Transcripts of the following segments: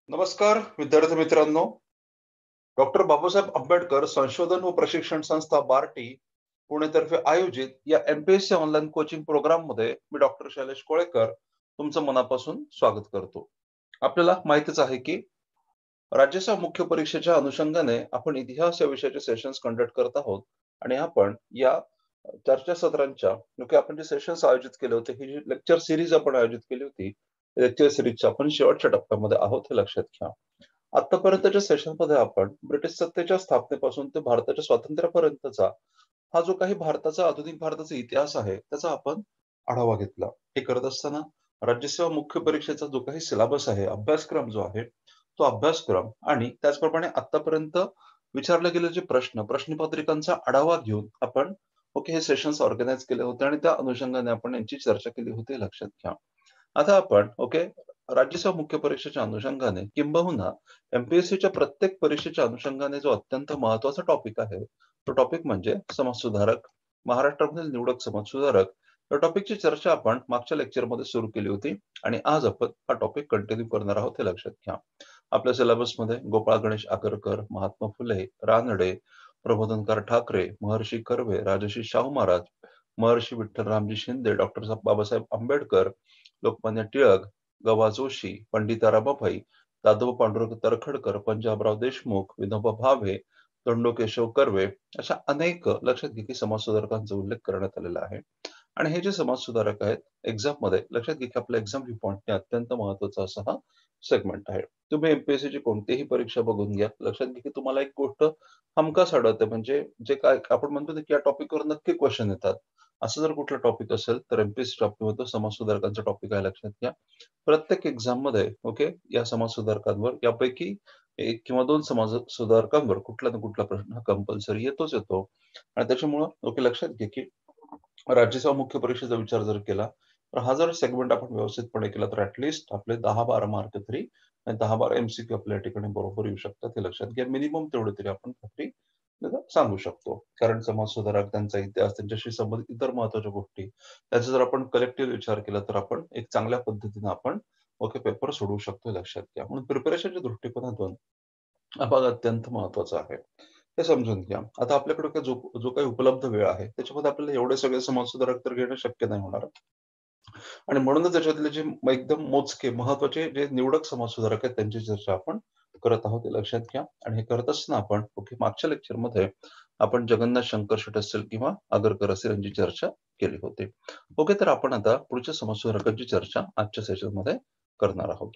नमस्कार विद्यार्थी मित्रांनो. डॉक्टर बाबासाहेब आंबेडकर संशोधन व प्रशिक्षण संस्था बार्टी पुणेतर्फे आयोजित या एमपीएससी ऑनलाईन कोचिंग प्रोग्राम मध्ये मी डॉक्टर शैलेश कोळेकर तुमचं मनापासून स्वागत करतो. आपल्याला माहितीच आहे की राज्याच्या मुख्य परीक्षेच्या अनुषंगाने आपण इतिहास या विषयाचे सेशन्स कंडक्ट करत आहोत आणि आपण या चर्चासत्रांच्या आपण जे सेशन्स आयोजित केले होते, ही जी लेक्चर सिरीज आपण आयोजित केली होती, लेक्चर सिरीजच्या आपण शेवटच्या टप्प्यामध्ये आहोत हे लक्षात घ्या. आतापर्यंतच्या सेशनमध्ये आपण ब्रिटिश सत्तेच्या स्थापनेपासून ते भारताच्या स्वातंत्र्यापर्यंतचा हा जो काही भारताचा आधुनिक भारताचा इतिहास आहे त्याचा आपण आढावा घेतला. हे करत असताना राज्यसेवा मुख्य परीक्षेचा जो काही सिलेबस आहे, अभ्यासक्रम जो आहे, तो अभ्यासक्रम आणि त्याचप्रमाणे आतापर्यंत विचारले गेलेले जे प्रश्नपत्रिकांचा आढावा घेऊन आपण हे सेशन्स ऑर्गनाइज केले होते आणि त्या अनुषंगाने आपण यांची चर्चा केली होती हे लक्षात घ्या. आता आपण राज्यसेवा मुख्य परीक्षेच्या अनुषंगाने किंबहुना एमपीएससीच्या प्रत्येक परीक्षेच्या अनुषंगाने जो अत्यंत महत्वाचा टॉपिक आहे तो टॉपिक म्हणजे समाजसुधारक, महाराष्ट्रामधील निवडक समाजसुधारक या टॉपिकची चर्चा आपण मागच्या लेक्चरमध्ये सुरू केली होती आणि आज आपण हा टॉपिक कंटिन्यू करणार आहोत हे लक्षात घ्या. आपल्या सिलेबसमध्ये गोपाळ गणेश आगरकर, महात्मा फुले, रानडे, प्रबोधनकार ठाकरे, महर्षी कर्वे, राजर्षी शाहू महाराज, महर्षी विठ्ठलरामजी शिंदे, डॉक्टर बाबासाहेब आंबेडकर, लोकमान्य टिळक, ग.बा. जोशी, पंडिता रमाबाई, दादोबा पांडुरंग तर्खडकर, पंजाबराव देशमुख, विनोबा भावे, धोंडो केशव कर्वे अशा अनेक लक्षात घ्या की समाजसुधारकांचा उल्लेख करण्यात आलेला आहे. आणि हे जे समाजसुधारक आहेत एक्झाम मध्ये लक्षात घ्या की आपला एक्झाम रिपोर्ट अत्यंत महत्वाचा असा हा सेगमेंट आहे. तुम्ही एमपीएससी ची कोणतीही परीक्षा बघून घ्या, लक्षात घ्या की तुम्हाला एक गोष्ट हमखास आढळते, म्हणजे जे काय आपण म्हणतो की या टॉपिकवर नक्की क्वेश्चन येतात. असं जर कुठला टॉपिक असेल तर एमपीएससी टॉपिक समाज सुधारकांचा टॉपिक आहे लक्षात घ्या. प्रत्येक एक्झाम मध्ये या समाज सुधारकांवर यापैकी एक किंवा दोन समाज सुधारकांवर कुठला ना कुठला प्रश्न हा कंपल्सरी येतो आणि त्याच्यामुळं लक्षात घ्या की राज्यसेवा मुख्य परीक्षेचा विचार जर केला तर हा जर सेगमेंट आपण व्यवस्थितपणे केला तर ऍटलिस्ट आपले 10-12 मार्क तरी आणि 10-12 एमसीक्यू आपल्या ठिकाणी बरोबर येऊ शकतात हे लक्षात घ्या. मिनिमम तेवढे तरी आपण खात्री सांगू शकतो, कारण समाज सुधारक, त्यांचा इतिहास, त्यांच्याशी संबंधित इतर महत्वाच्या गोष्टी त्याचा जर आपण कलेक्टिव्ह विचार केला तर आपण एक चांगल्या पद्धतीने आपण पेपर सोडवू शकतो लक्षात घ्या. म्हणून प्रिपरेशनच्या दृष्टिकोनातून हा भाग अत्यंत महत्वाचा आहे हे समजून घ्या. आता आपल्याकडे जो काही उपलब्ध वेळ आहे त्याच्यामध्ये आपल्याला एवढे सगळे समाज सुधारक तर घेणं शक्य नाही होणार आणि म्हणूनच त्याच्यातले जे एकदम मोजके महत्वाचे जे निवडक समाज सुधारक आहेत त्यांची चर्चा आपण करत आहोत हे लक्षात घ्या. आणि हे करत असताना आपण मागच्या लेक्चरमध्ये आपण जगन्नाथ शंकर शेट असेल किंवा आगरकर असेल यांची चर्चा केली होती. तर आपण आता पुढच्या समाज सुधारकांची चर्चा आजच्या सेशन मध्ये करणार आहोत.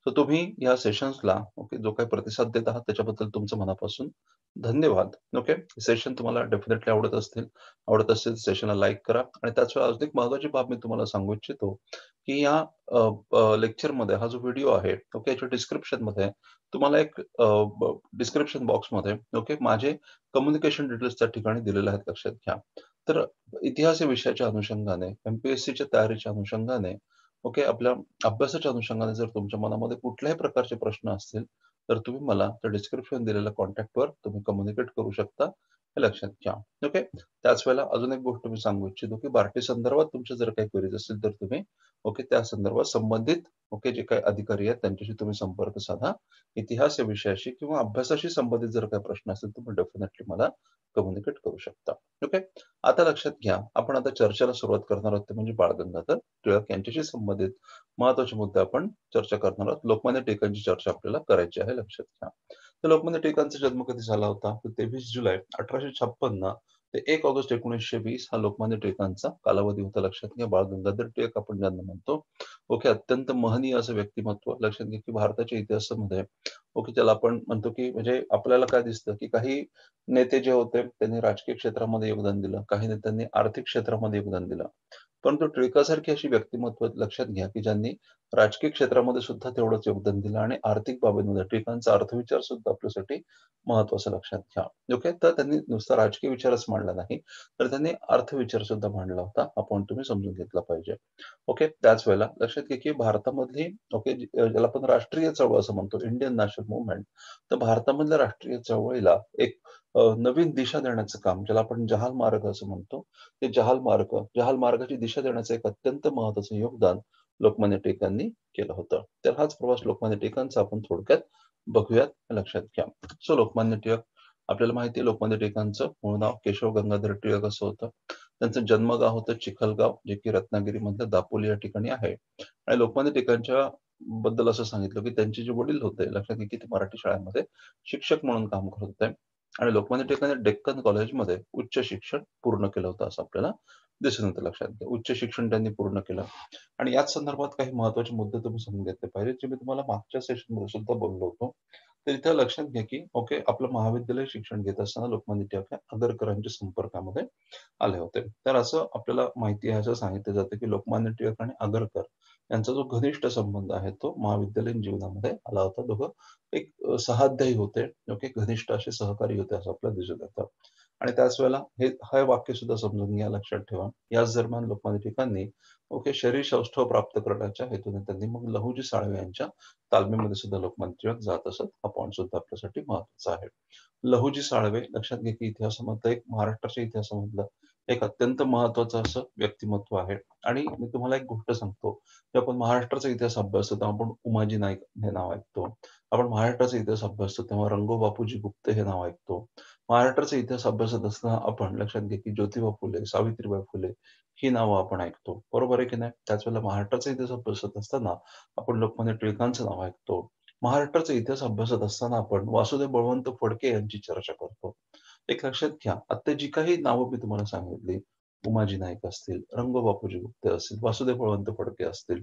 तर तुम्ही या सेशन्सला जो काही प्रतिसाद देत आहात त्याच्याबद्दल तुमचं मनापासून धन्यवाद. सेशन तुम्हाला डेफिनेटली आवडत असेल सेशनला लाईक करा आणि त्याचवेळी अजून एक महत्वाची बाब मी तुम्हाला सांगू इच्छितो की या लेक्चरमध्ये हा जो व्हिडिओ आहे याच्या डिस्क्रिप्शन मध्ये तुम्हाला एक डिस्क्रिप्शन बॉक्समध्ये माझे कम्युनिकेशन डिटेल्स त्या ठिकाणी दिलेले आहेत लक्षात घ्या. तर इतिहास या विषयाच्या अनुषंगाने एमपीएससीच्या तयारीच्या अनुषंगाने आपल्या अभ्यासाच्या अनुषंगाने जर तुमच्या मनामध्ये कुठल्याही प्रकारचे प्रश्न असतील तर तुम्ही मला त्या डिस्क्रिप्शन दिलेल्या कॉन्टॅक्टवर तुम्ही कम्युनिकेट करू शकता हे लक्षात घ्या. त्याच वेळेला अजून एक गोष्ट मी सांगू इच्छितो की बार्टी संदर्भात तुमचे जर काही क्वेरीज असतील तर तुम्ही त्या संदर्भात संबंधित जे काही अधिकारी आहेत त्यांच्याशी तुम्ही संपर्क साधा. इतिहास या विषयाशी किंवा अभ्यासाशी संबंधित जर काही प्रश्न असतील तुम्ही डेफिनेटली मला कम्युनिकेट करू शकता. आता लक्षात घ्या, आपण आता चर्चेला सुरुवात करणार आहोत ते म्हणजे बाळ गंगाधर टिळक यांच्याशी संबंधित महत्वाचे मुद्दे आपण चर्चा करणार आहोत. लोकमान्य टिळकांची चर्चा आपल्याला करायची आहे लक्षात घ्या. तर लोकमान्य टिळकांचा जन्म कधी झाला होता तर 23 जुलै 1856 ते 1 ऑगस्ट 1920 हा लोकमान्य टिळकांचा कालावधी होता लक्षात घ्या. बाळ गंगाधर टिळक आपण ज्यांना म्हणतो अत्यंत महनीय असं व्यक्तिमत्व लक्षात घ्या की भारताच्या इतिहासामध्ये त्याला आपण म्हणतो की म्हणजे आपल्याला काय दिसतं की काही नेते जे होते त्यांनी राजकीय क्षेत्रामध्ये योगदान दिलं, काही नेत्यांनी आर्थिक क्षेत्रामध्ये योगदान दिलं, परंतु टिळकासारखी अशी व्यक्तिमत्व लक्षात घ्या की ज्यांनी राजकीय क्षेत्रामध्ये सुद्धा तेवढंच योगदान दिलं आणि आर्थिक बाबींमध्ये टिळकांचा अर्थविचार सुद्धा आपल्यासाठी महत्वाचा लक्षात घ्या. तर त्यांनी नुसता राजकीय विचारच मांडला नाही तर त्यांनी अर्थविचार सुद्धा मांडला होता, आपण तुम्ही समजून घेतला पाहिजे. त्याच वेळेला लक्षात घ्या की भारतामधली ज्याला आपण राष्ट्रीय चळवळ असं म्हणतो, इंडियन नॅशनल मुवमेंट, तर भारतामधल्या राष्ट्रीय चळवळीला एक नवीन दिशा देण्याचं काम, ज्याला आपण जहाल मार्ग असं म्हणतो, ते जहाल मार्गाची दिशा देण्याचं एक अत्यंत महत्त्वाचं योगदान लोकमान्य टिळकांनी केलं होतं. तर हाच प्रवास लोकमान्य टिळकांचा आपण थोडक्यात बघूयात, लक्षात घ्या. सो लोकमान्य टिळक, आपल्याला माहिती आहे लोकमान्य टिळकांचं मूळ नाव केशव गंगाधर टिळक असं होतं. त्यांचं जन्मगाव होतं चिखलगाव, जे की रत्नागिरीमधल्या दापोली या ठिकाणी आहे. आणि लोकमान्य टिळकांच्या बद्दल असं सांगितलं की त्यांचे जे वडील होते, लक्षात घ्या की ते मराठी शाळांमध्ये शिक्षक म्हणून काम करत होते. आणि लोकमान्य टिळकांनी डेक्कन कॉलेजमध्ये उच्च शिक्षण पूर्ण केलं होतं असं आपल्याला दिसून येतं, लक्षात घ्या. उच्च शिक्षण त्यांनी पूर्ण केलं. आणि याच संदर्भात काही महत्त्वाचे मुद्दे तुम्ही समजून घेतले पाहिजे, जे मी तुम्हाला मागच्या सेशनमध्ये सुद्धा बोललो होतो. तर इथं लक्षात घ्या की ओके, आपलं महाविद्यालय शिक्षण घेत असताना लोकमान्य टिळक हे आगरकरांच्या संपर्कामध्ये आले होते. तर असं आपल्याला माहिती आहे, असं सांगितलं जातं की लोकमान्य टिळक आणि आगरकर यांचा जो घनिष्ठ संबंध आहे तो महाविद्यालयीन जीवनामध्ये आला होता. दोघं एक सहाध्यायी होते, ओके, घनिष्ठ असे सहकारी होते असं आपल्याला दिसून येतं. आणि त्याच वेळेला हे वाक्य सुद्धा समजून घ्या, लक्षात ठेवा. याच दरम्यान लोकमान्य टिळकांनी ओके, शरीर सौष्ठव प्राप्त करण्याच्या हेतूने त्यांनी मग लहुजी साळवे यांच्या तालमीमध्ये सुद्धा लोकमान्य टिळक जात असत. हा पॉईंट सुद्धा आपल्यासाठी महत्त्वाचा आहे. लहुजी साळवे, लक्षात घ्या की इतिहासामधलं एक, महाराष्ट्राच्या इतिहासामधलं एक अत्यंत महत्त्वाचं असं व्यक्तिमत्व आहे. आणि मी तुम्हाला एक गोष्ट सांगतो, की आपण महाराष्ट्राचा इतिहास अभ्यासतो तेव्हा आपण उमाजी नाईक हे नाव ऐकतो. आपण महाराष्ट्राचा इतिहास अभ्यासतो तेव्हा रंगो बापूजी गुप्ते हे नाव ऐकतो. महाराष्ट्राचा इतिहास अभ्यासत असताना आपण लक्षात घ्या की ज्योतिबा फुले, सावित्रीबाई फुले ही नावं आपण ऐकतो. बरोबर आहे की नाही? त्याच वेळेला महाराष्ट्राचा इतिहास अभ्यासत असताना आपण लोकमान्य टिळकांचं नाव ऐकतो. महाराष्ट्राचा इतिहास अभ्यासत असताना आपण वासुदेव बळवंत फडके यांची चर्चा करतो. एक लक्षात घ्या, आता जी काही नावं मी तुम्हाला सांगितली, उमाजी नाईक असतील, रंगो बापूजी गुप्ते असतील, वासुदेव बळवंत फडके असतील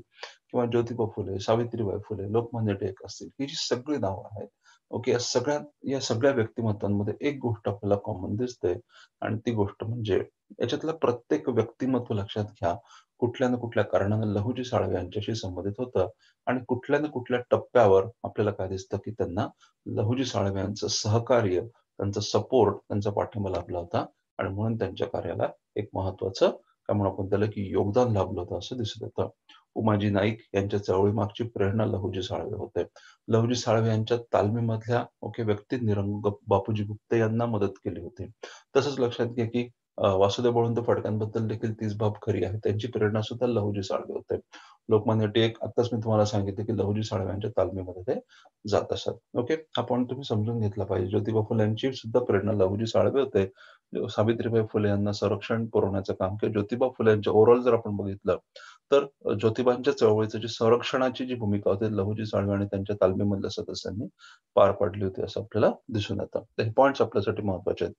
किंवा ज्योतिबा फुले, सावित्रीबाई फुले, लोकमान्य टिळक असतील, ही जी सगळी नावं आहेत, ओके, या सगळ्या व्यक्तिमत्वांमध्ये एक गोष्ट आपल्याला कॉमन दिसते. आणि ती गोष्ट म्हणजे याच्यातलं प्रत्येक व्यक्तिमत्व, लक्षात घ्या, कुठल्या ना कुठल्या कारणानं लहुजी साळवे यांच्याशी संबंधित होतं. आणि कुठल्या ना कुठल्या टप्प्यावर आपल्याला काय दिसतं की त्यांना लहुजी साळवे यांचं सहकार्य, त्यांचा सपोर्ट, त्यांचा पाठिंबा लाभला होता. आणि म्हणून त्यांच्या कार्याला एक महत्त्वाचं, काय म्हणू आपण त्याला, की योगदान लाभलं होतं असं दिसून येतं. उमाजी नाईक यांच्या चळवळीमागची प्रेरणा लहुजी साळवे होते. लहुजी साळवे यांच्या तालमीमधल्या ओके व्यक्तींनी बापूजी गुप्ते यांना मदत केली होती. तसंच लक्षात घ्या की वासुदेव बळवंत फडक्यांबद्दल देखील तीच बाब खरी आहे. त्यांची प्रेरणा सुद्धा लहुजी साळवे होते. लोकमान्य टिळक, आत्ताच मी तुम्हाला सांगितले की लहुजी साळवे यांच्या तालमीमध्ये ते जात असत. ओके, हा पॉईंट तुम्ही समजून घेतला पाहिजे. ज्योतिबा फुले यांची सुद्धा प्रेरणा लहुजी साळवे होते. सावित्रीबाई फुले यांना संरक्षण पुरवण्याचं काम, किंवा ज्योतिबा फुले यांच्या ओव्हरऑल जर आपण बघितलं तर ज्योतिबांच्या चळवळीचं जी संरक्षणाची जी भूमिका होती, लहुजी साळवे आणि त्यांच्या तालमीमधल्या सदस्यांनी पार पाडली होती असं आपल्याला दिसून येतं. तर हे पॉईंट्स आपल्यासाठी महत्त्वाचे आहेत.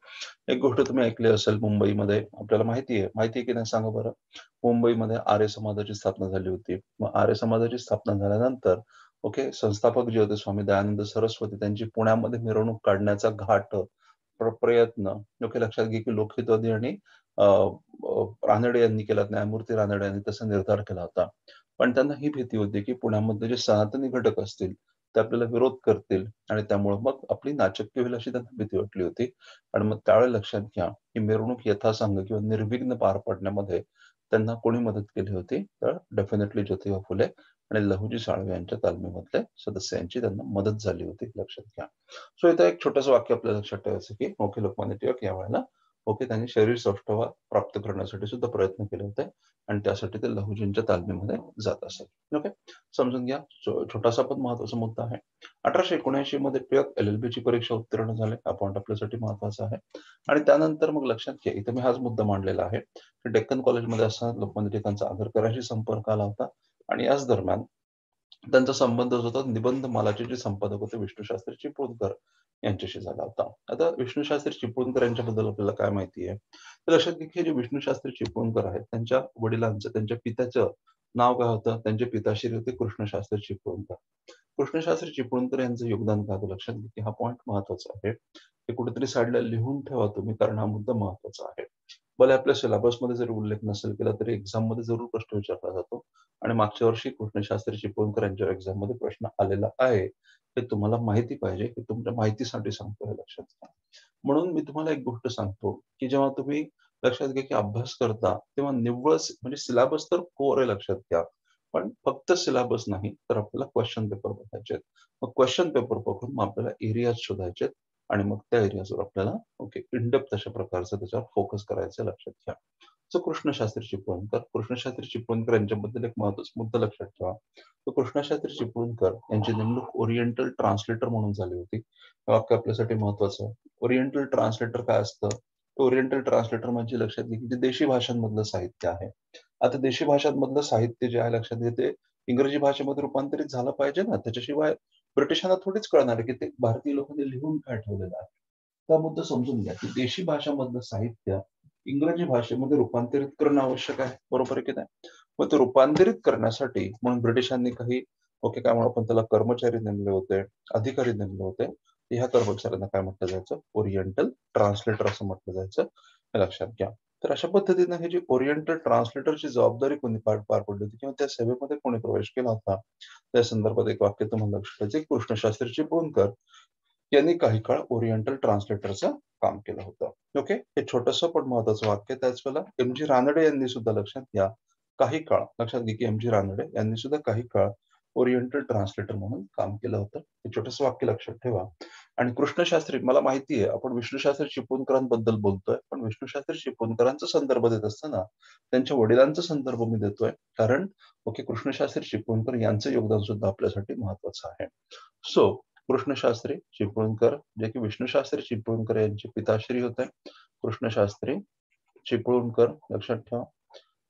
एक गोष्ट तुम्ही ऐकली असेल, मुंबईमध्ये आपल्याला माहिती आहे की नाही सांगा बरं? मुंबईमध्ये आर्य समाजाची स्थापना झाली होती. मग आर्य समाजाची स्थापना झाल्यानंतर ओके, संस्थापक जे होते स्वामी दयानंद सरस्वती, त्यांची पुण्यामध्ये मिरवणूक काढण्याचा प्रयत्न, ओके, लक्षात घे की लोकहितवादी आणि अ, रानडे यांनी केला, न्यायमूर्ती रानडे यांनी तसा निर्धार केला होता. पण त्यांना ही भीती होती की पुण्यामध्ये जे सनातनी घटक असतील ते आपल्याला विरोध करतील आणि त्यामुळे मग आपली नाचक्की होईल अशी त्यांना भीती वाटली होती. आणि मग त्यावेळेला लक्षात घ्या की मिरवणूक यथासांग किंवा निर्विघ्न पार पाडण्यामध्ये त्यांना कोणी मदत केली होती, तर डेफिनेटली ज्योतिबा फुले आणि लहुजी साळवे यांच्या तालमीमधल्या सदस्यांची त्यांना मदत झाली होती, लक्षात घ्या. सो इथं एक छोटंसं वाक्य आपल्याला लक्षात ठेवायचं की ओके, लोकमान्य टिळक यावेळेला ओके, त्यांनी शरीर सौष्ठव प्राप्त करण्यासाठी सुद्धा प्रयत्न केले होते. आणि त्यासाठी ते लहुजींच्या तालमीमध्ये जात असत. ओके, समजून घ्या. छोटासा पण महत्वाचा मुद्दा आहे. 1879 मध्ये टिळक LLB ची परीक्षा उत्तीर्ण झाले. हा पॉईंट आपल्यासाठी महत्वाचा आहे. आणि त्यानंतर मग लक्षात घ्या, इथे मी हाच मुद्दा मांडलेला आहे की डेक्कन कॉलेजमध्ये असताना लोकमान्य टिळकांचा आगरकरांशी संपर्क आला होता. आणि याच दरम्यान त्यांचा संबंध जो होता, निबंध मालाचे जे संपादक होते विष्णूशास्त्री चिपळूणकर यांच्याशी झाला होता. आता विष्णूशास्त्री चिपळूणकर यांच्याबद्दल आपल्याला काय माहिती आहे? तर लक्षात घ्या की जे विष्णूशास्त्री चिपळूणकर आहेत, त्यांच्या वडिलांचं, त्यांच्या पित्याचं नाव काय होतं? त्यांचे पिताश्री होते कृष्णशास्त्री चिपळूणकर. कृष्णशास्त्री चिपळूणकर यांचं योगदान काय होतं? लक्षात घ्या की हा पॉईंट महत्वाचा आहे. हे कुठेतरी साईडला लिहून ठेवा तुम्ही, कारण हा मुद्दा महत्वाचा आहे. भले आपल्या सिलेबसमध्ये जरी उल्लेख नसेल केला तरी एक्झाम मध्ये जरूर प्रश्न विचारला जातो. आणि मागच्या वर्षी कृष्णशास्त्री चिपळूणकर यांच्या एक्झाम मध्ये प्रश्न आलेला आहे. हे तुम्हाला माहिती पाहिजे, हे तुमच्या माहितीसाठी सांगतो, हे लक्षात घ्या. म्हणून मी तुम्हाला एक गोष्ट सांगतो की जेव्हा तुम्ही लक्षात घ्या की अभ्यास करता तेव्हा निव्वळ म्हणजे सिलेबस तर कोर आहे, लक्षात घ्या. पण फक्त सिलेबस नाही तर आपल्याला क्वेश्चन पेपर बघायचे आहेत. मग क्वेश्चन पेपर बघून मग आपल्याला एरियाज शोधायचे आहेत. आणि मग त्या एरियाजवर आपल्याला इनडेप्थ अशा प्रकारचं त्याच्यावर फोकस करायचं लक्षात घ्या. सो कृष्णशास्त्री चिपळूणकर यांच्याबद्दल एक महत्त्वाचा मुद्दा लक्षात ठेवा. तर कृष्णशास्त्री चिपळूणकर यांची नेमणूक ओरिएंटल ट्रान्सलेटर म्हणून झाली होती. हे वाक्य आपल्यासाठी महत्त्वाचं आहे. ओरिएंटल ट्रान्सलेटर काय असतं? ओरिएंटल ट्रान्सलेटर म्हणजे लक्षात घ्या की जे देशी भाषांमधलं साहित्य आहे. आता देशी भाषांमधलं साहित्य जे आहे लक्षात घ्या ते इंग्रजी भाषेमध्ये रूपांतरित झालं पाहिजे ना, त्याच्याशिवाय ब्रिटिशांना थोडीच कळणार आहे की ते भारतीय लोकांनी लिहून काय ठेवलेलं आहे. हा मुद्दा समजून घ्या की देशी भाषांमधलं साहित्य इंग्रजी भाषेमध्ये रूपांतरित करणं आवश्यक आहे, बरोबर आहे की नाही? मग ते रूपांतरित करण्यासाठी म्हणून ब्रिटिशांनी काही काय म्हणू आपण त्याला कर्मचारी नेमले होते, अधिकारी नेमले होते. ह्या कर्मचाऱ्यांना काय म्हटलं जायचं? ओरिएंटल ट्रान्सलेटर असं म्हटलं जायचं, हे लक्षात घ्या. तर अशा पद्धतीने हे जी ओरिएंटल ट्रान्सलेटरची जबाबदारी कोणी पार पडली होती किंवा त्या सेवेमध्ये कोणी प्रवेश केला होता, त्या संदर्भात एक वाक्य तुम्हाला लक्षात ठेवायचं. कृष्णशास्त्री चिपळूणकर यांनी काही काळ ओरिएंटल ट्रान्सलेटरचं काम केलं होतं. ओके, हे छोटंसं पण महत्वाचं वाक्य. त्याच वेळेला एम.जी. रानडे यांनी सुद्धा लक्षात घ्या, काही काळ लक्षात घ्या की एम.जी. रानडे यांनी सुद्धा काही काळ ओरिएंटल ट्रान्सलेटर म्हणून काम केलं होतं. हे छोटंसं वाक्य लक्षात ठेवा. आणि कृष्णशास्त्री, मला माहिती आहे आपण विष्णुशास्त्री चिपळूणकरांबद्दल बोलतोय, पण विष्णुशास्त्री चिपळूणकरांचा संदर्भ देत असताना त्यांच्या वडिलांचा संदर्भ मी देतोय, कारण कृष्णशास्त्री चिपळूणकर यांचं योगदान सुद्धा आपल्यासाठी महत्वाचं आहे. सो कृष्णशास्त्री चिपळूणकर जे की विष्णुशास्त्री चिपळूणकर यांचे पिताश्री होते. कृष्णशास्त्री चिपळूणकर लक्षात ठेवा.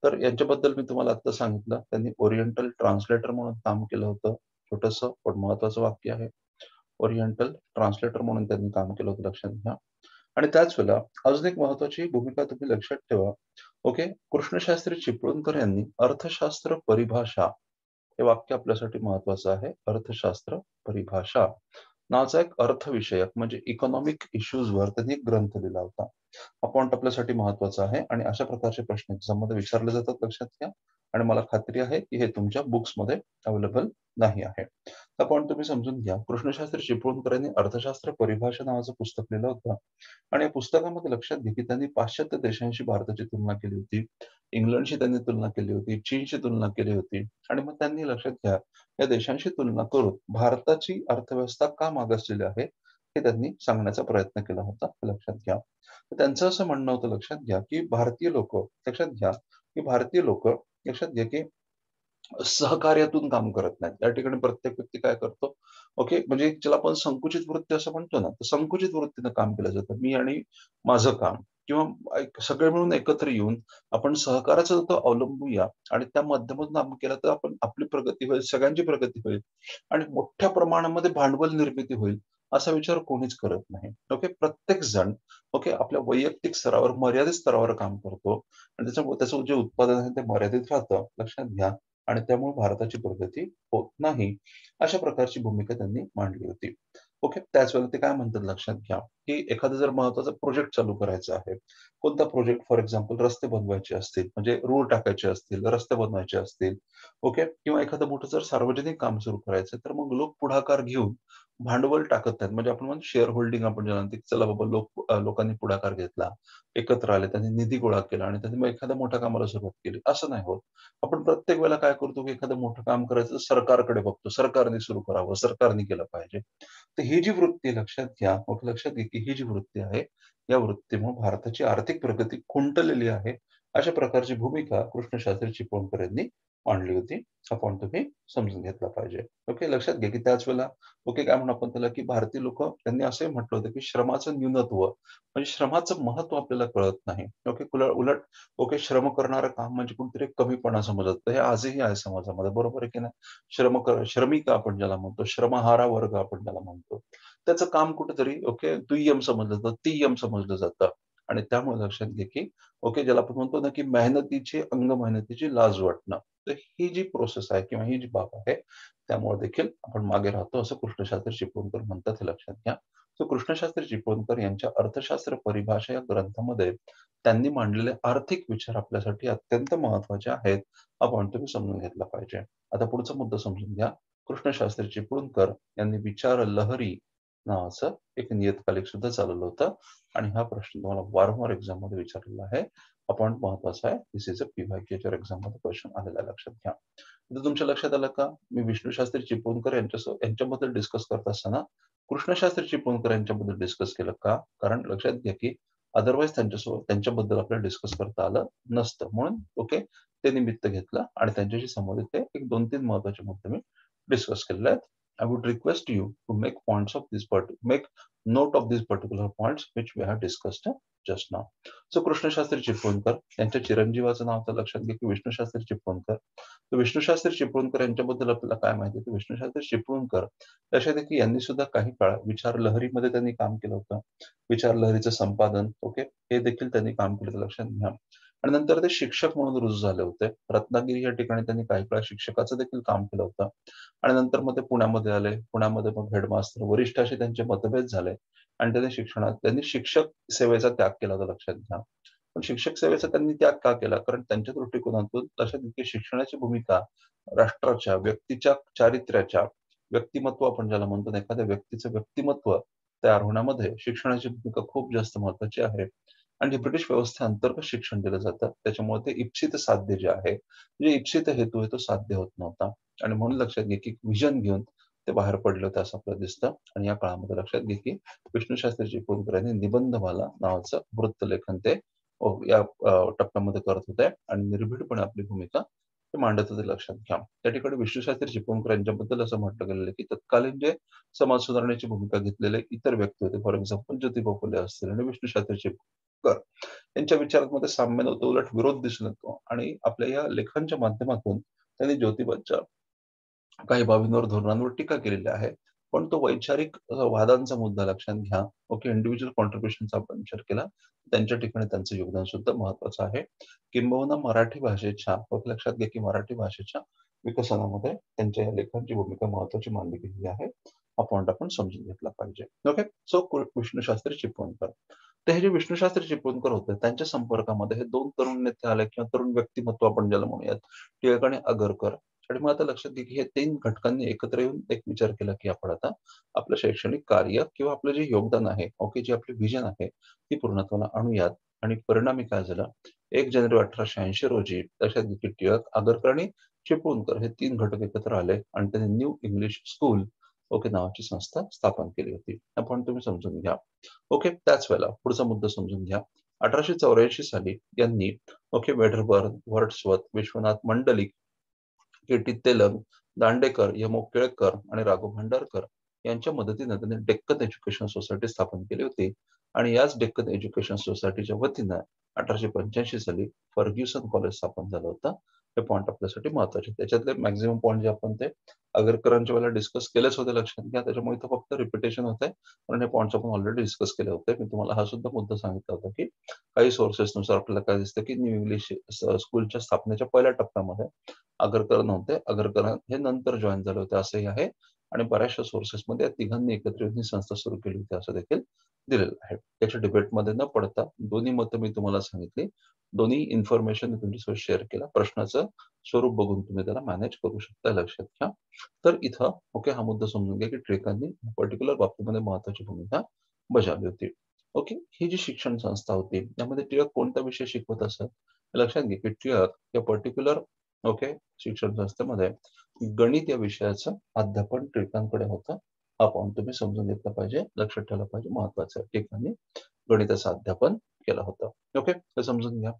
तर यांच्याबद्दल मी तुम्हाला आता सांगितलं, त्यांनी ओरिएंटल ट्रान्सलेटर म्हणून काम केलं होतं. छोटंसं पण महत्वाचं वाक्य आहे. ओरिएंटल ट्रान्सलेटर म्हणून त्यांनी काम केलं होतं, लक्षात घ्या. आणि त्याच वेळेला अजून एक महत्वाची भूमिका तुम्ही लक्षात ठेवा. कृष्णशास्त्री चिपळूणकर यांनी अर्थशास्त्र परिभाषा हे वाक्य आपल्यासाठी महत्वाचं आहे. अर्थशास्त्र परिभाषा नावाचा एक अर्थविषयक म्हणजे इकॉनॉमिक इश्यूजवर त्यांनी एक ग्रंथ लिहिला होता. हा पॉइंट आपल्यासाठी महत्वाचा आहे आणि अशा प्रकारचे प्रश्न एक्झाममध्ये विचारले जातात, लक्षात घ्या. आणि मला खात्री आहे की हे तुमच्या बुक्समध्ये अवेलेबल नाही आहे. हा पॉइंट तुम्ही समजून घ्या. कृष्णशास्त्री चिपळूणकर यांनी अर्थशास्त्र परिभाषा नावाचं पुस्तक लिहिलं होतं आणि या पुस्तकामध्ये लक्षात घ्या की त्यांनी पाश्चात्य देशांशी भारताची तुलना केली होती, इंग्लंडशी त्यांनी तुलना केली होती, चीनशी तुलना केली होती आणि मग त्यांनी लक्षात घ्या या देशांशी तुलना करून भारताची अर्थव्यवस्था का मागासलेली आहे हे त्यांनी सांगण्याचा प्रयत्न केला होता, लक्षात घ्या. त्यांचं असं म्हणणं होतं, लक्षात घ्या की भारतीय लोक लक्षात घ्या की सहकार्यातून काम करत नाहीत. या ठिकाणी प्रत्येक व्यक्ती काय करतो, म्हणजे ज्याला आपण संकुचित वृत्ती असं म्हणतो ना, तर संकुचित वृत्तीनं काम केलं जातं. मी आणि माझं काम किंवा सगळे मिळून एकत्र येऊन आपण सहकार्याचा जो अवलंबूया आणि त्या माध्यमातून आपण केलं तर आपण आपली प्रगती होईल, सगळ्यांची प्रगती होईल आणि मोठ्या प्रमाणामध्ये भांडवल निर्मिती होईल असा विचार कोणीच करत नाही. प्रत्येक जण आपल्या वैयक्तिक स्तरावर मर्यादित स्तरावर काम करतो आणि त्याच्यामुळे त्याचं जे उत्पादन आहे ते मर्यादित राहतं, लक्षात घ्या. आणि त्यामुळे भारताची प्रगती होत नाही, अशा प्रकारची भूमिका त्यांनी मांडली होती. त्याच वेळेला ते काय म्हणतात लक्षात घ्या की एखादा जर महत्वाचा प्रोजेक्ट चालू करायचा आहे, कोणता प्रोजेक्ट, फॉर एक्झाम्पल रस्ते बनवायचे असतील, म्हणजे रोड टाकायचे असतील, रस्ते बनवायचे असतील, किंवा एखादं मोठं जर सार्वजनिक काम सुरू करायचं, तर मग लोक पुढाकार घेऊन भांडवल टाकत नाहीत. म्हणजे आपण म्हणतो शेअर होल्डिंग, आपण ज्याला म्हणतो, चला बाबा लोकांनी पुढाकार घेतला, एकत्र आले, त्यांनी निधी गोळा केला आणि त्यांनी मग एखाद्या मोठ्या कामाला सुरुवात केली, असं नाही होत. आपण प्रत्येक वेळेला काय करतो की एखादं मोठं काम करायचं सरकारकडे बघतो, सरकारने सुरू करावं, सरकारने केलं पाहिजे. तर ही जी वृत्ती लक्षात घ्या, लक्षात घ्या की ही जी वृत्ती आहे, या वृत्तीमुळे भारताची आर्थिक प्रगती खुंटलेली आहे, अशा प्रकारची भूमिका कृष्णशास्त्री चिपळूणकर यांनी मांडली होती. हा पॉइंट तुम्ही समजून घेतला पाहिजे. लक्षात घ्या की त्याच वेळेला काय म्हणू आपण त्याला की भारतीय लोक त्यांनी असंही म्हटलं होतं की श्रमाचं न्यूनत्व म्हणजे श्रमाचं महत्व आपल्याला कळत नाही. उलट श्रम करणारं काम म्हणजे कुठेतरी कमीपणा समजत, तर हे आजही आहे समाजामध्ये, बरोबर आहे की नाही? श्रमिक आपण ज्याला म्हणतो, श्रमहारा वर्ग आपण ज्याला म्हणतो, त्याचं काम कुठेतरी दुय्यम समजलं जातं, तिय्यम समजलं जातं. आणि त्यामुळे लक्षात घे की ज्याला आपण म्हणतो ना की मेहनतीची लाज वाटणं, तर ही जी प्रोसेस आहे किंवा ही जी बाब आहे, त्यामुळे देखील आपण मागे राहतो असं कृष्णशास्त्री चिपळूणकर म्हणतात, हे लक्षात घ्या. कृष्णशास्त्री चिपळूणकर यांच्या अर्थशास्त्र परिभाषा या ग्रंथामध्ये त्यांनी मांडलेले आर्थिक विचार आपल्यासाठी अत्यंत महत्वाचे आहेत. हा पॉइंट तुम्ही समजून घेतला पाहिजे. आता पुढचा मुद्दा समजून घ्या. कृष्णशास्त्री चिपळूणकर यांनी विचार लहरी नावाचं एक नियतकालिक सुद्धा चालवलं होतं आणि हा प्रश्न तुम्हाला वारंवार एक्झाम मध्ये विचारलेला आहे. हा पॉइंट महत्वाचा आहे. दिस इज अ पीवायक्यूच्या एक्झाम मध्ये क्वेश्चन आलेला आहे, लक्षात घ्या. तुमच्या लक्षात आलं का मी विष्णुशास्त्री चिपळूणकर यांच्याबद्दल डिस्कस करत असताना कृष्णशास्त्री चिपळूणकर यांच्याबद्दल डिस्कस केलं का? कारण लक्षात घ्या की अदरवाईज त्यांच्याबद्दल आपल्याला डिस्कस करता आलं नसतं. म्हणून ओके, ते निमित्त घेतलं आणि त्यांच्याशी संबंधित ते एक 2-3 महत्त्वाचे मुद्दे मी डिस्कस केलेले आहेत. I would request you to make points of this make note of these particular points which we have discussed just now. So Krishnashastri Chiplunkar यांच्या चिरंजीवाचं नाव तर लक्षात घ्या की विष्णुशास्त्री चिपळूणकर. तर विष्णुशास्त्री चिपळूणकर यांच्याबद्दल आपल्याला काय माहिती आहे? तर विष्णुशास्त्री चिपळूणकर लक्षात घ्या की यांनी सुद्धा काही काळ विचार लहरीमध्ये त्यांनी काम केलं होतं. विचार लहरीचं संपादन ओके, हे देखील त्यांनी काम केलं होतं, लक्षात घ्या. आणि नंतर ते शिक्षक म्हणून रुजू झाले होते. रत्नागिरी या ठिकाणी त्यांनी काही काळ शिक्षकाचं देखील काम केलं होतं. आणि नंतर मग ते पुण्यामध्ये आले. पुण्यामध्ये मग हेडमास्टर वरिष्ठाशी त्यांचे मतभेद झाले आणि त्यांनी शिक्षक सेवेचा त्याग केला होता, लक्षात घ्या. पण शिक्षक सेवेचा त्यांनी त्याग का केला? कारण त्यांच्या दृष्टिकोनातून लक्षात घ्या की शिक्षणाची भूमिका राष्ट्राच्या, व्यक्तीच्या चारित्र्याच्या, व्यक्तिमत्व आपण ज्याला म्हणतो ना, एखाद्या व्यक्तीचं व्यक्तिमत्व तयार होण्यामध्ये शिक्षणाची भूमिका खूप जास्त महत्त्वाची आहे. आणि ब्रिटिश व्यवस्थेअंतर्गत शिक्षण दिलं जातं. त्याच्यामुळे ते इप्सित साध्य जे आहे, जे इप्सित हेतू आहे तो साध्य होत नव्हता. आणि म्हणून लक्षात घ्या की विजन घेऊन ते बाहेर पडले होते असं आपल्याला दिसतं. आणि या काळामध्ये लक्षात घ्या की विष्णुशास्त्री चिपळूणकर यांनी निबंधमाला नावाचं वृत्तलेखन ते या टप्प्यामध्ये करत होते आणि निर्भीडपणे आपली भूमिका ते मांडत होते, लक्षात घ्या. त्या ठिकाणी विष्णुशास्त्री चिपळूणकर यांच्याबद्दल असं म्हटलं गेलेलं आहे की तत्कालीन जे समाज सुधारणेची भूमिका घेतलेले इतर व्यक्ती होते, फॉर एक्झाम्पल ज्योतिबा फुले असतील आणि विष्णुशास्त्री चिपळूणकर यांच्या विचारांमध्ये साम्य नव्हतं, उलट विरोध दिसून येतो. आणि आपल्या या लेखांच्या माध्यमातून त्यांनी ज्योतिबाच्या काही बाबींवर, धोरणांवर टीका केलेली आहे. पण तो वैचारिक वादांचा मुद्दा लक्षात घ्या. ओके, इंडिव्हिज्युअल कॉन्ट्रिब्युशनचा आपण विचार केला, त्यांच्या ठिकाणी त्यांचं योगदान सुद्धा महत्त्वाचं आहे. किंबहुना मराठी भाषेच्या लक्षात घ्या की मराठी भाषेच्या विकसनामध्ये त्यांच्या या लेखांची भूमिका महत्त्वाची मानली गेलेली आहे. हा पॉइंट आपण समजून घेतला पाहिजे. Okay, so Vishnushastri Chiplunkar. तर हे जे विष्णुशास्त्री चिपळूणकर होते त्यांच्या संपर्कामध्ये हे 2 तरुण नेते आले किंवा तरुण व्यक्तिमत्व आपण ज्याला म्हणूयात, टिळक आणि आगरकर. आणि मग आता लक्षात घ्या की हे 3 घटकांनी एकत्र येऊन एक विचार केला की आपण आता आपलं शैक्षणिक कार्य किंवा आपलं जे योगदान आहे, ओके, जे आपली व्हिजन आहे, ती पूर्णत्वाला आणूयात. आणि परिणामी काय झालं, 1 जानेवारी 1880 रोजी लक्षात घ्या की टिळक, आगरकर आणि चिपळूणकर हे 3 घटक एकत्र आले आणि त्यांनी न्यू इंग्लिश स्कूल ओके नावाची संस्था स्थापन केली होती. हा पॉइंट तुम्ही समजून घ्या. ओके, त्याच वेळेला पुढचा मुद्दा समजून घ्या. 1884 साली यांनी okay Wedderburn, Wordsworth, Vishwanath Mandlik, K T. Telang, Dandekar, Yamo Kelkar आणि राघव भांडारकर यांच्या मदतीने त्यांनी डेक्कन एज्युकेशन सोसायटी स्थापन केली होती. आणि याच डेक्कन एज्युकेशन सोसायटीच्या वतीनं 1885 साली फर्ग्युसन कॉलेज स्थापन झालं होतं. हे पॉइंट आपल्यासाठी महत्त्वाचे. त्याच्यातले मॅक्सिमम पॉइंट जे आपण ते आगरकरांच्या वेळेला डिस्कस केलेच होते, लक्षात घ्या. त्याच्यामुळे इथं फक्त रिपिटेशन होतंय. कारण हे पॉइंट्स आपण ऑलरेडी डिस्कस केले होते. मी तुम्हाला हा सुद्धा मुद्दा सांगितला होता की काही सोर्सेसनुसार आपल्याला काय दिसतं की न्यू इंग्लिश स्कूलच्या स्थापनेच्या पहिल्या टप्प्यामध्ये आगरकर नव्हते. आगरकर हे नंतर जॉइन झाले होते असंही आहे. आणि बऱ्याचशा सोर्सेसमध्ये या तिघांनी एकत्र येऊन ही संस्था सुरू केली होती असं देखील दिलेलं आहे. त्याच्या डिबेटमध्ये न पडता दोन्ही मतं मी तुम्हाला सांगितली. दोन्ही इन्फॉर्मेशन मी तुमच्यासोबत शेअर केला. प्रश्नाचं स्वरूप बघून तुम्ही त्याला मॅनेज करू शकता, लक्षात घ्या. तर इथं ओके, हा मुद्दा समजून घ्या की टिळकांनी पर्टिक्युलर बाबतीमध्ये महत्त्वाची भूमिका बजावली होती. ओके, ही जी शिक्षण संस्था होती त्यामध्ये टिळक कोणता विषय शिकवत असत? लक्षात घ्या की टिळक या पर्टिक्युलर ओके शिक्षण संस्थेमध्ये गणित या विषयाचं अध्यापन टिळकांकडे होतं. हा पॉइंट तुम्ही समजून घेतला पाहिजे, लक्षात ठेवला पाहिजे, महत्वाचं आहे. टिळकांनी गणिताचं अध्यापन केलं होतं. ओके, हे समजून घ्या.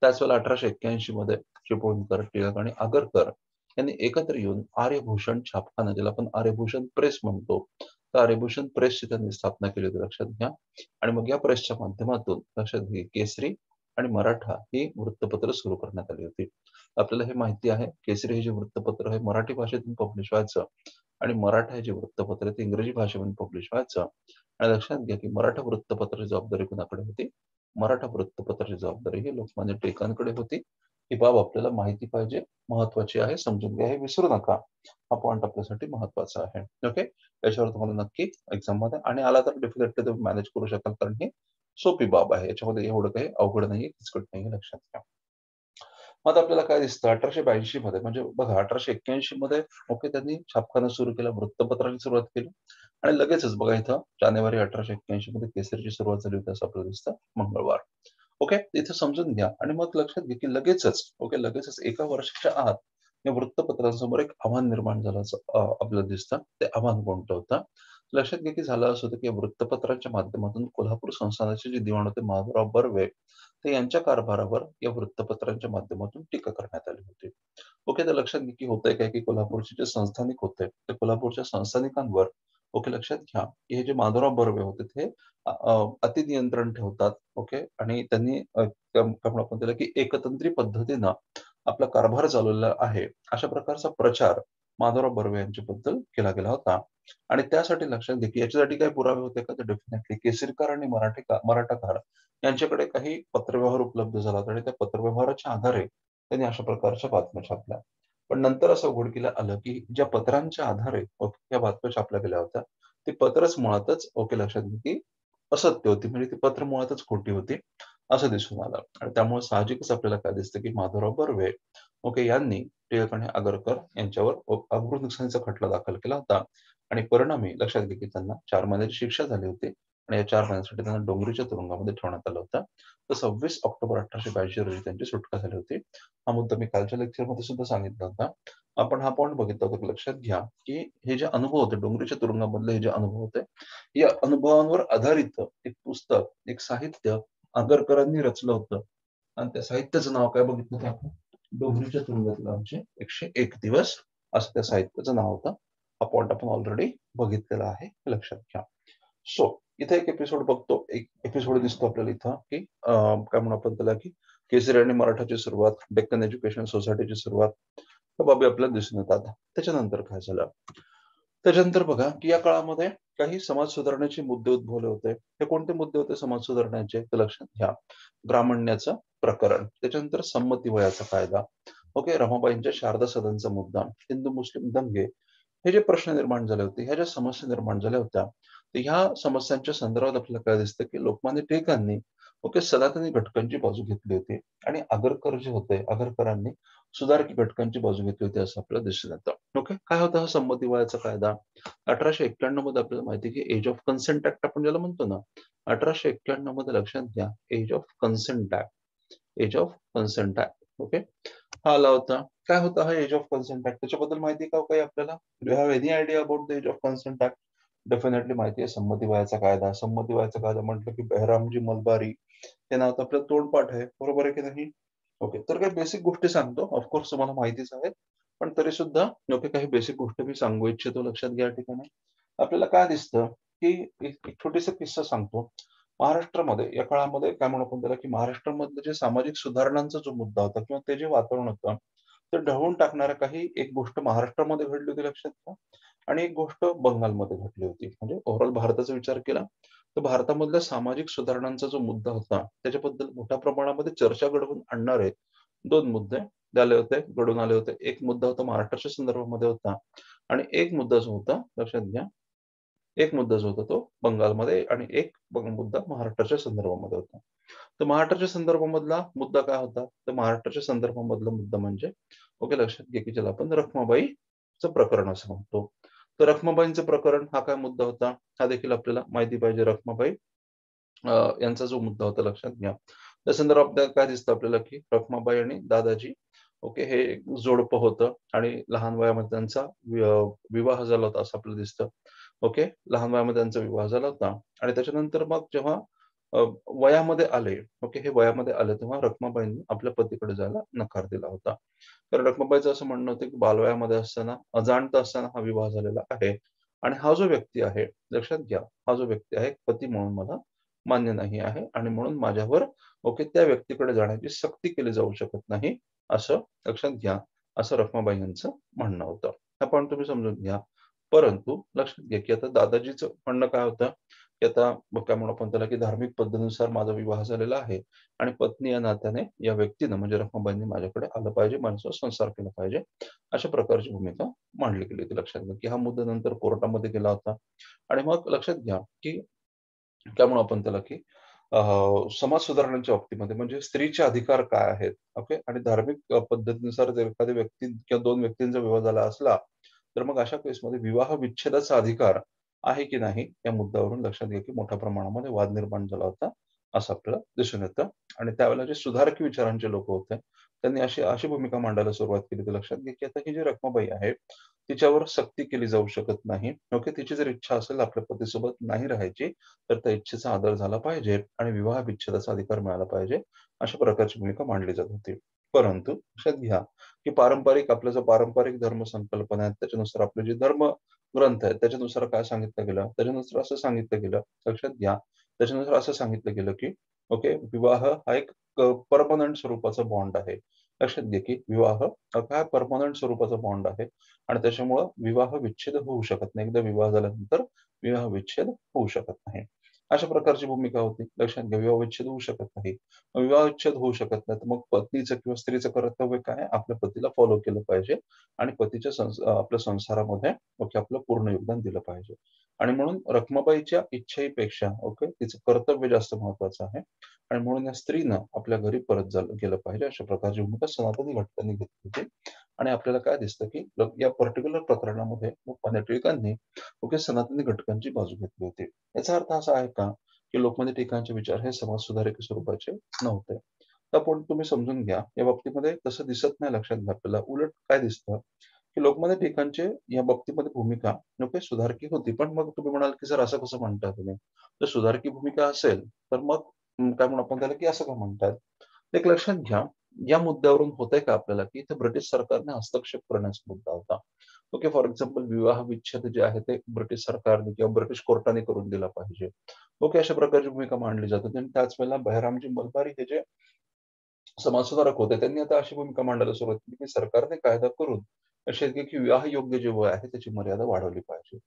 त्याच वेळेला 1881 मध्ये चिपळूणकर, टिळक आणि आगरकर यांनी एकत्र येऊन आर्यभूषण छापखाना, ज्याला आपण आर्यभूषण प्रेस म्हणतो, तर आर्यभूषण प्रेसची त्यांनी स्थापना केली होती, लक्षात घ्या. आणि मग या प्रेसच्या माध्यमातून लक्षात घ्या केसरी आणि मराठा ही वृत्तपत्र सुरू करण्यात आली होती. आपल्याला हे माहिती आहे, केसरी हे जे वृत्तपत्र आहे मराठी भाषेतून पब्लिश व्हायचं आणि मराठा हे जे वृत्तपत्र आहे ते इंग्रजी भाषेतून पब्लिश व्हायचं. आणि लक्षात घ्या की मराठा वृत्तपत्राची जबाबदारी कोणाकडे होती? मराठा वृत्तपत्राची जबाबदारी ही लोकमान्य टिळकांकडे होती. ही बाब आपल्याला माहिती पाहिजे, महत्वाची आहे, समजून घ्या, हे विसरू नका. हा पॉइंट आपल्यासाठी महत्वाचा आहे. ओके, याच्यावर तुम्हाला नक्की एक्झाम मध्ये आणि आला तर डेफिनेटली तुम्ही मॅनेज करू शकाल, कारण ही सोपी बाब आहे. याच्यामध्ये एवढं काही अवघड नाहीये, किचकट नाहीये, लक्षात घ्या. मग आता आपल्याला काय दिसतं 1882 मध्ये, म्हणजे बघा 1881 मध्ये ओके त्यांनी छापखाना सुरू केला, वृत्तपत्राची सुरुवात केली आणि लगेचच बघा इथं जानेवारी 1881 मध्ये केसरीची सुरुवात झाली होती असं आपल्याला दिसतं, मंगळवार. ओके, इथं समजून घ्या. आणि मग लक्षात घ्या की लगेचच एका वर्षाच्या आत या वृत्तपत्रांसमोर एक आव्हान निर्माण झालं असं आपल्याला दिसतं. ते आव्हान कोणतं होतं? लक्षात घ्या की झालं असं होतं की वृत्तपत्रांच्या माध्यमातून कोल्हापूर संस्थानाचे जे दिवाण होते माधवराव बर्वे, ते यांच्या कारभारावर या वृत्तपत्रांच्या माध्यमातून टीका करण्यात आली होती. ओके, तर लक्षात घ्या की होतंय काय की कोल्हापूरचे जे संस्थानिक होते, ते कोल्हापूरच्या संस्थानिकांवर ओके लक्षात घ्या, की हे जे माधवराव बर्वे होते ते अतिनियंत्रण ठेवतात. ओके, आणि त्यांनी त्यामुळे आपण त्याला की एकतंत्री पद्धतीनं आपला कारभार चालवलेला आहे, अशा प्रकारचा प्रचार माधवराव बर्वे यांच्याबद्दल केला गेला होता. आणि त्यासाठी लक्षात घ्या की याच्यासाठी काही पुरावे होते का? तर डेफिनेटली केसरीकार आणि मराठाकार यांच्याकडे काही पत्रव्यवहार उपलब्ध झाला होता आणि त्या पत्रव्यवहाराच्या आधारे त्यांनी अशा प्रकारच्या बातम्या छापल्या. पण नंतर असं उघडकीला आलं की ज्या पत्रांच्या आधारे ओके या बातम्या छापल्या गेल्या होत्या, ती पत्रच मुळातच ओके लक्षात घ्या की असत्य होती. म्हणजे ती पत्र मुळातच खोटी होती, असं दिसून आलं. आणि त्यामुळे साहजिकच आपल्याला काय दिसतं की माधवराव बर्वे ओके यांनी टिळक आणि आगरकर यांच्यावर अब्रू नुकसानीचा खटला दाखल केला होता. आणि परिणामी लक्षात घ्या की त्यांना 4 महिन्याची शिक्षा झाली होती आणि या 4 महिन्यासाठी त्यांना डोंगरीच्या तुरुंगामध्ये ठेवण्यात आलं होतं. तर 26 ऑक्टोबर 1882 रोजी त्यांची सुटका झाली होती. हा मुद्दा मी कालच्या लेक्चरमध्ये सुद्धा सांगितला होता. आपण हा पॉइंट बघितला होता की लक्षात घ्या, की हे जे अनुभव होते डोंगरीच्या तुरुंगामधले हे जे अनुभव होते, या अनुभवांवर आधारित एक पुस्तक, एक साहित्य आगरकरांनी रचलं होतं आणि त्या साहित्याचं नाव काय बघितलं होतं आपण? डोंगरीच्या तुरुंगातले आमचे 101 दिवस असं त्या साहित्याचं नाव होतं. हा पॉइंट आपण ऑलरेडी बघितलेला आहे, हे लक्षात घ्या. सो इथे एक एपिसोड बघतो, एक एपिसोड दिसतो आपल्याला इथं, की काय म्हणू आपण त्याला, की केसरी आणि मराठाची सुरुवात, डेक्कन एज्युकेशन सोसायटीची सुरुवात, त्या बाबी आपल्याला दिसून येतात. त्याच्यानंतर काय झालं? त्याच्यानंतर बघा, की या काळामध्ये काही समाज सुधारण्याचे मुद्दे उद्भवले होते. हे कोणते मुद्दे होते समाज सुधारण्याचे? तर लक्षात घ्या. ब्राह्मण्याचं प्रकरण, त्याच्यानंतर संमती वयाचा कायदा, ओके, रमाबाईंच्या शारदा सदनचा मुद्दा, हिंदू मुस्लिम दंगे, हे जे प्रश्न निर्माण झाले होते, ह्या ज्या समस्या निर्माण झाल्या होत्या, तर ह्या समस्यांच्या संदर्भात आपल्याला काय दिसतं, की लोकमान्य टिळकांनी ओके सनातनी घटकांची बाजू घेतली होती आणि आगरकर जे होते, आगरकरांनी सुधारकी घटकांची बाजू घेतली होती असं आपल्याला दिसून येतं. ओके, काय होता हा संमती वयाचा कायदा? 1891 मध्ये आपल्याला माहिती आहे, की एज ऑफ कन्सेंट ऍक्ट आपण ज्याला म्हणतो ना, 1891 मध्ये लक्षात घ्या, age of consent act, age of consent act, okay, हा आला होता. काय होता हा एज ऑफ कन्सेंट ऍक्ट? त्याच्याबद्दल माहिती आहे का हो काही आपल्याला? Do have any idea about the age of consent act? Definitely माहिती आहे, संमती वयाचा कायदा. संमती वयाचा कायदा म्हटलं की बेहरामजी मलबारी हे नाव तर आपल्याला तोंडपाठ आहे, बरोबर आहे की नाही? ओके, तर काही बेसिक गोष्टी सांगतो. ऑफकोर्स तुम्हाला माहितीच आहे, पण तरी सुद्धा ओके काही बेसिक गोष्ट मी सांगू इच्छितो. लक्षात घ्या या ठिकाणी. आपल्याला काय दिसतं, की एक एक छोटीसा किस्सा सांगतो. महाराष्ट्रामध्ये या काळामध्ये काय म्हणू आपण त्याला, की महाराष्ट्रामधले जे सामाजिक सुधारणांचा जो मुद्दा होता किंवा ते जे वातावरण होतं, ते ढवळून टाकणाऱ्या काही एक गोष्ट महाराष्ट्रामध्ये घडली होती लक्षात घ्या आणि एक गोष्ट बंगालमध्ये घडली होती. म्हणजे ओव्हरऑल भारताचा विचार केला, तर भारतामधल्या सामाजिक सुधारणांचा जो मुद्दा होता, त्याच्याबद्दल मोठ्या प्रमाणामध्ये चर्चा घडवून आणणारे 2 मुद्दे घडून आले होते. एक मुद्दा होता महाराष्ट्राच्या संदर्भामध्ये होता आणि एक मुद्दा जो होता लक्षात घ्या, एक मुद्दा जो होता तो बंगालमध्ये आणि एक मुद्दा महाराष्ट्राच्या संदर्भामध्ये होता. तर महाराष्ट्राच्या संदर्भामधला मुद्दा काय होता? तर महाराष्ट्राच्या संदर्भामधला मुद्दा म्हणजे ओके लक्षात घ्या, की ज्याला आपण रखमाबाईचं प्रकरण असं म्हणतो. तर रखमाबाईंचं प्रकरण हा काय मुद्दा होता? हा देखील आपल्याला माहिती पाहिजे. रखमाबाई यांचा जो मुद्दा होता लक्षात घ्या. त्या संदर्भात आपल्याला काय दिसतं आपल्याला, की रखमाबाई आणि दादाजी ओके हे एक जोडपं होतं आणि लहान वयामध्ये त्यांचा विवाह झाला होता असं आपल्याला दिसतं. ओके. लहान वयामध्ये त्यांचा विवाह झाला होता आणि त्याच्यानंतर मग जेव्हा अ, वयामध्ये आले, ओके, हे वयामध्ये आले तेव्हा रखमाबाईंनी आपल्या पतीकडे जायला नकार दिला होता. तर रखमाबाईचं असं म्हणणं होतं, की बालवयामध्ये असताना, अजाणता असताना हा विवाह झालेला आहे आणि हा जो व्यक्ती आहे, लक्षात घ्या, हा जो व्यक्ती आहे पती म्हणून मला मान्य नाही आहे आणि म्हणून माझ्यावर ओके त्या व्यक्तीकडे जाण्याची सक्ती केली जाऊ शकत नाही, असं लक्षात घ्या, असं रखमाबाई यांचं म्हणणं होतं. हा पॉइंट तुम्ही समजून घ्या. परंतु लक्षात घ्या, की आता दादाजीचं म्हणणं काय होतं, की आता मग काय म्हणू आपण त्याला, की धार्मिक पद्धतीनुसार माझा विवाह झालेला आहे आणि पत्नी या नात्याने या व्यक्तीनं म्हणजे रखमाबाईंनी माझ्याकडे आलं पाहिजे, माझ्यासोबत संसार केला पाहिजे, अशा प्रकारची भूमिका मांडली गेली होती. लक्षात घ्या, की हा मुद्दा नंतर कोर्टामध्ये गेला होता आणि मग लक्षात घ्या, की काय म्हणू आपण त्याला, की अ, समाज सुधारणांच्या बाबतीमध्ये म्हणजे स्त्रीचे अधिकार काय आहेत? ओके. आणि धार्मिक पद्धतीनुसार जर एखाद्या व्यक्ती किंवा 2 व्यक्तींचा विवाह झाला असला, तर मग अशा केसमध्ये विवाह विच्छेदाचा अधिकार आहे की नाही, या मुद्द्यावरून लक्षात घ्या, की मोठ्या प्रमाणामध्ये वाद निर्माण झाला होता, असं आपल्याला दिसून येतं. आणि त्यावेळेला जे सुधारक विचारांचे लोक होते, त्यांनी अशी अशी भूमिका मांडायला सुरुवात केली. तर लक्षात घ्या, की आता ही जी रखमाबाई आहे, तिच्यावर सक्ती केली जाऊ शकत नाही. ओके. तिची जर इच्छा असेल आपल्या पतीसोबत नाही राहायची, तर त्या इच्छेचा आदर झाला पाहिजे आणि विवाह विच्छेदाचा अधिकार मिळाला पाहिजे. अशा प्रकारची भूमिका मांडली जात होती. परंतु लक्षात घ्या, की पारंपरिक आपला जो पारंपरिक धर्म संकल्पना आहेत, त्याच्यानुसार आपले जे धर्म ग्रंथ आहेत, त्याच्यानुसार काय सांगितलं गेलं? त्याच्यानुसार असं सांगितलं गेलं, लक्षात घ्या, त्याच्यानुसार असं सांगितलं गेलं, की ओके, विवाह हा एक पर्मनंट स्वरूपाचा बॉन्ड आहे. लक्षात घ्या, की विवाह हा काय पर्मनंट स्वरूपाचा बॉन्ड आहे आणि त्याच्यामुळं विवाह विच्छेद होऊ शकत नाही. एकदा विवाह झाल्यानंतर विवाह विच्छेद होऊ शकत नाही. अशा प्रकारची भूमिका होती. लक्षात घ्या, विवाह विच्छेद होऊ शकत नाही. विवाह विच्छेद होऊ शकत नाही, तर मग पत्नीचं किंवा स्त्रीचं कर्तव्य काय आहे? आपल्या पतीला फॉलो केलं पाहिजे आणि पतीच्या आपल्या संसारामध्ये ओके, आपलं पूर्ण योगदान दिलं पाहिजे. आणि म्हणून रखमाबाईच्या इच्छेपेक्षा ओके, तिचं कर्तव्य जास्त महत्त्वाचं आहे आणि म्हणून या स्त्रीनं आपल्या घरी परत गेलं पाहिजे. अशा प्रकारची भूमिका सनातनी घटकांनी घेतली होती. आणि आपल्याला काय दिसतं, की या पर्टिक्युलर प्रकरणामध्ये लोकमान्य टिळकांनी ओके, सनातनी घटकांची बाजू घेतली होती. याचा अर्थ असा आहे का, की लोकमान्य टिळकांचे विचार हे समाज सुधारक स्वरूपाचे नव्हते. तर पण तुम्ही समजून घ्या, या बाबतीमध्ये तसं दिसत नाही लक्षात घ्या आपल्याला. उलट काय दिसतं, की लोकमान्य टिळकांचे या बाबतीमध्ये भूमिका ओके, सुधारकी होती. पण मग तुम्ही म्हणाल, की "सर असं कसं म्हणता तुम्ही?" जर सुधारकी भूमिका असेल, तर मग काय म्हणू आपण त्याला, की असं का म्हणतात? एक लक्षात घ्या, या मुद्द्यावरून होतंय का आपल्याला, की इथे ब्रिटिश सरकारने हस्तक्षेप करण्याचा मुद्दा होता. ओके, फॉर एक्झाम्पल विवाह विच्छेद जे आहे ते ब्रिटिश सरकारने किंवा ब्रिटिश कोर्टाने करून दिला पाहिजे. ओके, अशा प्रकारची भूमिका मांडली जात होती आणि त्याच वेळेला बहिरामजी मलबार हे जे समाजसुधारक होते, त्यांनी आता अशी भूमिका मांडायला सुरुवात केली, की सरकारने कायदा करून अशी आहे, की विवाह योग्य जे वय आहे त्याची मर्यादा वाढवली पाहिजे.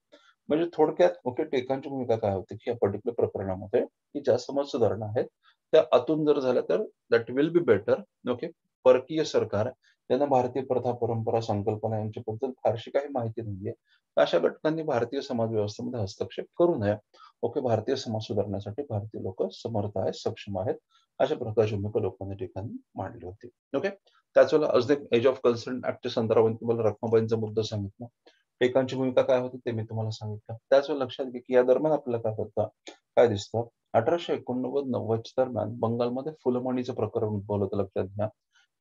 म्हणजे थोडक्यात ओके, टिळकांची भूमिका काय होती, की या पर्टिक्युलर प्रकरणामध्ये, की ज्या समाज सुधारणा आहेत, त्या आतून जर झाल्या तर that will be better. Okay. परकीय सरकार त्यांना भारतीय प्रथा, परंपरा, संकल्पना यांच्याबद्दल फारशी काही माहिती नाहीये. तर अशा घटकांनी भारतीय समाज व्यवस्थेमध्ये हस्तक्षेप करू नये. ओके. भारतीय समाज सुधारण्यासाठी भारतीय लोकं समर्थ आहेत, सक्षम आहेत. अशा प्रकारची भूमिका लोकमान्य टिळकांनी मांडली होती. ओके. त्याच वेळेला अजून एक एज ऑफ कन्सेंट ॲक्टच्या संदर्भात तुम्हाला रखमाबाईंचा मुद्दा सांगितला. टिळकांची भूमिका काय होती ते मी तुम्हाला सांगितलं. त्याच वेळेला लक्षात घ्या, की या दरम्यान आपल्याला काय होतं, काय दिसतं 1889-90च्या दरम्यान बंगालमध्ये फुलमणीचं प्रकरण उद्भवलं होतं लक्षात घ्या.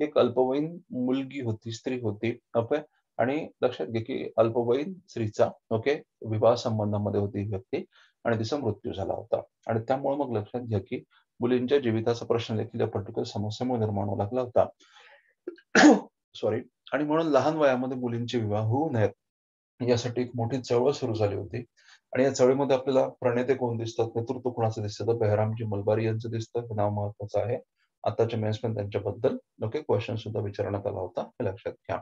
एक अल्पवयीन मुलगी होती, स्त्री होती. ओके. आणि लक्षात घ्या, की अल्पवयीन स्त्रीचा ओके, विवाह संबंधामध्ये होती ही व्यक्ती आणि तिचा मृत्यू झाला होता. आणि त्यामुळे मग लक्षात घ्या, की मुलींच्या जीविताचा प्रश्न देखील या पर्टिक्युलर समस्येमुळे निर्माण होऊ लागला होता. सॉरी. आणि म्हणून लहान वयामध्ये मुलींचे विवाह होऊ नयेत, यासाठी एक मोठी चळवळ सुरू झाली होती. आणि या चळवळीमध्ये आपल्याला प्रणेते कोण दिसतात, नेतृत्व कोणाचं दिसतं, तर बहिरामजी मलबारी यांचं दिसतं. हे नाव महत्वाचं आहे. आताच्या मेन्समध्ये त्यांच्याबद्दल ओके, क्वेशन सुद्धा विचारण्यात आला होता. हे लक्षात घ्या.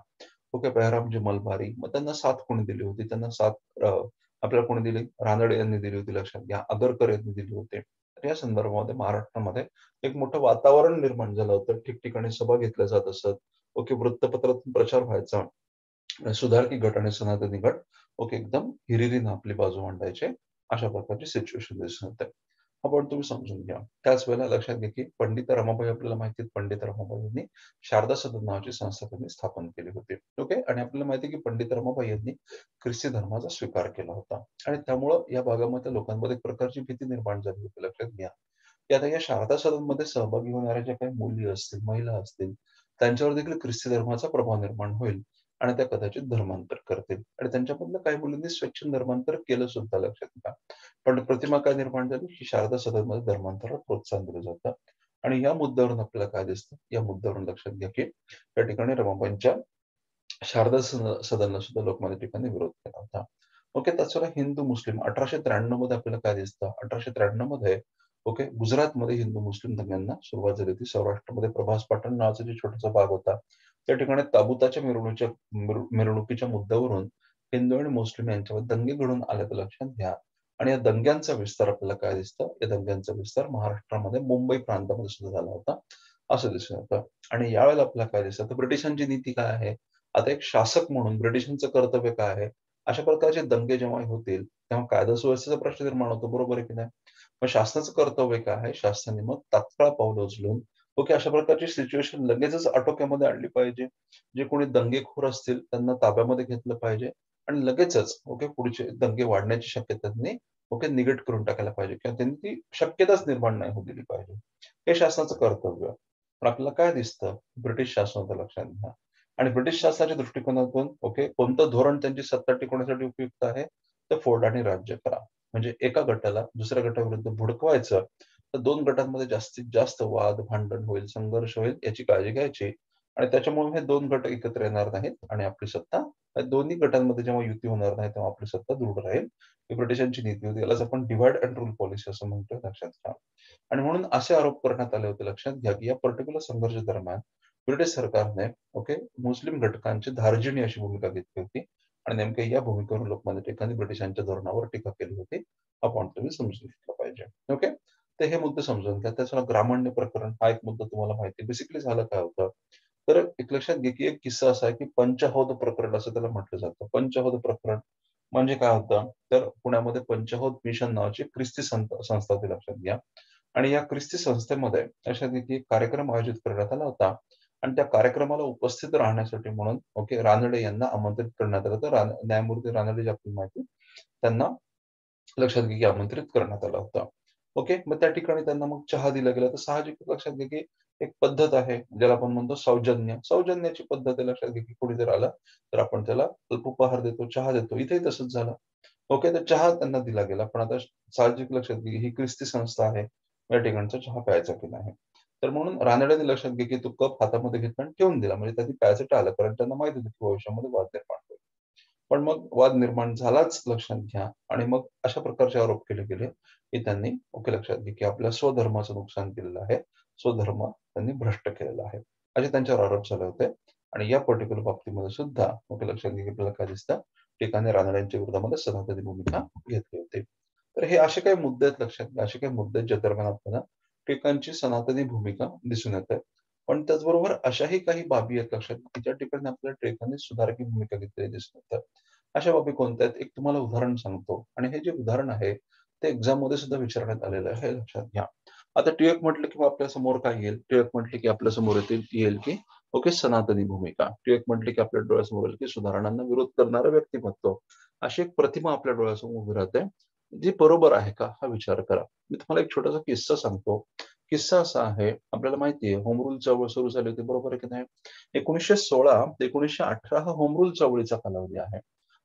ओके, बहिरामजी मलबारी. मग त्यांना साथ कोणी दिली होती? त्यांना साथ आपल्याला कोणी दिली? रानडे यांनी दिली होती लक्षात घ्या. आगरकर यांनी दिली होती. तर या संदर्भामध्ये महाराष्ट्रामध्ये एक मोठं वातावरण निर्माण झालं होतं. ठिकठिकाणी सभा घेतल्या जात असत. ओके, वृत्तपत्रातून प्रचार व्हायचा. सुधारकी गट आणि सनातनी गट ओके, एकदम हिरिरीनं आपली बाजू मांडायचे. अशा प्रकारची सिच्युएशन दिसून येते. हा पॉइंट तुम्ही समजून घ्या. त्याच वेळेला लक्षात घ्या, की पंडिता रमाबाई आपल्याला माहिती आहे, पंडित रमाबाई यांनी शारदा सदन नावाची संस्था त्यांनी स्थापन केली होती. ओके. आणि आपल्याला माहिती आहे, की पंडित रमाबाई यांनी ख्रिस्ती धर्माचा स्वीकार केला होता. आणि त्यामुळं या भागामध्ये लोकांमध्ये एक प्रकारची भीती निर्माण झाली होती. लक्षात घ्या, की आता या शारदा सदनमध्ये सहभागी होणाऱ्या ज्या काही मुली असतील, महिला असतील, त्यांच्यावर देखील ख्रिस्ती धर्माचा प्रभाव निर्माण होईल. आणि त्या कदाचित धर्मांतर करतील आणि त्यांच्यामधलं काही मुलींनी स्वच्छंद धर्मांतर केलं सुद्धा लक्षात घ्या. पण प्रतिमा काय निर्माण झाली, की शारदा सदनमध्ये धर्मांतराला प्रोत्साहन दिलं जातं. आणि या मुद्द्यावरून आपल्याला काय दिसतं, या मुद्द्यावरून लक्षात घ्या, की त्या ठिकाणी रमाबाईंच्या शारदा सदनला सुद्धा लोकमान्य टिळकांनी विरोध केला होता. ओके. त्याचवेळेला हिंदू मुस्लिम 1893 मध्ये आपल्याला काय दिसतं, 1893 मध्ये ओके, गुजरातमध्ये हिंदू मुस्लिम दंग्यांना सुरुवात झाली होती. सौराष्ट्रामध्ये प्रभास पाटण नावाचा जो छोटासा भाग होता, त्या ठिकाणी ताबुताच्या मिरवणुकीच्या मुद्द्यावरून हिंदू आणि मुस्लिम यांच्यामध्ये दंगे घडून आल्याचं लक्षात घ्या. आणि या दंग्यांचा विस्तार आपल्याला काय दिसतं, या दंग्यांचा विस्तार महाराष्ट्रामध्ये मुंबई प्रांतामध्ये सुद्धा झाला होता, असं दिसून येतं. आणि यावेळेला आपल्याला काय दिसतं, तर ब्रिटिशांची नीती काय आहे, आता एक शासक म्हणून ब्रिटिशांचं कर्तव्य काय आहे, अशा प्रकारचे दंगे जेव्हा होतील, तेव्हा कायदा सुव्यवस्थेचा प्रश्न निर्माण होतो, बरोबर आहे की नाही? मग शासनाचं कर्तव्य काय आहे, शासनाने मग तात्काळ पावलं उचलून ओके, अशा प्रकारची सिच्युएशन लगेचच आटोक्यामध्ये आणली पाहिजे. जे कोणी दंगेखोर असतील त्यांना ताब्यामध्ये घेतलं पाहिजे आणि लगेचच ओके, पुढचे दंगे वाढण्याची शक्यता त्यांनी ओके, निगेट करून टाकायला पाहिजे किंवा त्यांनी ती शक्यताच निर्माण नाही होऊ दिली पाहिजे. हे शासनाचं कर्तव्य. पण आपल्याला काय दिसतं, ब्रिटिश शासनाचं लक्षात घ्या, आणि ब्रिटिश शासनाच्या दृष्टिकोनातून कोणतं धोरण त्यांची सत्ता टिकवण्यासाठी उपयुक्त आहे, तर फोड आणि राज्य करा. म्हणजे एका गटाला दुसऱ्या गटाविरुद्ध भुडकवायचं, तर 2 गटांमध्ये जास्तीत जास्त वाद, भांडण होईल, संघर्ष होईल याची काळजी घ्यायची आणि त्याच्यामुळे हे 2 गट एकत्र येणार नाहीत आणि आपली सत्ता या दोन्ही गटांमध्ये जेव्हा युती होणार नाही, तेव्हा आपली सत्ता दृढ राहील. ही ब्रिटिशांची नीती होती. यालाच आपण डिव्हाईड अँड रूल पॉलिसी असं म्हणतो, लक्षात घ्या. आणि म्हणून असे आरोप करण्यात आले होते. लक्षात घ्या, की या पर्टिक्युलर संघर्ष दरम्यान ब्रिटिश सरकारने मुस्लिम घटकांची धार्जिणी अशी भूमिका घेतली होती आणि नेमक्या या भूमिकेवरून लोकमान्य टिळकांनी ब्रिटिशांच्या धोरणावर टीका केली होती. हा पॉइंट तुम्ही समजून घेतला पाहिजे. ओके. तर हे मुद्दे समजून घ्या. त्याचवेळेला ग्रामण्य प्रकरण हा एक मुद्दा तुम्हाला माहिती आहे. बेसिकली झालं काय होतं, तर एक लक्षात घ्या, की एक किस्सा असा आहे, की पंचहौद प्रकरण असं त्याला म्हटलं जातं. पंचहौद प्रकरण म्हणजे काय होतं, तर पुण्यामध्ये पंचहौद मिशन नावाची ख्रिस्ती संस्था होती, लक्षात घ्या. आणि या ख्रिस्ती संस्थेमध्ये अशा रीती एक कार्यक्रम आयोजित करण्यात आला होता आणि त्या कार्यक्रमाला उपस्थित राहण्यासाठी म्हणून रानडे यांना आमंत्रित करण्यात आलं होतं. न्यायमूर्ती रानडे जे आपल्याला माहिती त्यांना लक्षात घ्या, की आमंत्रित करण्यात आलं होतं. मग त्या ठिकाणी त्यांना मग चहा दिला गेला. तर साहजिकच लक्षात घ्या, की एक पद्धत आहे, ज्याला आपण म्हणतो सौजन्य. सौजन्याची पद्धत आहे. लक्षात घ्या, की कोणी जर आला, तर आपण त्याला अल्पोपहार देतो, चहा देतो. इथेही तसंच झालं. तर चहा त्यांना दिला गेला. पण आता साहजिक लक्षात घ्या, ही ख्रिस्ती संस्था आहे. या ठिकाणचा चहा प्यायचा की नाही. तर म्हणून रानड्याने लक्षात घ्या, की तो कप हातामध्ये घेतला आणि ठेवून दिला. म्हणजे त्यांनी प्यायचं टाळलं. कारण त्यांना माहित होतं, की भविष्यामध्ये वाद निर्माण होईल. पण मग वाद निर्माण झालाच, लक्षात घ्या. आणि मग अशा प्रकारचे आरोप केले गेले, की त्यांनी लक्षात घ्या, की आपल्या स्वधर्माचं नुकसान केलेलं आहे. स्वधर्म त्यांनी भ्रष्ट केलेला आहे. असे त्यांच्यावर आरोप झाले होते. आणि या पर्टिक्युलर बाबतीमध्ये सुद्धा लक्षात घ्या, की आपल्याला काय दिसतं, टिकाने रानड्यांच्या विरोधामध्ये सनातनी भूमिका घेतली होती. तर हे असे काही मुद्दे आहेत, लक्षात घ्या. असे काही मुद्दे आहेत, ज्या दरम्यान आपल्याला टिकांची सनातनी भूमिका दिसून येते. पण त्याचबरोबर अशाही काही बाबी आहेत, लक्षात घ्या, की ज्या ठिकाणी आपल्याला टिळकांनी सुधारकी भूमिका घेतलेली दिसून येतात. अशा बाबी कोणत्या आहेत? एक तुम्हाला उदाहरण सांगतो आणि हे जे उदाहरण आहे, ते एक्झाममध्ये सुद्धा विचारण्यात आलेलं आहे, हे लक्षात घ्या. आता टिळक म्हटलं की आपल्या समोर काय येईल? टिळक म्हटले की आपल्या समोर येईल की सनातनी भूमिका. टिळक म्हटले की आपल्या डोळ्यासमोर येईल की सुधारणांना विरोध करणारं व्यक्तिमत्व. अशी एक प्रतिमा आपल्या डोळ्यासमोर उभी राहते. जी बरोबर आहे का? हा विचार करा. मी तुम्हाला एक छोटासा किस्सा सांगतो. किस्सा असा आहे, आपल्याला माहिती आहे होम रूल चळवळ सुरू झाली होती, बरोबर आहे की नाही? 1916 ते 1918 हा होम रूल चळवळीचा कालावधी आहे.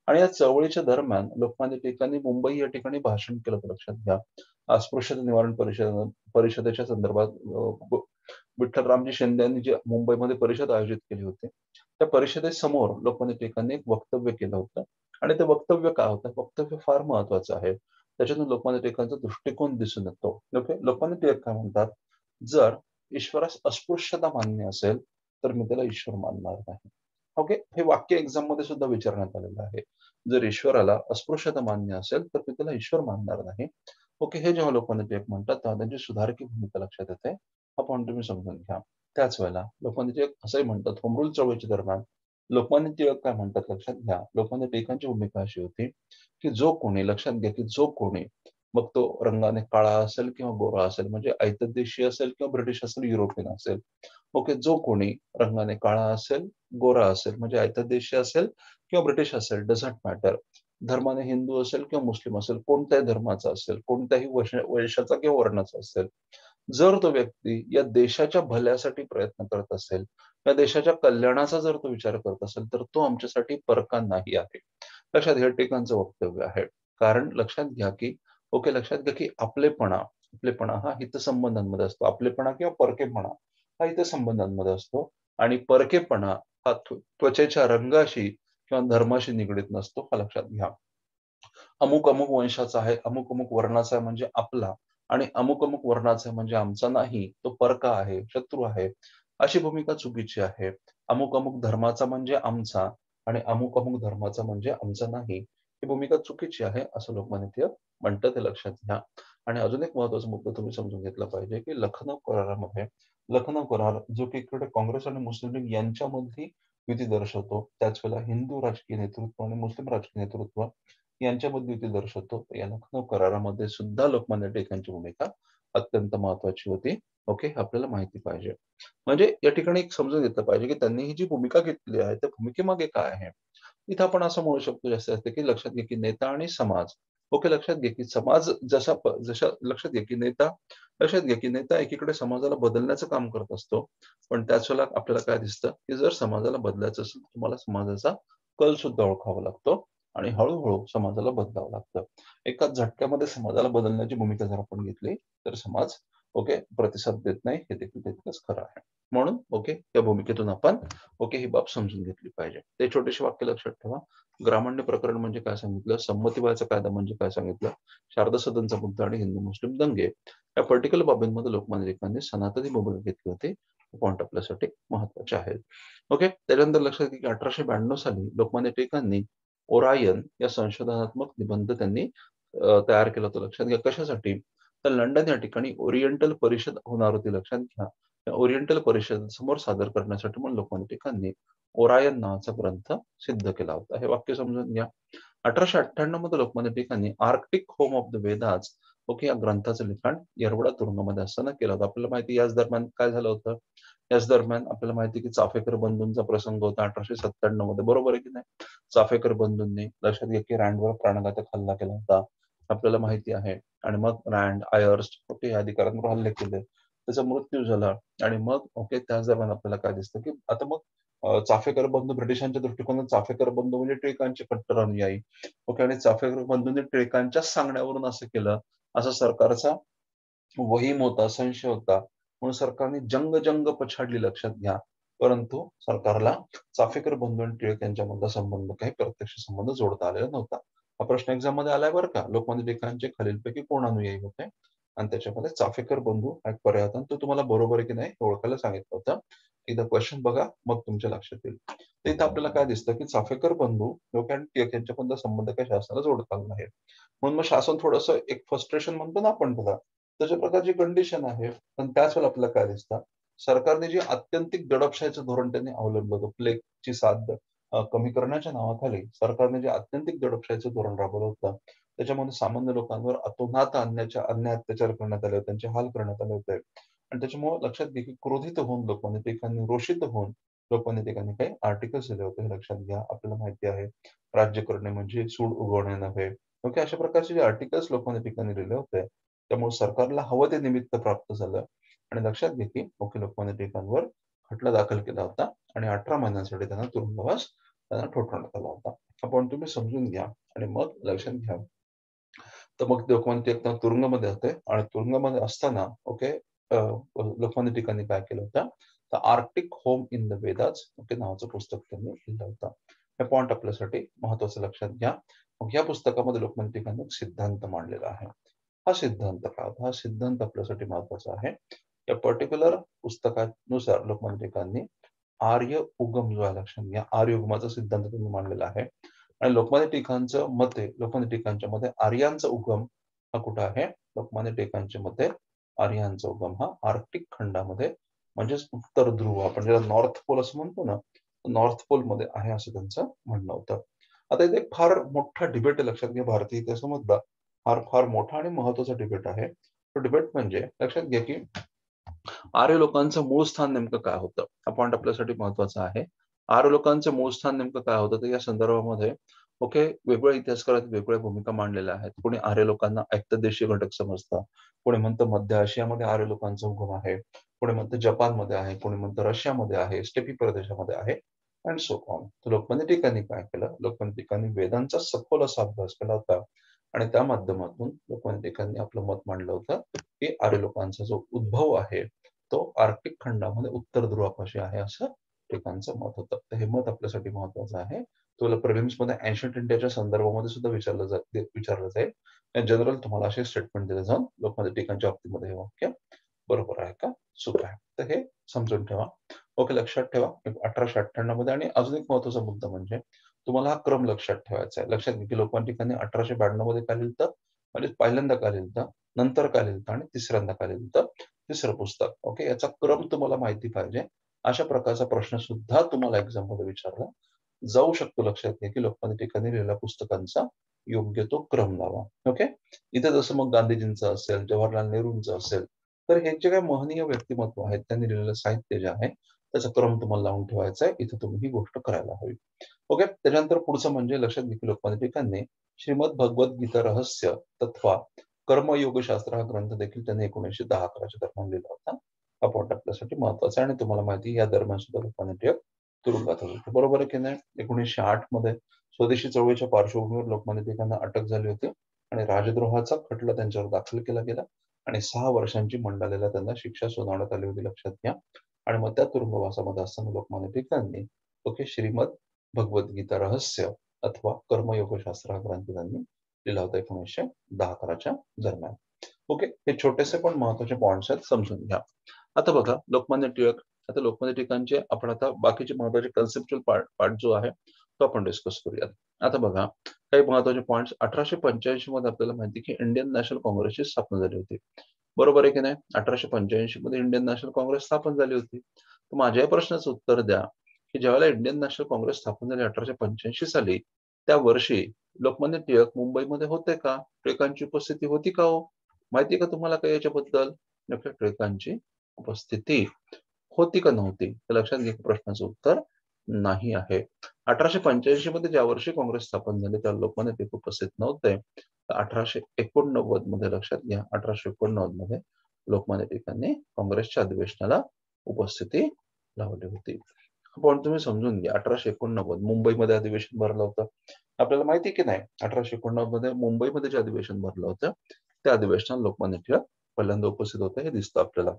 आणि या चळवळीच्या दरम्यान लोकमान्य टिळकांनी मुंबई या ठिकाणी भाषण केलं होतं, लक्षात घ्या. अस्पृश्यता निवारण परिषदेच्या संदर्भात विठ्ठलरामजी शिंदे यांनी जे मुंबईमध्ये परिषद आयोजित केली होती. त्या परिषदेसमोर लोकमान्य टिळकांनी एक वक्तव्य केलं होतं. आणि ते वक्तव्य काय होतं? वक्तव्य फार महत्वाचं आहे. त्याच्यातून लोकमान्य टिळकांचा दृष्टिकोन दिसून येतो. लोकमान्य टिळक काय म्हणतात, जर ईश्वरास अस्पृश्यता मान्य असेल, तर मी त्याला ईश्वर मानणार नाही. हे वाक्य एक्झाममध्ये सुद्धा विचारण्यात आलेलं आहे. जर ईश्वराला अस्पृश्यता मान्य असेल, तर मी त्याला ईश्वर मानणार नाही. हे जेव्हा लोकमान्य टिळक म्हणतात, तेव्हा त्यांची सुधारकी भूमिका लक्षात येते. हा पॉइंट तुम्ही समजून घ्या. त्याच वेळेला लोकमान्य टिळक असंही म्हणतात, होम रूल चळवळीच्या दरम्यान लोकमान्य टिळक काय म्हणतात, लक्षात घ्या. लोकमान्य टिळकांची भूमिका अशी होती, की जो कोणी लक्षात घ्या, की जो कोणी मग तो रंगाने काळा असेल किंवा गोरा असेल, म्हणजे आयतदेशी असेल किंवा ब्रिटिश असेल, युरोपियन असेल. जो कोणी रंगाने काळा असेल, गोरा असेल, म्हणजे आयतदेशी असेल किंवा ब्रिटिश असेल, डझंट मॅटर. धर्माने हिंदू असेल किंवा मुस्लिम असेल, कोणत्याही धर्माचा असेल, कोणत्याही वंशाचा किंवा वर्णाचा असेल. जर तो व्यक्ती या देशाच्या भल्यासाठी प्रयत्न करत असेल, या देशाच्या कल्याणाचा जर तो विचार करत असेल, तर तो आमच्यासाठी परका नाही आहे. लक्षात घ्या, टिळकांचं वक्तव्य आहे. कारण लक्षात घ्या, की लक्षात घ्या, की आपलेपणा हा हितसंबंधांमध्ये असतो. आपलेपणा किंवा परकेपणा हा हितसंबंधांमध्ये असतो आणि परकेपणा हा त्वचेच्या रंगाशी किंवा धर्माशी निगडीत नसतो, हा लक्षात घ्या. अमुक-अमुक वंशाचा आहे, अमुक-अमुक वर्णाचा आहे म्हणजे आपला आणि अमुक-अमुक वर्णाचा आहे म्हणजे आमचा नाही, तो परका आहे, शत्रू आहे. अशी भूमिका चुकीची आहे. अमुक-अमुक धर्माचा म्हणजे आमचा आणि अमुक-अमुक धर्माचा म्हणजे आमचा नाही. ही भूमिका चुकीची आहे, असं लोकमान्य टिळक म्हणतात, हे लक्षात घ्या. आणि अजून एक महत्त्वाचा मुद्दा तुम्ही समजून घेतला पाहिजे, की लखनौ करार जो की इकडे काँग्रेस आणि मुस्लिम लीग यांच्यामधली युती दर्शवतो. त्याच वेळेला हिंदू राजकीय नेतृत्व आणि मुस्लिम राजकीय नेतृत्व यांच्यामध्ये युती दर्शवतो. या लखनौ करारामध्ये सुद्धा लोकमान्य टिळकांची भूमिका अत्यंत महत्वाची होती. आपल्याला माहिती पाहिजे. म्हणजे या ठिकाणी एक समजून घेतलं पाहिजे, की त्यांनी ही जी भूमिका घेतली आहे, त्या भूमिकेमागे काय आहे? इथं आपण असं म्हणू शकतो जास्तीत जास्त, की लक्षात घ्या, की नेता आणि समाज ओके, लक्षात घ्या की समाज जशा लक्षात घ्या की नेता एकीकडे समाजाला बदलण्याचं काम करत असतो, पण त्याच वेळेला आपल्याला काय दिसतं की जर समाजाला बदलायचं असेल तर तुम्हाला समाजाचा कल सुद्धा ओळखावा लागतो आणि हळूहळू समाजाला बदलावं लागतं. एकाच झटक्यामध्ये समाजाला बदलण्याची भूमिका जर आपण घेतली तर समाज प्रतिसाद देत नाही, हे देखील तितकंच खरं आहे. म्हणून या भूमिकेतून आपण ही बाब समजून घेतली पाहिजे. ते छोटेसे वाक्य लक्षात ठेवा. ग्रामान्य प्रकरण म्हणजे काय सांगितलं, संमतीबाईचा कायदा म्हणजे काय सांगितलं, शारदा सदनचा मुद्दा आणि हिंदू मुस्लिम दंगे या पर्टिक्युलर बाबींमध्ये लोकमान्य टिळकांनी सनातनी भूमिका घेतली होती. पॉईंट आपल्यासाठी महत्वाचे आहेत. त्याच्यानंतर लक्षात घ्या की 1892 साली लोकमान्य टिळकांनी ओरायन या संशोधनात्मक निबंध त्यांनी तयार केला होता. लक्षात घ्या कशासाठी, तर लंडन या ठिकाणी ओरिएंटल परिषद होणार होती. लक्षात घ्या, त्या ओरिएंटल परिषद समोर सादर करण्यासाठी म्हणून लोकमान्य टिळकांनी ओरायन नावाचा ग्रंथ सिद्ध केला होता. हे वाक्य समजून घ्या. 1898 मध्ये लोकमान्य टिळकांनी Arctic home of the Vedas या ग्रंथाचं लिखाण येरवडा तुरुंगामध्ये असताना केलं होतं. आपल्याला माहिती याच दरम्यान काय झालं होतं, याच दरम्यान आपल्याला माहिती की चाफेकर बंधूंचा प्रसंग होता 1897 मध्ये, बरोबर आहे की नाही. चाफेकर बंधूंनी लक्षात घ्या की रँडवर प्राणघातक हल्ला केला होता, आपल्याला माहिती आहे. आणि मग रँड, आयर्स या अधिकाऱ्यांवर हल्ले केले, त्याचा मृत्यू झाला. आणि मग त्याच दरम्यान आपल्याला काय दिसतं की आता मग चाफेकर बंधू ब्रिटिशांच्या दृष्टिकोनात चाफेकर बंधू म्हणजे टिळकांचे कट्टर अनुयायी. आणि चाफेकर बंधूंनी टिळकांच्याच सांगण्यावरून असं केलं, असा सरकारचा वहीम होता, संशय होता. म्हणून सरकारने जंग जंग पछाडली, लक्षात घ्या. परंतु सरकारला चाफेकर बंधू आणि टिळक यांच्यामधला संबंध काही प्रत्यक्ष संबंध जोडता आलेला नव्हता. हा प्रश्न एक्झाम मध्ये आलाय बरं का. लोकमान्य टिळकांचे खालीलपैकी कोण अनुयायी होते, आणि त्याच्यामध्ये चाफेकर बंधू हा एक पर्याय होता. तो तुम्हाला बरोबर आहे की नाही हे ओळखायला सांगितलं होतं. एकदा क्वेश्चन बघा, मग तुमच्या लक्षात येईल. तर इथं आपल्याला काय दिसतं की चाफेकर बंधू आणि टिळक यांच्यामधला संबंध काही शासनाला जोडता आला नाही. म्हणून मग शासन थोडंसं एक फ्रस्ट्रेशन म्हणतो ना आपण त्याला, तशा प्रकारची कंडिशन आहे. पण त्याच वेळेला आपल्याला काय दिसतं, सरकारने जे आत्यंतिक दडपशाहीचं धोरण त्यांनी अवलंबलं होतं, प्लेगची साथ कमी करण्याच्या नावाखाली सरकारने जे आत्यंतिक दडपशाहीचं धोरण राबवलं होतं, त्याच्यामध्ये सामान्य लोकांवर अतोनात अन्याय अत्याचार करण्यात आले होते, त्यांचे हाल करण्यात आले होते. आणि त्याच्यामुळे लक्षात घ्या की क्रोधित होऊन लोकमान्य टिळकांनी, रोषित होऊन लोकमान्य टिळकांनी काही आर्टिकल्स लिहिले होते, हे लक्षात घ्या. आपल्याला माहिती आहे, राज्य करणे म्हणजे सूड उगवणे नव्हे. अशा प्रकारचे जे आर्टिकल्स लोकमान्य टिळकांनी लिहिले होते, त्यामुळे सरकारला हवं ते निमित्त प्राप्त झालं. आणि लक्षात घ्या की लोकमान्य टिळकांवर खटला दाखल केला होता आणि 18 महिन्यांसाठी त्यांना तुरुंगवास त्यांना ठोठावण्यात आला होता. आपण तुम्ही समजून घ्या आणि मग लक्षात घ्या. तर मग लोकमान्य टिळक तुरुंगामध्ये होते आणि तुरुंगामध्ये असताना लोकमान्य टिळकांनी काय केलं होतं, तर Arctic home in the Vedas नावाचं पुस्तक त्यांनी लिहिलं होतं. हे पॉइंट आपल्यासाठी महत्वाचं लक्षात घ्या. मग या पुस्तकामध्ये लोकमान्य टिळकांनी एक सिद्धांत मांडलेला आहे. हा सिद्धांत काय होता, हा सिद्धांत आपल्यासाठी महत्वाचा आहे. या पर्टिक्युलर पुस्तकानुसार लोकमान्य टिळकांनी आर्य उगम जो आहे, लक्षात घ्या, आर्य उगमाचा सिद्धांत त्यांनी मांडलेला आहे. आणि लोकमान्य टिळकांच्या मते आर्यांचा उगम हा कुठं आहे, लोकमान्य टिळकांच्या मते आर्यांचा उगम हा आर्क्टिक खंडामध्ये, म्हणजेच उत्तर ध्रुव, आपण ज्याला नॉर्थ पोल असं म्हणतो ना, नॉर्थ पोल मध्ये आहे असं त्यांचं म्हणणं होतं. आता इथे एक फार मोठा डिबेट आहे, लक्षात घ्या, भारतीय इतिहासामधला फार फार मोठा आणि महत्वाचा डिबेट आहे. तो डिबेट म्हणजे लक्षात घ्या की आर्य लोकांचं मूळ स्थान नेमकं काय होतं, हा पॉईंट आपल्यासाठी महत्वाचा आहे. आर्य लोकांचं मूळ स्थान नेमकं काय होतं, तर या संदर्भामध्ये वेगवेगळ्या इतिहासकारात वेगवेगळ्या भूमिका मांडलेल्या आहेत. कोणी आर्य लोकांना ऐक्तदेशीय घटक समजतं, कोणी म्हणतं मध्य आशियामध्ये आर्य लोकांचा उगम आहे, कोणी म्हणतं जपानमध्ये आहे, कोणी म्हणतं रशियामध्ये आहे, स्टेपी प्रदेशामध्ये आहे, अँड सो ऑन. तर लोकमान्य टिळकांनी काय केलं, लोकमान्य टिळकांनी वेदांचा सखोल असा अभ्यास केला होता आणि त्या माध्यमातून लोकमान्य टिळकांनी आपलं मत मांडलं होतं की आर्य लोकांचा जो उद्भव आहे तो आर्क्टिक खंडामध्ये उत्तर ध्रुवापाशी आहे, असं टिळकांचं मत होतं. तर हे मत आपल्यासाठी महत्वाचं आहे. तुला प्रिलिम्स मध्ये एन्शंट इंडियाच्या संदर्भामध्ये सुद्धा विचारलं जाईल. जनरल तुम्हाला असे स्टेटमेंट दिले जाऊन लोकमान्य टिळकांच्या बाबतीमध्ये हे वाक्य बरोबर आहे का, चूक आहे, तर हे समजून ठेवा. लक्षात ठेवा 1898 मध्ये. आणि अजून एक महत्वाचा मुद्दा म्हणजे तुम्हाला हा क्रम लक्षात ठेवायचा आहे. लक्षात घ्या की लोकमान्य टिळकांनी 1892 मध्ये काय लिहिलं, म्हणजे पहिल्यांदा काय लिहिलं, नंतर काय लिहिलं आणि तिसऱ्यांदा काय लिहिलं, तिसरं पुस्तक. याचा क्रम तुम्हाला माहिती पाहिजे. अशा प्रकारचा प्रश्न सुद्धा तुम्हाला एक्झाम मध्ये विचारला जाऊ शकतो. लक्षात घ्या की लोकमान्य टिळकांनी लिहिलेल्या पुस्तकांचा योग्य तो क्रम लावा. इथे जसं मग गांधीजींचं असेल, जवाहरलाल नेहरूंचं असेल, तर हे जे काही महनीय व्यक्तिमत्व आहेत त्यांनी लिहिलेलं साहित्य जे आहे त्याचा क्रम तुम्हाला लावून ठेवायचा आहे. इथे तुम्ही ही गोष्ट करायला हवी. ओके. त्याच्यानंतर पुढचं म्हणजे लक्षात घ्या की लोकमान्य टिळकांनी श्रीमद भगवद्गीता रहस्य तत्वा कर्मयोगशास्त्र हा ग्रंथ देखील त्यांनी 1910-11 दरम्यान लिहिला होता. हा पॉइंट आपल्यासाठी महत्वाचा आहे आणि तुम्हाला माहिती आहे या दरम्यान सुद्धा लोकमान्य टिळक तुरुंगात होते. बरोबर आहे की नाही? 1908 मध्ये स्वदेशी चळवळीच्या पार्श्वभूमीवर लोकमान्य टिळकांना अटक झाली होती आणि राजद्रोहाचा खटला त्यांच्यावर दाखल केला गेला आणि 6 वर्षांची मंडालेला त्यांना शिक्षा सुनावण्यात आली होती, लक्षात घ्या. आणि मग त्या तुरुंगवासामध्ये असताना लोकमान्य टिळकांनी ओके श्रीमद भगवद्गीता रहस्य अथवा कर्मयोगशास्त्र हा ग्रंथ त्यांनी लिहिला होता 1910-11 दरम्यान. ओके. हे छोटेसे पण महत्वाचे पॉइंट्स आहेत, समजून घ्या. आता बघा लोकमान्य टिळक, आता लोकमान्य टिळकांचे आपण आता बाकीचे महत्वाचे कन्सेप्च्युअल पार्ट जो आहे तो आपण डिस्कस करूयात. आता बघा काही महत्वाचे पॉइंट्स. 1885 मध्ये आपल्याला माहिती की इंडियन नॅशनल काँग्रेसची स्थापना झाली होती. बरोबर आहे की नाही? 1885 मध्ये इंडियन नॅशनल काँग्रेस स्थापन झाली होती. तर माझ्या प्रश्नाचं उत्तर द्या की ज्यावेळेला इंडियन नॅशनल काँग्रेस स्थापन झाली 1885 साली, त्या वर्षी लोकमान्य टिळक मुंबईमध्ये होते का? टिळकांची उपस्थिती होती का हो? माहिती आहे का तुम्हाला काही याच्याबद्दल? नक्की टिळकांची उपस्थिती होती का नव्हती? तर लक्षात घ्या प्रश्नाचं उत्तर नाही आहे. 1885 मध्ये ज्या वर्षी काँग्रेस स्थापन झाली त्या लोकमान्य टिळक उपस्थित नव्हते. 1889 मध्ये लक्षात घ्या 1889 मध्ये लोकमान्य टिळकांनी काँग्रेसच्या अधिवेशनाला उपस्थिती लावली होती. पण तुम्ही समजून घ्या 1889 मुंबईमध्ये अधिवेशन भरलं होतं. आपल्याला माहिती की नाही 1889 मध्ये मुंबईमध्ये जे अधिवेशन भरलं होतं त्या अधिवेशनात लोकमान्य टिळक पहिल्यांदा उपस्थित होते हे दिसतं आपल्याला.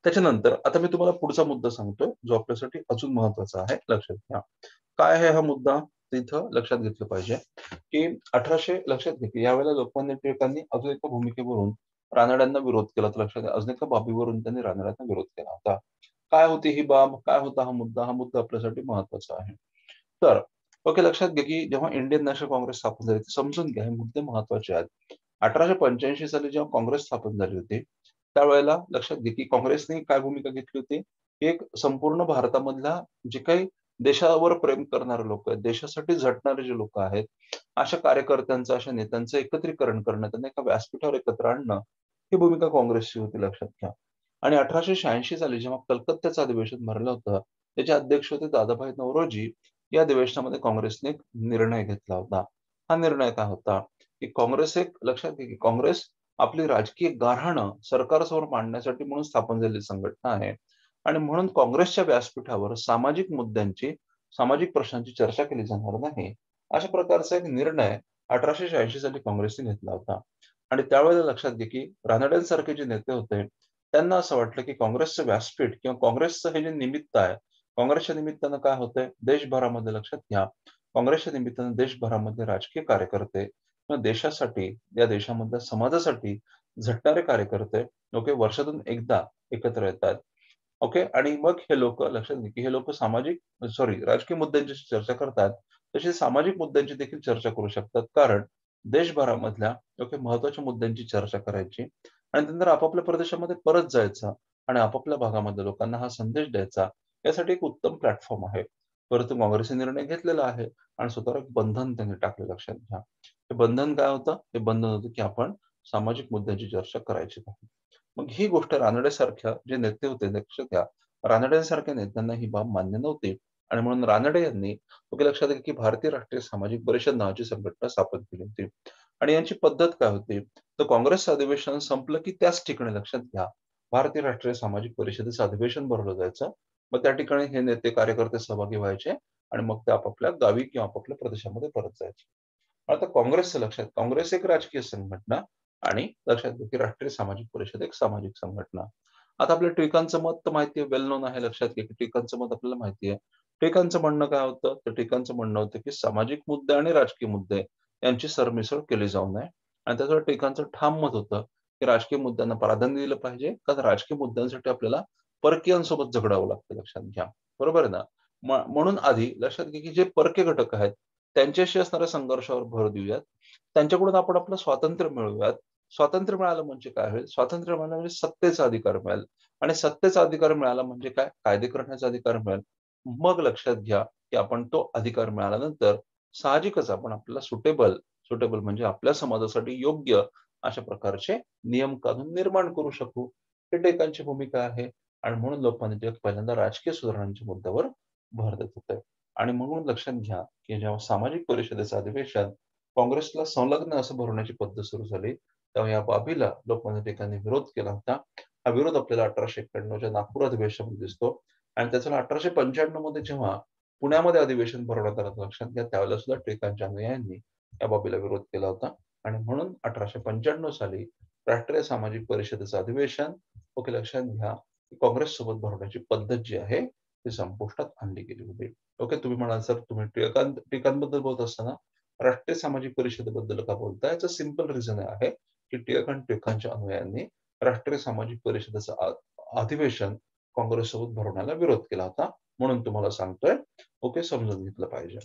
त्याच्यानंतर आता मी तुम्हाला पुढचा मुद्दा सांगतोय जो आपल्यासाठी अजून महत्वाचा आहे, लक्षात घ्या. काय आहे हा मुद्दा? तिथं लक्षात घेतलं पाहिजे की लक्षात घ्या की यावेळेला लोकमान्य टिळकांनी अजून एका भूमिकेवरून रानड्यांना विरोध केला. तर लक्षात घ्या अजून एका बाबीवरून त्यांनी रानड्यांना विरोध केला होता. काय होती ही बाब? काय होता हा मुद्दा? हा मुद्दा आपल्यासाठी महत्वाचा आहे. तर ओके लक्षात घ्या की जेव्हा इंडियन नॅशनल काँग्रेस स्थापन झाली समजून घ्या हे मुद्दे महत्वाचे आहेत. 1885 साली जेव्हा काँग्रेस स्थापन झाली होती त्यावेळेला लक्षात घ्या की काँग्रेसने काय भूमिका घेतली होती? एक संपूर्ण भारतामधल्या जे काही देशावर प्रेम करणारे लोक आहेत, देशासाठी झटणारे जे लोक आहेत, अशा कार्यकर्त्यांचं, अशा नेत्यांचं एकत्रीकरण करणं, त्यांना एका व्यासपीठावर एकत्र आणणं, ही भूमिका काँग्रेसची होती, लक्षात घ्या. आणि 1886 साली जेव्हा कलकत्त्याचं अधिवेशन भरलं होतं, त्याचे अध्यक्ष होते दादाभाई नौरोजी. या अधिवेशनामध्ये काँग्रेसने एक निर्णय घेतला होता. हा निर्णय काय होता? की काँग्रेस एक लक्षात घ्या की काँग्रेस आपली राजकीय गाऱ्हाणं सरकारसमोर मांडण्यासाठी म्हणून स्थापन झालेली संघटना आहे आणि म्हणून काँग्रेसच्या व्यासपीठावर सामाजिक प्रश्नांची चर्चा केली जाणार नाही. अशा प्रकारचा एक निर्णय 1886 साली काँग्रेसने घेतला होता. आणि त्यावेळेला लक्षात घ्या की रानड्यांसारखे जे नेते होते त्यांना असं वाटलं की काँग्रेसचं व्यासपीठ किंवा काँग्रेसचं हे जे निमित्त आहे, काँग्रेसच्या निमित्तानं काय होतंय देशभरामध्ये लक्षात घ्या, काँग्रेसच्या निमित्तानं देशभरामध्ये राजकीय कार्यकर्ते किंवा देशासाठी, या देशामधल्या समाजासाठी झटणारे कार्यकर्ते ओके वर्षातून एकदा एकत्र येतात. ओके आणि मग हे लोक लक्षात घ्या की हे लोक राजकीय मुद्द्यांची चर्चा करतात तशी सामाजिक मुद्द्यांची देखील चर्चा करू शकतात. कारण देशभरामधल्या ओके महत्वाच्या मुद्द्यांची चर्चा करायची आणि नंतर आपापल्या प्रदेशामध्ये परत जायचं आणि आपापल्या भागामधल्या लोकांना हा संदेश द्यायचा, यासाठी एक उत्तम प्लॅटफॉर्म आहे. परंतु काँग्रेसने निर्णय घेतलेला आहे आणि स्वतःवर एक बंधन त्यांनी टाकलं, लक्षात घ्या. हे बंधन काय होतं? हे बंधन होतं की आपण सामाजिक मुद्द्यांची चर्चा करायची नाही. मग ही गोष्ट रानडेसारख्या जे नेते होते, लक्षात घ्या, रानडेंसारख्या नेत्यांना ही बाब मान्य नव्हती आणि म्हणून रानडे यांनी ओके लक्षात घ्या की भारतीय राष्ट्रीय सामाजिक परिषद नावाची संघटना स्थापन केली होती. आणि यांची पद्धत काय होती? तर काँग्रेसचं अधिवेशन संपलं की त्याच ठिकाणी लक्षात घ्या भारतीय राष्ट्रीय सामाजिक परिषदेचं अधिवेशन भरवलं जायचं. मग त्या ठिकाणी हे नेते कार्यकर्ते सहभागी व्हायचे आणि मग ते आपापल्या गावी किंवा आपापल्या प्रदेशामध्ये परत जायचे. आता काँग्रेसचं लक्षात, काँग्रेस एक राजकीय संघटना आणि लक्षात घ्या की राष्ट्रीय सामाजिक परिषद एक सामाजिक संघटना. आता आपल्या टिळकांचं मत तर माहिती आहे, वेल नोन आहे, लक्षात घ्या की टिळकांचं मत आपल्याला माहिती आहे. टिळकांचं म्हणणं काय होतं? तर टिळकांचं म्हणणं होतं की सामाजिक मुद्दे आणि राजकीय मुद्दे यांची सरमिसळ केली जाऊ नये आणि त्याच्यावर टिळकांचं ठाम मत होतं की राजकीय मुद्द्यांना प्राधान्य दिलं पाहिजे, कारण राजकीय मुद्द्यांसाठी आपल्याला परकीयांसोबत झगडावं लागतं, लक्षात घ्या. बरोबर आहे ना? म्हणून आधी लक्षात घ्या की जे परके घटक आहेत त्यांच्याशी असणाऱ्या संघर्षावर भर देऊयात. त्यांच्याकडून आपण आपलं स्वातंत्र्य मिळवूयात. स्वातंत्र्य मिळालं म्हणजे काय होईल? स्वातंत्र्य मिळालं म्हणजे सत्तेचा अधिकार मिळेल आणि सत्तेचा अधिकार मिळाला म्हणजे काय? कायदे करण्याचा अधिकार मिळेल. मग लक्षात घ्या की आपण तो अधिकार मिळाल्यानंतर साहजिकच आपण आपल्याला सुटेबल म्हणजे आपल्या समाजासाठी योग्य अशा प्रकारचे नियम कानून निर्माण करू शकू. हे टिळकांची भूमिका आहे आणि म्हणून लोकमान्य टिळक पहिल्यांदा राजकीय सुधारणांच्या मुद्द्यावर भर देत होते. आणि म्हणून लक्षात घ्या की जेव्हा सामाजिक परिषदेचं अधिवेशन काँग्रेसला संलग्न असं भरवण्याची पद्धत सुरू झाली, तेव्हा या बाबीला लोकमान्य टिळकांनी विरोध केला होता. हा विरोध आपल्याला 1891च्या नागपूर अधिवेशनामध्ये दिसतो आणि त्याच्याला 1895 मध्ये जेव्हा पुण्यामध्ये अधिवेशन भरवण्यात आलं, लक्षात घ्या त्यावेळेला सुद्धा टिळकांच्या अनुयायांनी या बाबीला विरोध केला होता आणि म्हणून 1895 साली राष्ट्रीय सामाजिक परिषदेचं अधिवेशन लक्षात घ्या काँग्रेस सोबत भरवण्याची पद्धत जी आहे ती संपुष्टात आणली गेली होती. तुम्ही म्हणाल सर तुम्ही टिळकांबद्दल बोलत असताना राष्ट्रीय सामाजिक परिषदेबद्दल का बोलताय? याचं सिंपल रिझन आहे की टिळकांच्या अनुयायांनी राष्ट्रीय सामाजिक परिषदेचं अधिवेशन काँग्रेस सोबत भरवण्याला विरोध केला होता, म्हणून तुम्हाला सांगतोय. समजून घेतलं पाहिजे.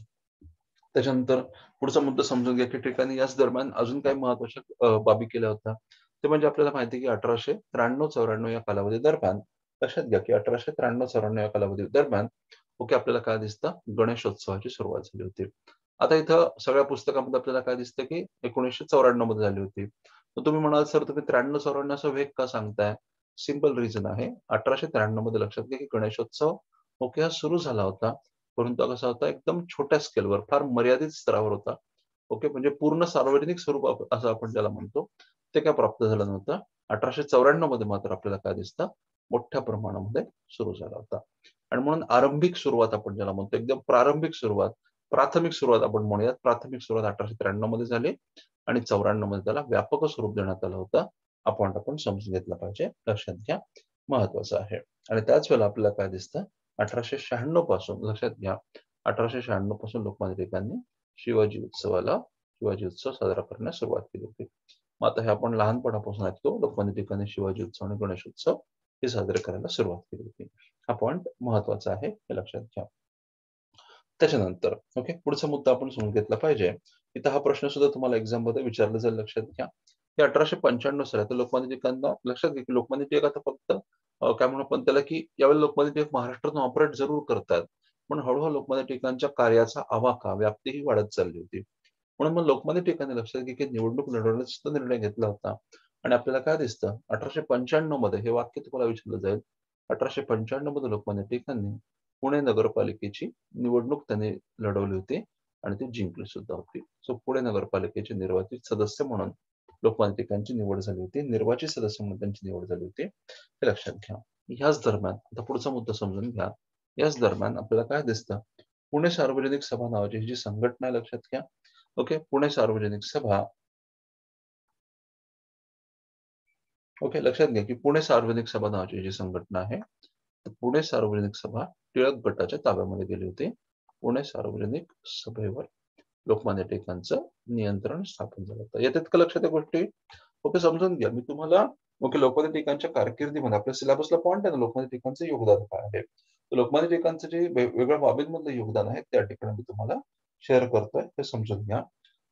त्याच्यानंतर पुढचा मुद्दा समजून घ्या की टिळकांनी याच दरम्यान अजून काही महत्वाच्या बाबी केल्या होत्या. ते म्हणजे आपल्याला माहिती की 1893-94 या कालावधी दरम्यान लक्षात घ्या की 1893-94 या कालावधी दरम्यान आपल्याला काय दिसतं, गणेशोत्सवाची सुरुवात झाली होती. आता इथं सगळ्या पुस्तकामध्ये आपल्याला काय दिसतं की 1994 मध्ये झाली होती. तर तुम्ही म्हणाल सर तुम्ही 93-94 असा वेग का सांगताय? सिंपल रिझन आहे. 1893 मध्ये लक्षात घ्या की गणेशोत्सव हा सुरू झाला होता, परंतु कसा होता एकदम छोट्या स्केलवर फार मर्यादित स्तरावर होता. म्हणजे पूर्ण सार्वजनिक स्वरूप असं आपण ज्याला म्हणतो ते काय प्राप्त झालं नव्हतं. 1894 मध्ये मात्र आपल्याला काय दिसतं, मोठ्या प्रमाणामध्ये सुरू झाला होता आणि म्हणून आरंभिक सुरुवात आपण ज्याला म्हणतो एकदम प्रारंभिक सुरुवात, प्राथमिक सुरुवात आपण म्हणूयात. प्राथमिक सुरुवात 1893 मध्ये झाली आणि 94 मध्ये त्याला व्यापक स्वरूप देण्यात आलं होतं. आपण समजून घेतलं पाहिजे, लक्षात घ्या, महत्वाचं आहे. आणि त्याच वेळेला आपल्याला काय दिसतं, 1896 पासून लक्षात घ्या 1896 पासून लोकमान्य टिळकांनी शिवाजी उत्सव साजरा करण्यास सुरुवात केली होती. मग आता हे आपण लहानपणापासून ऐकतो, लोकमान्य टिळकांनी शिवाजी उत्सव आणि गणेश उत्सव हे साजरे करायला सुरुवात केली होती. हा पॉइंट महत्वाचा आहे, हे लक्षात घ्या. त्याच्यानंतर पुढचा मुद्दा आपण समजून घेतला पाहिजे. इथं हा प्रश्न सुद्धा तुम्हाला एक्झाम मध्ये विचारला जाईल, लक्षात घ्या. हे 1895 साली लोकमान्य टिळकांना लक्षात घ्या की लोकमान्य टिळक आता फक्त काय म्हणू आपण त्याला की यावेळी लोकमान्य टिळक महाराष्ट्रातून ऑपरेट जरूर करतात, पण हळूहळू लोकमान्य टिळकांच्या कार्याचा आवाका व्याप्तीही वाढत चालली होती. म्हणून मग लोकमान्य टिळकांनी लक्षात घ्या की निवडणूक लढवण्याचा निर्णय घेतला होता आणि आपल्याला काय दिसतं 1895 मध्ये हे वाक्य तुम्हाला विचारलं जाईल. 1895 मध्ये लोकमान्य टिळकांनी पुणे नगरपालिकेची निवडणूक त्यांनी लढवली होती आणि ती जिंकली सुद्धा होती. सो पुणे नगरपालिकेचे निर्वाचित सदस्य म्हणून लोकमान्य टिळकांची निवड झाली होती, निर्वाचित सदस्य म्हणून त्यांची निवड झाली होती, हे लक्षात घ्या. ह्याच दरम्यान आता पुढचा मुद्दा समजून घ्या. याच दरम्यान आपल्याला काय दिसतं, पुणे सार्वजनिक सभा नावाची जी संघटना आहे, लक्षात घ्या. पुणे सार्वजनिक सभा लक्षात घ्या की पुणे सार्वजनिक सभा नावाची जी संघटना आहे, पुणे सार्वजनिक सभा टिळक गटाच्या ताब्यामध्ये गेली होती. पुणे सार्वजनिक सभेवर लोकमान्य टिळकांचं नियंत्रण स्थापन झालं होतं. येतात का लक्षात या गोष्टी? समजून घ्या. मी तुम्हाला लोकमान्य टिळकांच्या कारकिर्दीमध्ये आपल्या सिलेबसला पॉइंट आहे ना, लोकमान्य टिळकांचं योगदान काय आहे. लोकमान्य टिळकांचं जे वेगवेगळ्या बाबींमधलं योगदान आहे त्या ठिकाणी मी तुम्हाला शेअर करतोय, हे समजून घ्या.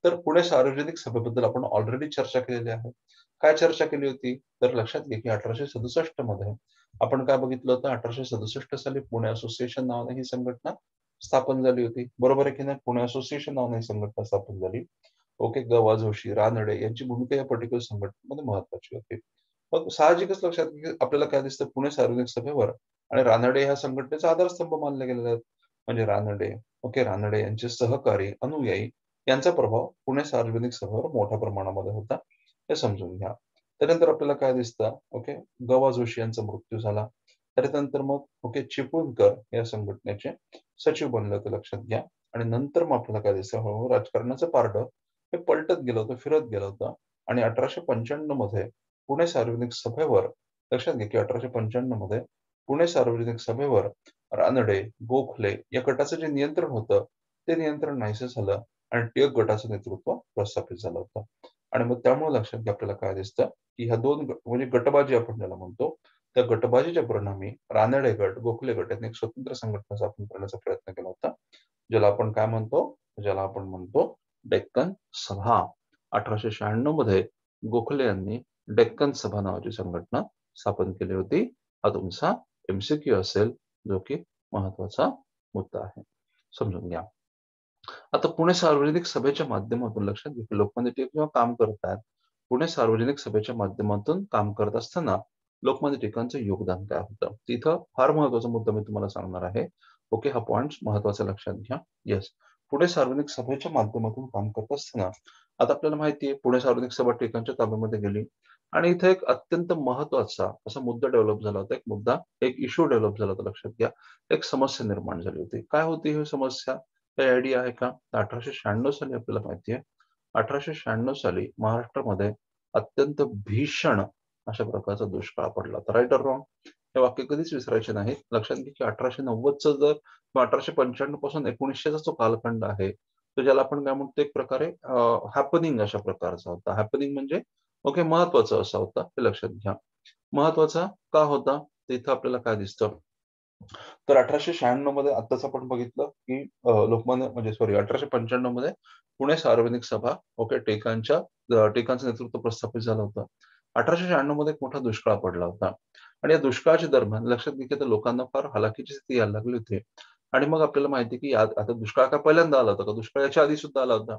तर पुणे सार्वजनिक सभेबद्दल आपण ऑलरेडी चर्चा केलेली आहे. काय चर्चा केली होती? तर लक्षात घ्या की 1867 मध्ये आपण काय बघितलं होतं, 1867 साली पुणे असोसिएशन नावाने ही संघटना स्थापन झाली होती. बरोबर आहे की नाही? पुणे असोसिएशन नावाने ही संघटना स्थापन झाली. ग. जोशी, रानडे यांची भूमिका या पर्टिक्युलर संघटनेमध्ये महत्वाची होती. मग साहजिकच लक्षात घ्या आपल्याला काय दिसतं, पुणे सार्वजनिक सभेवर आणि रानडे ह्या संघटनेचा आधारस्तंभ मानले गेलेले आहेत. म्हणजे रानडे यांचे सहकारी अनुयायी यांचा प्रभाव पुणे सार्वजनिक सभेवर मोठ्या प्रमाणामध्ये होता, हे समजून घ्या. त्यानंतर आपल्याला काय दिसतं, ग. जोशी यांचा मृत्यू झाला. त्यानंतर मग चिपळूणकर या संघटनेचे सचिव बनले होते, लक्षात घ्या. आणि नंतर मग आपल्याला काय दिसतं, हळूहळू राजकारणाचं पारडं हे पलटत गेलं होतं, फिरत गेलं होतं आणि 1895 मध्ये पुणे सार्वजनिक सभेवर लक्षात घ्या की 1895 मध्ये पुणे सार्वजनिक सभेवर रानडे, गोखले या गटाचं जे नियंत्रण होतं ते नियंत्रण नाहीसं झालं आणि टिळक गटाचं नेतृत्व प्रस्थापित झालं होतं. आणि मग त्यामुळे लक्षात घ्या आपल्याला काय दिसतं की ह्या दोन म्हणजे गटबाजी आपण ज्याला म्हणतो, त्या गटबाजीच्या परिणामी रानडे गट, गोखले गट यांनी एक स्वतंत्र संघटना स्थापन करण्याचा प्रयत्न केला होता, ज्याला आपण म्हणतो डेक्कन सभा. 1896 मध्ये गोखले यांनी डेक्कन सभा नावाची संघटना स्थापन केली होती. हा तुमचा MCQ असेल, जो की महत्वाचा मुद्दा आहे, समजून घ्या. आता पुणे सार्वजनिक सभेच्या माध्यमातून लक्षात घ्या लोकमान्य टिळक जेव्हा काम करतात, पुणे सार्वजनिक सभेच्या माध्यमातून काम करत असताना लोकमान्य टिळकांचं योगदान काय होतं, तिथं फार महत्वाचा मुद्दा मी तुम्हाला सांगणार आहे. ओके, हा पॉइंट महत्वाचा लक्षात घ्या. येस. पुणे सार्वजनिक सभेच्या माध्यमातून काम करत असताना आता आपल्याला माहिती आहे पुणे सार्वजनिक सभा टिकांच्या ताब्यामध्ये गेली आणि इथे एक अत्यंत महत्वाचा असा मुद्दा डेव्हलप झाला होता. एक इश्यू डेव्हलप झाला होता लक्षात घ्या. एक समस्या निर्माण झाली होती. काय होती ही समस्या? काही आयडिया आहे का? 1896 साली आपल्याला माहिती आहे. 1896 साली महाराष्ट्रामध्ये अत्यंत भीषण अशा प्रकारचा दुष्काळ पडला होता. Right or wrong? हे वाक्य कधीच विसरायचे नाही. लक्षात घ्या की 1890चं जर 1895 पासून 1900चा जो कालखंड आहे, तो ज्याला आपण काय म्हणतो एक प्रकारे हॅपनिंग अशा प्रकारचा होता. हॅपनिंग म्हणजे ओके महत्वाचा असा होता. हे लक्षात घ्या. महत्वाचा का होता? तर इथं आपल्याला काय दिसतं? तर 1896 मध्ये आत्ताच आपण बघितलं की लोकमान्य म्हणजे सॉरी 1895 मध्ये पुणे सार्वजनिक सभा ओके टिकांचं नेतृत्व प्रस्थापित झालं होतं. 1896 मध्ये एक मोठा दुष्काळ पडला होता आणि या दुष्काळाच्या दरम्यान लक्षात घ्या की लोकांना फार हलाखीची स्थिती यायला लागली होती आणि मग आपल्याला माहिती की आता दुष्काळ काय पहिल्यांदा आला होता का? दुष्काळ याच्या आधी सुद्धा आला होता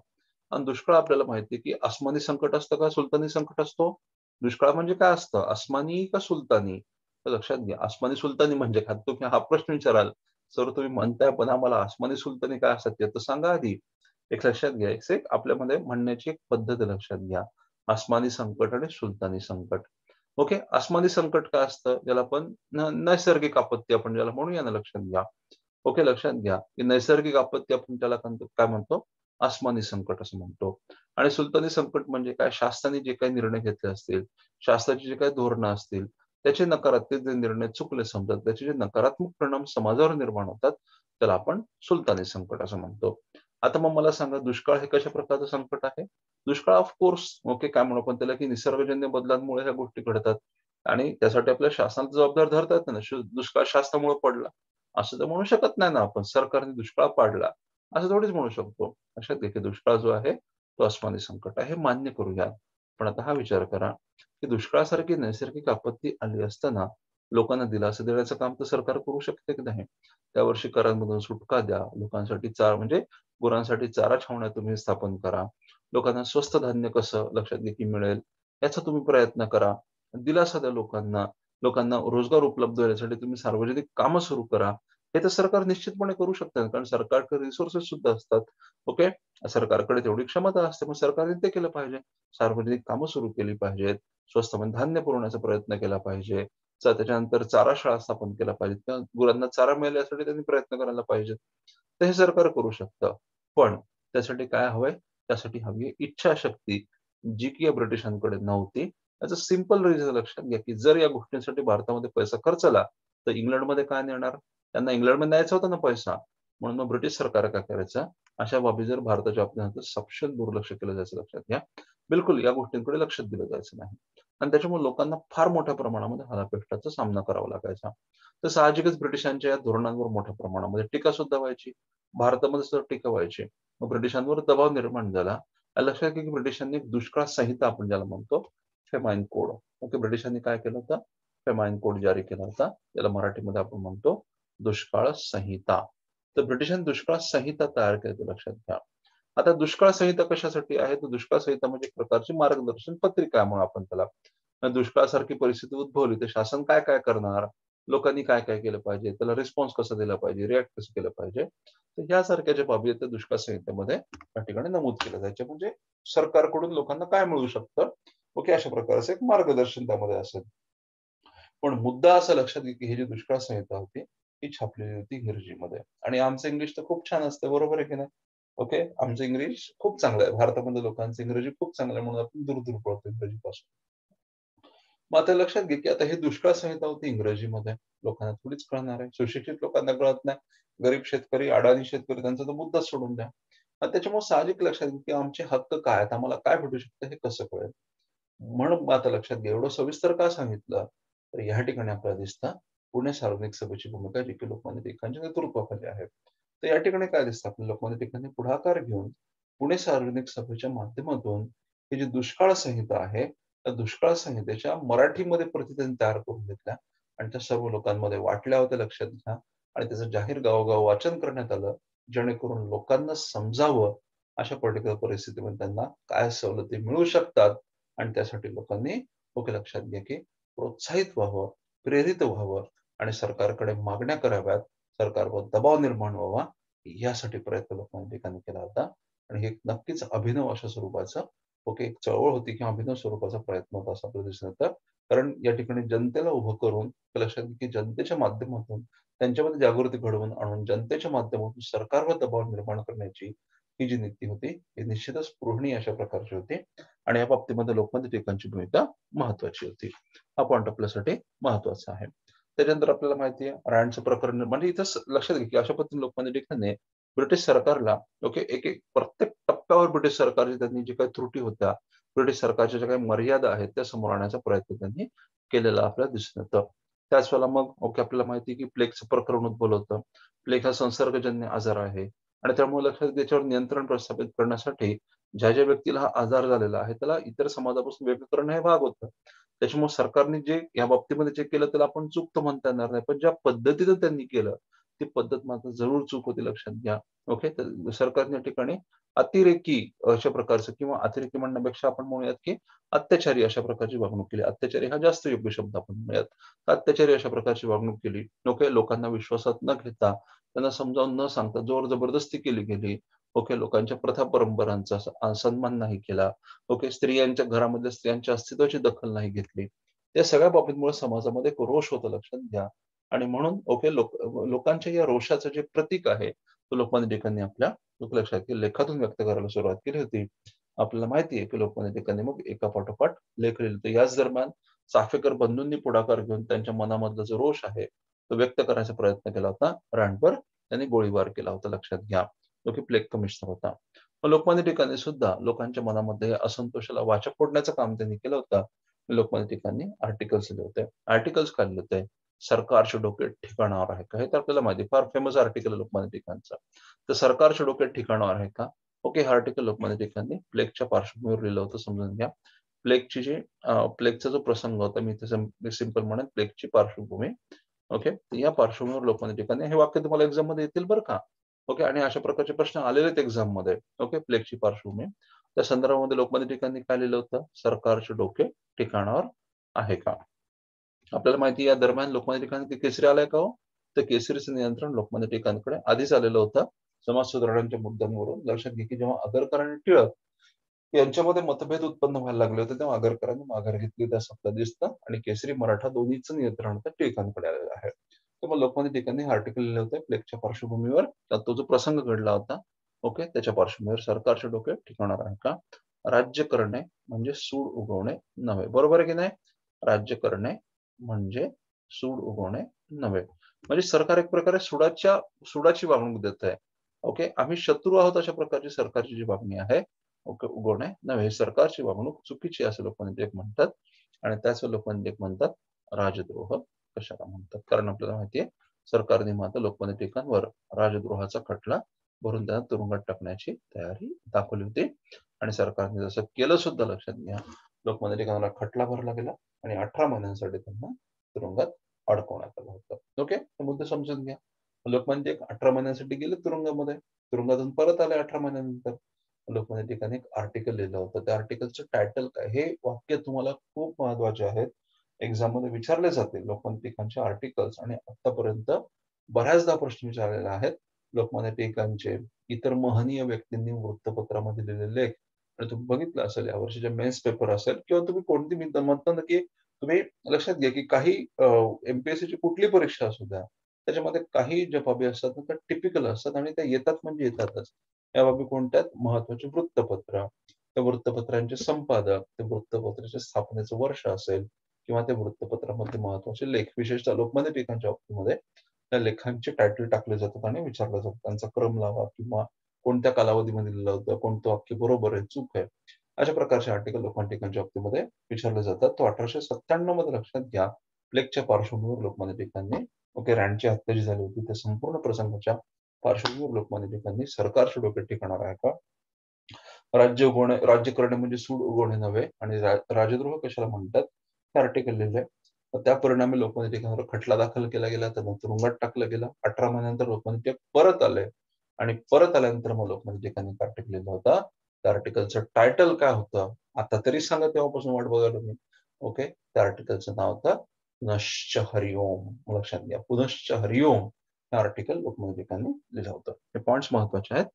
आणि दुष्काळ आपल्याला माहिती की आसमानी संकट असतं का सुलतानी संकट असतो? दुष्काळ म्हणजे काय असतं? आसमानी का सुलतानी? तर लक्षात घ्या आसमानी सुलतानी म्हणजे काय? तुम्ही हा प्रश्न विचाराल, "सर तुम्ही म्हणताय पण आम्हाला आसमानी सुलतानी काय असतात ते तर सांगा आधी." एक लक्षात घ्या, एक आपल्यामध्ये म्हणण्याची एक पद्धत आहे लक्षात घ्या. आसमानी संकट आणि सुलतानी संकट. ओके. आसमानी संकट काय असतं? ज्याला आपण नैसर्गिक आपत्ती आपण ज्याला म्हणूया ना लक्षात घ्या. ओके, लक्षात घ्या, की नैसर्गिक आपत्ती आपण त्याला काय म्हणतो? आसमानी संकट असं म्हणतो. आणि सुलतानी संकट म्हणजे काय? शासनाने जे काही निर्णय घेतले असतील, शासनाची जे काही धोरणं असतील, त्याचे नकारात्मक जे निर्णय चुकले समजा, त्याचे जे नकारात्मक परिणाम समाजावर निर्माण होतात, त्याला आपण सुलतानी संकट असं म्हणतो. आता मग मला सांगा दुष्काळ हे कशा प्रकारचं संकट आहे? दुष्काळ ऑफ कोर्स ओके, काय म्हणू आपण त्याला, की निसर्गजन्य बदलांमुळे ह्या गोष्टी घडतात आणि त्यासाठी आपल्या शासनाला जबाबदार धरता येतं ना. दुष्काळ शासनामुळे पडला, असं तर म्हणू शकत नाही ना आपण. सरकारने दुष्काळ पाडला, असं थोडीच म्हणू शकतो. लक्षात घ्या, की दुष्काळ जो आहे तो आसमानी संकट आहे, हे मान्य करूया. पण आता हा विचार करा, की दुष्काळासारखी नैसर्गिक आपत्ती आली असताना लोकांना दिलासा देण्याचं काम तर सरकार करू शकते की नाही? त्यावर्षी करांमधून सुटका द्या, लोकांसाठी म्हणजे गुरांसाठी चारा छावण्या तुम्ही स्थापन करा. लोकांना स्वस्त धान्य कसं लक्षात घ्या, की मिळेल याचा तुम्ही प्रयत्न करा. दिलासा द्या लोकांना. लोकांना रोजगार उपलब्ध होण्यासाठी तुम्ही सार्वजनिक कामं सुरू करा. हे तर सरकार निश्चितपणे करू शकतं. कारण सरकारकडे रिसोर्सेस सुद्धा असतात. ओके. सरकारकडे तेवढी क्षमता असते. मग सरकारने ते केलं पाहिजे. सार्वजनिक कामं सुरू केली पाहिजेत. स्वस्तमध्ये धान्य पुरवण्याचा प्रयत्न केला पाहिजे. त्याच्यानंतर चारा शाळा स्थापन केल्या पाहिजेत किंवा गुरांना चारा मिळेल यासाठी त्यांनी प्रयत्न करायला पाहिजेत. तर हे सरकार करू शकतं. पण त्यासाठी काय हवंय? त्यासाठी हवी आहे इच्छाशक्ती, जी की या ब्रिटिशांकडे नव्हती. त्याचं सिंपल रिझन लक्षात घ्या, की जर या गोष्टींसाठी भारतामध्ये पैसा खर्चला, तर इंग्लंडमध्ये काय नेणार? त्यांना इंग्लंडमध्ये न्यायचा होता ना पैसा. म्हणून मग ब्रिटिश सरकार काय करायचं? अशा बाबी जर भारताच्या बाबतीत सपशेल दुर्लक्ष केलं जायचं लक्षात घ्या. बिलकुल या गोष्टींकडे लक्ष दिलं जायचं नाही. आणि त्याच्यामुळे लोकांना फार मोठ्या प्रमाणामध्ये हालापेष्टाचा सामना करावा लागायचा. तर साहजिकच ब्रिटिशांच्या या धोरणांवर मोठ्या प्रमाणामध्ये टीका सुद्धा व्हायची. भारतामध्ये सुद्धा टीका व्हायची. मग ब्रिटिशांवर दबाव निर्माण झाला. लक्षात घ्या की ब्रिटिशांनी एक दुष्काळ संहिता आपण ज्याला म्हणतो, फेमाईन कोड. ओके, ब्रिटिशांनी काय केलं होतं? फेमाईन कोड जारी केला होता. त्याला मराठीमध्ये आपण म्हणतो दुष्काळ संहिता. तर ब्रिटिशांनी दुष्काळ संहिता तयार केली लक्षात घ्या. आता दुष्काळ संहिता कशासाठी आहे? तर दुष्काळ संहिता म्हणजे एक प्रकारची मार्गदर्शन पत्रिका म्हणून आपण त्याला. दुष्काळासारखी परिस्थिती उद्भवली तर शासन काय-काय करणार? लोकांनी काय-काय केलं पाहिजे? त्याला रिस्पॉन्स कसा दिला पाहिजे? रिएक्ट कसं केलं पाहिजे? तर यासारख्या ज्या बाबी आहेत त्या दुष्काळ संहितेमध्ये त्या ठिकाणी नमूद केल्या जायच्या. म्हणजे सरकारकडून लोकांना काय मिळू शकतं? ओके, अशा प्रकारचं एक मार्गदर्शन त्यामध्ये असेल. पण मुद्दा असा लक्षात घ्या, की ही जी दुष्काळ संहिता होती, ही छापलेली होती इंग्रजीमध्ये आणि आमचं इंग्लिश तर खूप छान असतं, बरोबर आहे की नाही? ओके. आमचं इंग्लिश खूप चांगलं आहे. भारतामध्ये लोकांचं इंग्रजी खूप चांगलं आहे म्हणून आपण दूर-दूर पळतो इंग्रजीपासून. मग आता लक्षात घे, की आता ही दुष्काळ संहिता होती इंग्रजीमध्ये. लोकांना थोडीच कळणार आहे. सुशिक्षित लोकांना कळत नाही. गरीब शेतकरी, अडाणी शेतकरी त्यांचा तर मुद्दाच सोडून द्या. आणि त्याच्यामुळे साहजिक लक्षात घे, की आमचे हक्क काय आहेत? आम्हाला काय भेटू शकतं हे कसं कळेल? म्हणून मग आता लक्षात घ्या, एवढं सविस्तर का सांगितलं? तर ह्या ठिकाणी आपल्याला दिसतं पुणे सार्वजनिक सभेची भूमिका जी की लोकमान्य टिळकांच्या नेतृत्वाखाली आहे. तर या ठिकाणी काय दिसतं आपल्याला लोकमान्य टिळकांनी पुढाकार घेऊन पुणे सार्वजनिक सभेच्या माध्यमातून ही जी दुष्काळ संहिता आहे, त्या दुष्काळ संहितेच्या मराठीमध्ये प्रती त्यांनी तयार करून घेतल्या आणि त्या सर्व लोकांमध्ये वाटल्या होत्या लक्षात घ्या आणि त्याचं जाहीर गावोगाव वाचन करण्यात आलं, जेणेकरून लोकांना समजावं अशा पर्टिक्युलर परिस्थितीमध्ये त्यांना काय सवलती मिळू शकतात आणि त्यासाठी लोकांनी ओके लक्षात घ्या, की प्रोत्साहित व्हावं, प्रेरित व्हावं आणि सरकारकडे मागण्या कराव्यात सरकारवर दबाव निर्माण व्हावा यासाठी प्रयत्न लोकांनी ठिकाणी केला होता. आणि हे नक्कीच अभिनव अशा स्वरूपाचं एक चळवळ होती किंवा अभिनव स्वरूपाचा प्रयत्न होता असं आपल्याला दिसून येतं. कारण या ठिकाणी जनतेला उभं करून लक्षात घ्या की जनतेच्या माध्यमातून त्यांच्यामध्ये जागृती घडवून आणून जनतेच्या माध्यमातून सरकारवर दबाव निर्माण करण्याची ही जी नीती होती ही निश्चितच स्पृहणीय अशा प्रकारची होती. आणि या बाबतीमध्ये लोकमान्य टिळकांची भूमिका महत्वाची होती. हा पॉईंट आपल्यासाठी महत्वाचा आहे. त्याच्यानंतर आपल्याला माहिती आहे रँडचं प्रकरण म्हणजे इथं लक्षात घ्या की अशा पद्धतीने लोकमान्य टिळकांनी ब्रिटिश सरकारला एक एक प्रत्येक टप्प्यावर ब्रिटिश सरकारची त्यांनी जी काही त्रुटी होत्या, ब्रिटिश सरकारच्या ज्या काही मर्यादा आहेत त्या समोर आणण्याचा प्रयत्न त्यांनी केलेला आपल्याला दिसून येतं. त्याच वेळेला मग आपल्याला माहिती आहे की प्लेगचं प्रकरण उद्भवलं होतं. प्लेग हा संसर्गजन्य आजार आहे आणि त्यामुळे लक्षात त्याच्यावर नियंत्रण प्रस्थापित करण्यासाठी ज्या व्यक्तीला हा आजार झालेला आहे त्याला इतर समाजापासून वेगळं करणं हे भाग होतं. त्याच्यामुळे सरकारने जे या बाबतीमध्ये जे केलं त्याला आपण चूक तर म्हणता येणार नाही. पण ज्या पद्धतीनं त्यांनी केलं ती पद्धत मात्र जरूर चूक होती लक्षात घ्या. तर सरकारने या ठिकाणी अतिरेकी अशा प्रकारचं किंवा अतिरेकी म्हणण्यापेक्षा आपण म्हणूयात की अत्याचारी अशा प्रकारची वागणूक केली. अत्याचारी हा जास्त योग्य शब्द आपण म्हणूयात. अत्याचारी अशा प्रकारची वागणूक केली. लोकांना विश्वासात न घेता, त्यांना समजावून न सांगता जोर जबरदस्ती केली गेली. लोकांच्या प्रथा परंपरांचा सन्मान नाही केला. स्त्रियांच्या घरामधल्या स्त्रियांच्या अस्तित्वाची दखल नाही घेतली. या सगळ्या बाबींमुळे समाजामध्ये एक रोष होता लक्षात घ्या. आणि म्हणून लोकांच्या या रोषाचं जे प्रतीक आहे तो लोकमान्य टिळकांनी आपल्या लक्षात की लेखातून व्यक्त करायला सुरुवात केली होती. आपल्याला माहिती आहे की लोकमान्य टिळकांनी मग एका पाठोपाठ लेख लिहिले होते. याच दरम्यान चाफेकर बंधूंनी पुढाकार घेऊन त्यांच्या मनामधला जो रोष आहे तो व्यक्त करण्याचा प्रयत्न केला होता. रँडवर त्यांनी गोळीबार केला होता लक्षात घ्या. जो की प्लेग कमिशनर होता. लोकमान्य टिळकांनी सुद्धा लोकांच्या मनामध्ये असंतोषाला वाचा फोडण्याचं काम त्यांनी केलं होतं. लोकमान्य टिळकांनी आर्टिकल्स लिहिले होते. आर्टिकल्स काय लिहिले होते? सरकारचे डोके ठिकाणावर आहे का? हे तर आपल्याला माहिती आहे. फार फेमस आर्टिकल आहे लोकमान्य टिळकांचं. तर सरकारचे डोके ठिकाणावर आहे का? हे आर्टिकल लोकमान्य टिळकांनी प्लेगच्या पार्श्वभूमीवर लिहिलं होतं समजून घ्या. प्लेगचा जो प्रसंग होता मी सिंपल म्हणेन प्लेगची पार्श्वभूमी. या पार्श्वभूमीवर लोकमान्य टिळकांनी हे वाक्य तुम्हाला एक्झाम मध्ये येतील बरं का. आणि अशा प्रकारचे प्रश्न आलेले आहेत एक्झाम मध्ये. प्लेगची पार्श्वभूमी. त्या संदर्भामध्ये लोकमान्य टिळकांनी काय लिहिलं होतं? सरकारचे डोके ठिकाणावर आहे का? आपल्याला माहिती या दरम्यान लोकमान्य टिळकांनी केसरी आलाय का हो? तर केसरीचं नियंत्रण लोकमान्य टिळकांकडे आधीच आलेलं होतं. समाज सुधारणांच्या मुद्द्यांवरून लक्षात घे की जेव्हा आगरकर आणि टिळक यांच्यामध्ये मतभेद उत्पन्न व्हायला लागले होते तेव्हा आगरकरांनी माघार घेतली होती असं आपल्याला दिसतं आणि केसरी मराठा दोन्हीचं नियंत्रण आता टिळकांकडे आलेलं आहे. तर मग लोकमान्य टिळकांनी आर्टिकल लिहिले होते प्लेगच्या पार्श्वभूमीवर. तो जो प्रसंग घडला होता त्याच्या पार्श्वभूमीवर सरकारचे डोके ठिकाणावर आहे का? राज्य करणे म्हणजे सूड उगवणे नव्हे. बरोबर आहे की नाही? राज्य करणे म्हणजे सूड उगवणे नव्हे. म्हणजे सरकार एक प्रकारे सुडाची वागणूक देत आहे. आम्ही शत्रू आहोत अशा प्रकारची सरकारची जी वागणी आहे उगवणे नव्हे. सरकारची वागणूक चुकीची असं लोकमान्य टिळक म्हणतात. आणि त्याच लोकमान्य टिळक म्हणतात राजद्रोह कशाला म्हणतात? कारण आपल्याला माहितीये सरकारने मात्र लोकमान्य टिळकांवर राजद्रोहाचा खटला भरून त्यांना तुरुंगात टाकण्याची तयारी दाखवली होती. आणि सरकारने जसं केलं सुद्धा लक्षात घ्या. लोकमान्य टिळकांना खटला भरला गेला आणि 18 महिन्यांसाठी त्यांना तुरुंगात अडकवण्यात आलं होतं. हे मुद्दे समजून घ्या. लोकमान्य टिळक 18 महिन्यांसाठी गेले तुरुंगामध्ये. तुरुंगातून परत आले 18 महिन्यानंतर. लोकमान्य टिळकांनी एक आर्टिकल लिहिलं होतं. त्या आर्टिकलचं टायटल काय? हे वाक्य तुम्हाला खूप महत्वाचे आहेत. एक्झाम मध्ये विचारले जाते लोकमान्य टिळकांचे आर्टिकल्स आणि आतापर्यंत बऱ्याचदा प्रश्न विचारलेले आहेत. लोकमान्य टिळकांचे इतर महनीय व्यक्तींनी वृत्तपत्रामध्ये लिहिलेले लेख आणि तुम्ही बघितलं असेल या वर्षीचे मेन्स पेपर असेल किंवा तुम्ही कोणती म्हणता ना की तुम्ही लक्षात घ्या की काही एमपीएससी ची कुठली परीक्षा असू द्या त्याच्यामध्ये काही ज्या बाबी असतात ना त्या टिपिकल असतात आणि त्या येतात म्हणजे येतातच. या बाबी कोणत्या? महत्वाचे वृत्तपत्र, त्या वृत्तपत्रांचे संपादक, त्या वृत्तपत्राच्या स्थापनेचं वर्ष असेल किंवा त्या वृत्तपत्रामध्ये महत्वाचे लेख विशेषतः लोकमान्य टिळकांच्या बाबतीमध्ये त्या लेखांचे टायटल टाकले जातात आणि विचारलं जातं त्यांचा क्रम लावा किंवा कोणत्या कालावधीमध्ये लिहिलं होतं, कोणतं वाक्य बरोबर आहे, चूक आहे. अशा प्रकारचे आर्टिकल लोकमान्य टिळकांच्या बाबतीमध्ये विचारले जातात. तो 1897 मध्ये लक्षात घ्या प्लेगच्या पार्श्वभूमीवर लोकमान्य टिळकांनी रँडची हत्या जी झाली होती त्या संपूर्ण प्रसंगाच्या पार्श्वभूमीवर लोकमान्य टिळकांनी सरकारच्या डोक्यात ठिकाणावर आहे का? राज्य करणे म्हणजे सूड उगवणे नव्हे आणि राजद्रोह कशाला म्हणतात हे आर्टिकल लिहिलंय. त्या परिणामी लोकमान्य टिळकांवर खटला दाखल केला गेला. त्यांना तुरुंगात टाकलं गेलं. 18 महिन्यानंतर लोकमान्य टिळक परत आले आणि परत आल्यानंतर मग लोकमान्य टिळकांनी आर्टिकल लिहिलं होता. त्या आर्टिकलचं टायटल काय होतं? आता तरी सांगा, तेव्हापासून वाट बघायला मी. त्या आर्टिकलचं नाव होतं पुनश्च हरिओम. लक्षात घ्या, पुनश्च हरिओम हे आर्टिकल लोकमान्य टिळकांनी लिहिलं होतं. हे पॉइंट्स महत्वाचे आहेत.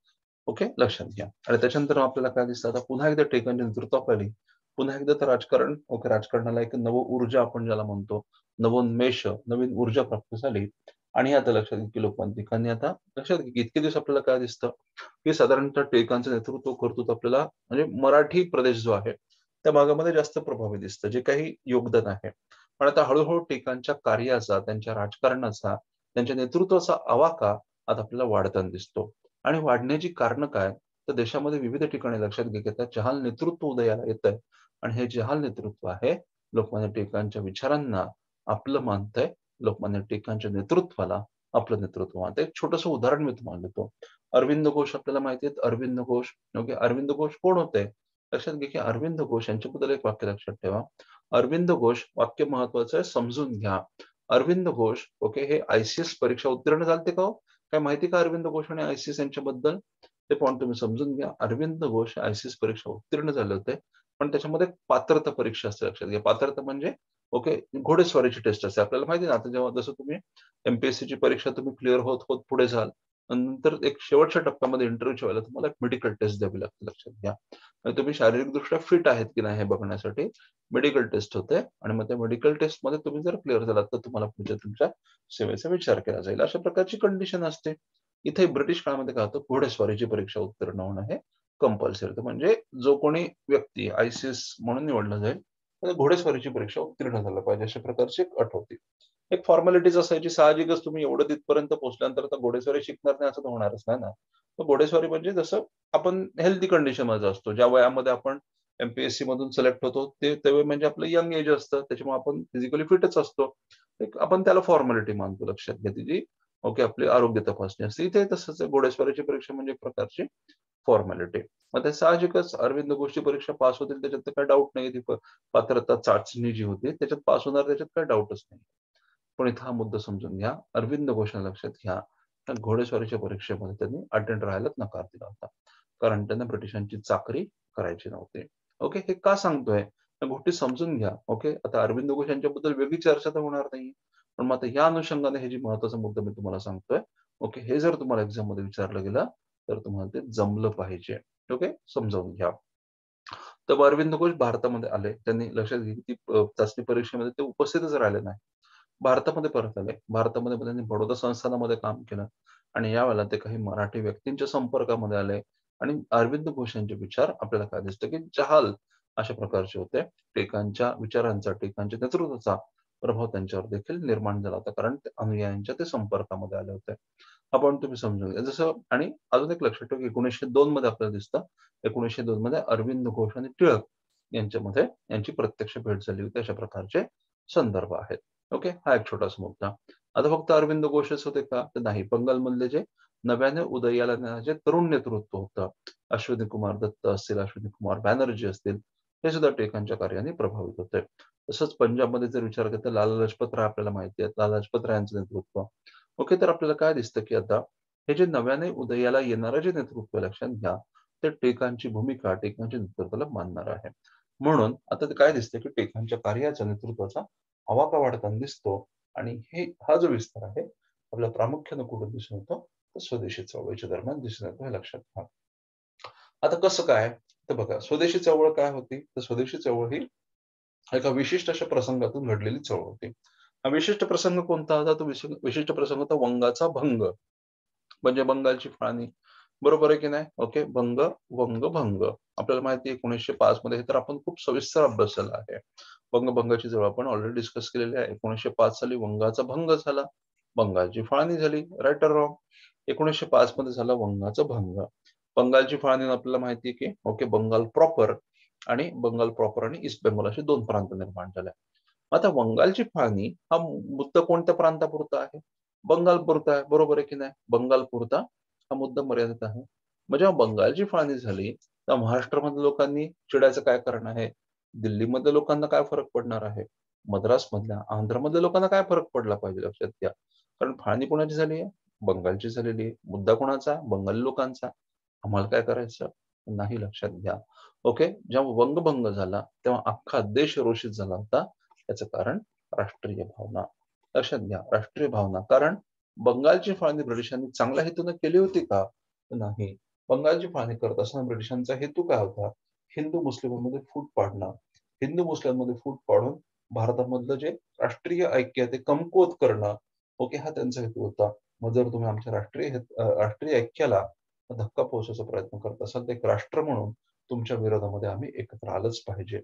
ओके, लक्षात घ्या. आणि त्याच्यानंतर आपल्याला काय दिसतं, आता पुन्हा एकदा टिळकांच्या नेतृत्वाखाली पुन्हा एकदा तर राजकारण, ओके, राजकारणाला एक नव ऊर्जा आपण ज्याला म्हणतो, नवोन्मेष, नवीन ऊर्जा प्राप्त झाली. आणि आता लक्षात घ्या की लोकमान्य टिळकांनी आता लक्षात घ्या की इतके दिवस आपल्याला काय दिसतं की साधारणतः टिळकांचं नेतृत्व कर्तृत्व आपल्याला म्हणजे मराठी प्रदेश जो आहे त्या भागामध्ये जास्त प्रभावी दिसतं, जे काही योगदान आहे. पण आता हळूहळू टिळकांच्या कार्याचा, त्यांच्या राजकारणाचा, त्यांच्या नेतृत्वाचा आवाका आता आपल्याला वाढताना दिसतो. आणि वाढण्याची कारणं काय? तर देशामध्ये विविध ठिकाणी लक्षात घ्या की आता जहाल नेतृत्व उदयाला येतंय आणि हे जहाल नेतृत्व आहे लोकमान्य टिळकांच्या विचारांना आपलं मानतंय, लोकमान्य टिळकांच्या नेतृत्वाला आपलं नेतृत्व मानतंय. एक छोटंसं उदाहरण मी तुम्हाला देतो. अरविंद घोष आपल्याला माहिती आहेत. अरविंद घोष, ओके, अरविंद घोष कोण होते? लक्षात घ्या की अरविंद घोष यांच्याबद्दल एक वाक्य लक्षात ठेवा. अरविंद घोष, वाक्य महत्वाचं आहे, समजून घ्या. अरविंद घोष, ओके, हे ICS परीक्षा उत्तीर्ण झालते का हो? काय माहिती का अरविंद घोष आणि ICS यांच्याबद्दल? ते पॉइंट तुम्ही समजून घ्या. अरविंद घोष ICS परीक्षा उत्तीर्ण झाले होते, पण त्याच्यामध्ये पात्रता परीक्षा असते, लक्षात घ्या. पात्रता म्हणजे ओके, घोडेस्वारीची टेस्ट असते. आपल्याला माहिती आहे ना, आता जेव्हा जसं तुम्ही MPSC ची परीक्षा तुम्ही क्लिअर होत होत पुढे जाल, नंतर एक शेवटच्या टप्प्यामध्ये इंटरव्ह्यूच्या वेळेला तुम्हाला एक मेडिकल टेस्ट द्यावी लागते, लक्षात घ्या. आणि तुम्ही शारीरिकदृष्ट्या फिट आहेत की नाही हे बघण्यासाठी मेडिकल टेस्ट होते. आणि मग त्या मेडिकल टेस्टमध्ये तुम्ही जर क्लिअर झालात तर तुम्हाला पुढच्या तुमच्या सेवेचा विचार केला जाईल. अशा प्रकारची कंडिशन असते. इथे ब्रिटिश काळामध्ये काय होतं, घोडेस्वारीची परीक्षा उत्तीर्ण होणं हे कंपल्सरी होतं. म्हणजे जो कोणी व्यक्ती ICS म्हणून निवडला जाईल तर घोडेस्वारीची परीक्षा उत्तीर्ण झाला पाहिजे, अशा प्रकारची एक अट होती. एक फॉर्मॅलिटीज असायची. साहजिकच तुम्ही एवढं तिथपर्यंत पोहोचल्यानंतर आता घोडेस्वारी शिकणार नाही असं तर होणारच नाही ना. तर घोडेस्वारी म्हणजे जसं आपण हेल्दी कंडिशनमध्ये असतो, ज्या वयामध्ये आपण MPSC मधून सिलेक्ट होतो ते वय म्हणजे आपलं यंग एज असतं, त्याच्यामुळे आपण फिजिकली फिटच असतो. एक आपण त्याला फॉर्मॅलिटी मानतो, लक्षात घ्या. तिची ओके, आपली आरोग्य तपासणी असते. इथे तसंच आहे, घोडेस्वारीची परीक्षा म्हणजे एक प्रकारची फॉर्मॅलिटी. मग ते साहजिकच अरविंद घोषची परीक्षा पास होतील त्याच्यात तर काही डाऊट नाही. ती पात्रता चाचणी जी होती त्याच्यात पास होणार, त्याच्यात काही डाऊटच नाही. पण इथं हा मुद्दा समजून घ्या. अरविंद घोषला लक्षात घ्या, त्या घोडेस्वारीच्या परीक्षेमध्ये त्यांनी अटेंड राहायलाच नकार दिला होता. कारण त्यांना ब्रिटिशांची चाकरी करायची नव्हती. ओके, हे का सांगतोय? त्या गोष्टी समजून घ्या. ओके, आता अरविंद घोष यांच्याबद्दल वेगळी चर्चा तर होणार नाही. पण मग आता या अनुषंगाने हे जे महत्वाचा मुद्दा मी तुम्हाला सांगतोय, ओके, हे जर तुम्हाला एक्झाम मध्ये विचारलं गेलं तर तुम्हाला ते जमलं पाहिजे. ओके, समजावून घ्या. तर अरविंद घोष भारतामध्ये आले. त्यांनी लक्षात घ्या की चाचणी परीक्षेमध्ये ते उपस्थितच राहिले नाही. भारतामध्ये परत आले. भारतामध्ये त्यांनी बडोदा संस्थानामध्ये काम केलं आणि यावेळेला ते काही मराठी व्यक्तींच्या संपर्कामध्ये आले आणि अरविंद घोष यांचे विचार आपल्याला काय दिसतं की जहाल अशा प्रकारचे होते. टिळकांच्या विचारांचा, टिळकांच्या नेतृत्वाचा प्रभाव त्यांच्यावर देखील निर्माण झाला होता, कारण ते अनुयायांच्या ते संपर्कामध्ये आले होते. हा पॉइंट तुम्ही समजून घ्या. जसं आणि अजून एक लक्षात ठेवा की 1902 मध्ये आपल्याला दिसतं, 1902 मध्ये अरविंद घोष आणि टिळक यांच्यामध्ये यांची प्रत्यक्ष भेट झाली होती, अशा प्रकारचे संदर्भ आहेत. ओके, हा एक छोटासा मुद्दा. आता फक्त अरविंद घोषच होते का? तर नाही. बंगालमधले जे नव्याने उदयाला येणारे तरुण नेतृत्व होतं, अश्विनी कुमार दत्त असतील, अश्विनी कुमार बॅनर्जी असतील, हे सुद्धा टिळकांच्या कार्याने प्रभावित होते. तसंच पंजाबमध्ये जर विचार केला तर लाला लजपत राय आपल्याला माहिती आहे. लाला लजपत राय यांचं नेतृत्व. ओके, तर आपल्याला काय दिसतं की आता हे जे नव्याने उदयाला येणारं जे नेतृत्व लक्षात घ्या, ते टिळकांची भूमिका, टिळकांच्या नेतृत्वाला मानणार आहे. म्हणून आता ते काय दिसतं की टिळकांच्या कार्याचा, नेतृत्वाचा आवाका वाढताना दिसतो. आणि हा जो विस्तार आहे आपल्याला प्रामुख्यानं कुठं दिसून येतो, तर स्वदेशी चळवळीच्या दरम्यान दिसून येतो, हे लक्षात घ्या. आता कसं काय? तर बघा, स्वदेशी चळवळ काय होती? तर स्वदेशी चळवळ ही एका विशिष्ट अशा प्रसंगातून घडलेली चळवळ होती. हा विशिष्ट प्रसंग कोणता होता? तो विशिष्ट प्रसंग होता वंगाचा भंग. म्हणजे बंगालची फाळणी. बरोबर आहे की नाही? ओके, भंग. आपल्याला माहिती आहे 1905 मध्ये, तर आपण खूप सविस्तर अभ्यासाला आहे. बंगाची जवळ आपण ऑलरेडी डिस्कस केलेली आहे. 1905 साली वंगाचा भंग झाला. बंगालची फाळणी झाली. Right or wrong? 1905 मध्ये झाला वंगाचा भंग. बंगालची फाळणी आपल्याला माहिती आहे की ओके, बंगाल प्रॉपर आणि ईस्ट बेंगॉल असे दोन प्रांत निर्माण झाले. आता बंगालची फाळणी हा मुद्दा कोणत्या प्रांतापुरता आहे? बंगालपुरता आहे. बरोबर आहे की नाही? बंगालपुरता हा मुद्दा मर्यादित आहे. मग जेव्हा बंगालची फाळणी झाली तर महाराष्ट्रामधल्या लोकांनी चिडायचं काय कारण आहे? दिल्लीमधल्या लोकांना काय फरक पडणार आहे? मद्रासमधल्या, आंध्रमधल्या लोकांना काय फरक पडला पाहिजे, लक्षात घ्या. कारण फाळणी कोणाची झाली आहे? बंगालची झालेली आहे. मुद्दा कोणाचा? बंगाली लोकांचा. आम्हाला काय करायचं नाही, लक्षात घ्या. ओके, जेव्हा वंगभंग झाला तेव्हा अख्खा देश रोषित झाला होता. याचं कारण राष्ट्रीय भावना. लक्षात घ्या, राष्ट्रीय भावना. कारण बंगालची फाळणी ब्रिटिशांनी चांगल्या हेतूने केली होती का? नाही. बंगालची फाळणी करत असताना ब्रिटिशांचा हेतू काय होता? हिंदू मुस्लिमांमध्ये फूट पाडणं. हिंदू मुस्लिमांमध्ये फूट पाडून भारतामधलं जे राष्ट्रीय ऐक्य आहे ते कमकुवत करणं. ओके, हा त्यांचा हेतू होता. मग जर तुम्ही आमच्या राष्ट्रीय ऐक्याला धक्का पोहोचवायचा प्रयत्न करत असाल तर एक राष्ट्र म्हणून तुमच्या विरोधामध्ये आम्ही एकत्र आलंच पाहिजे.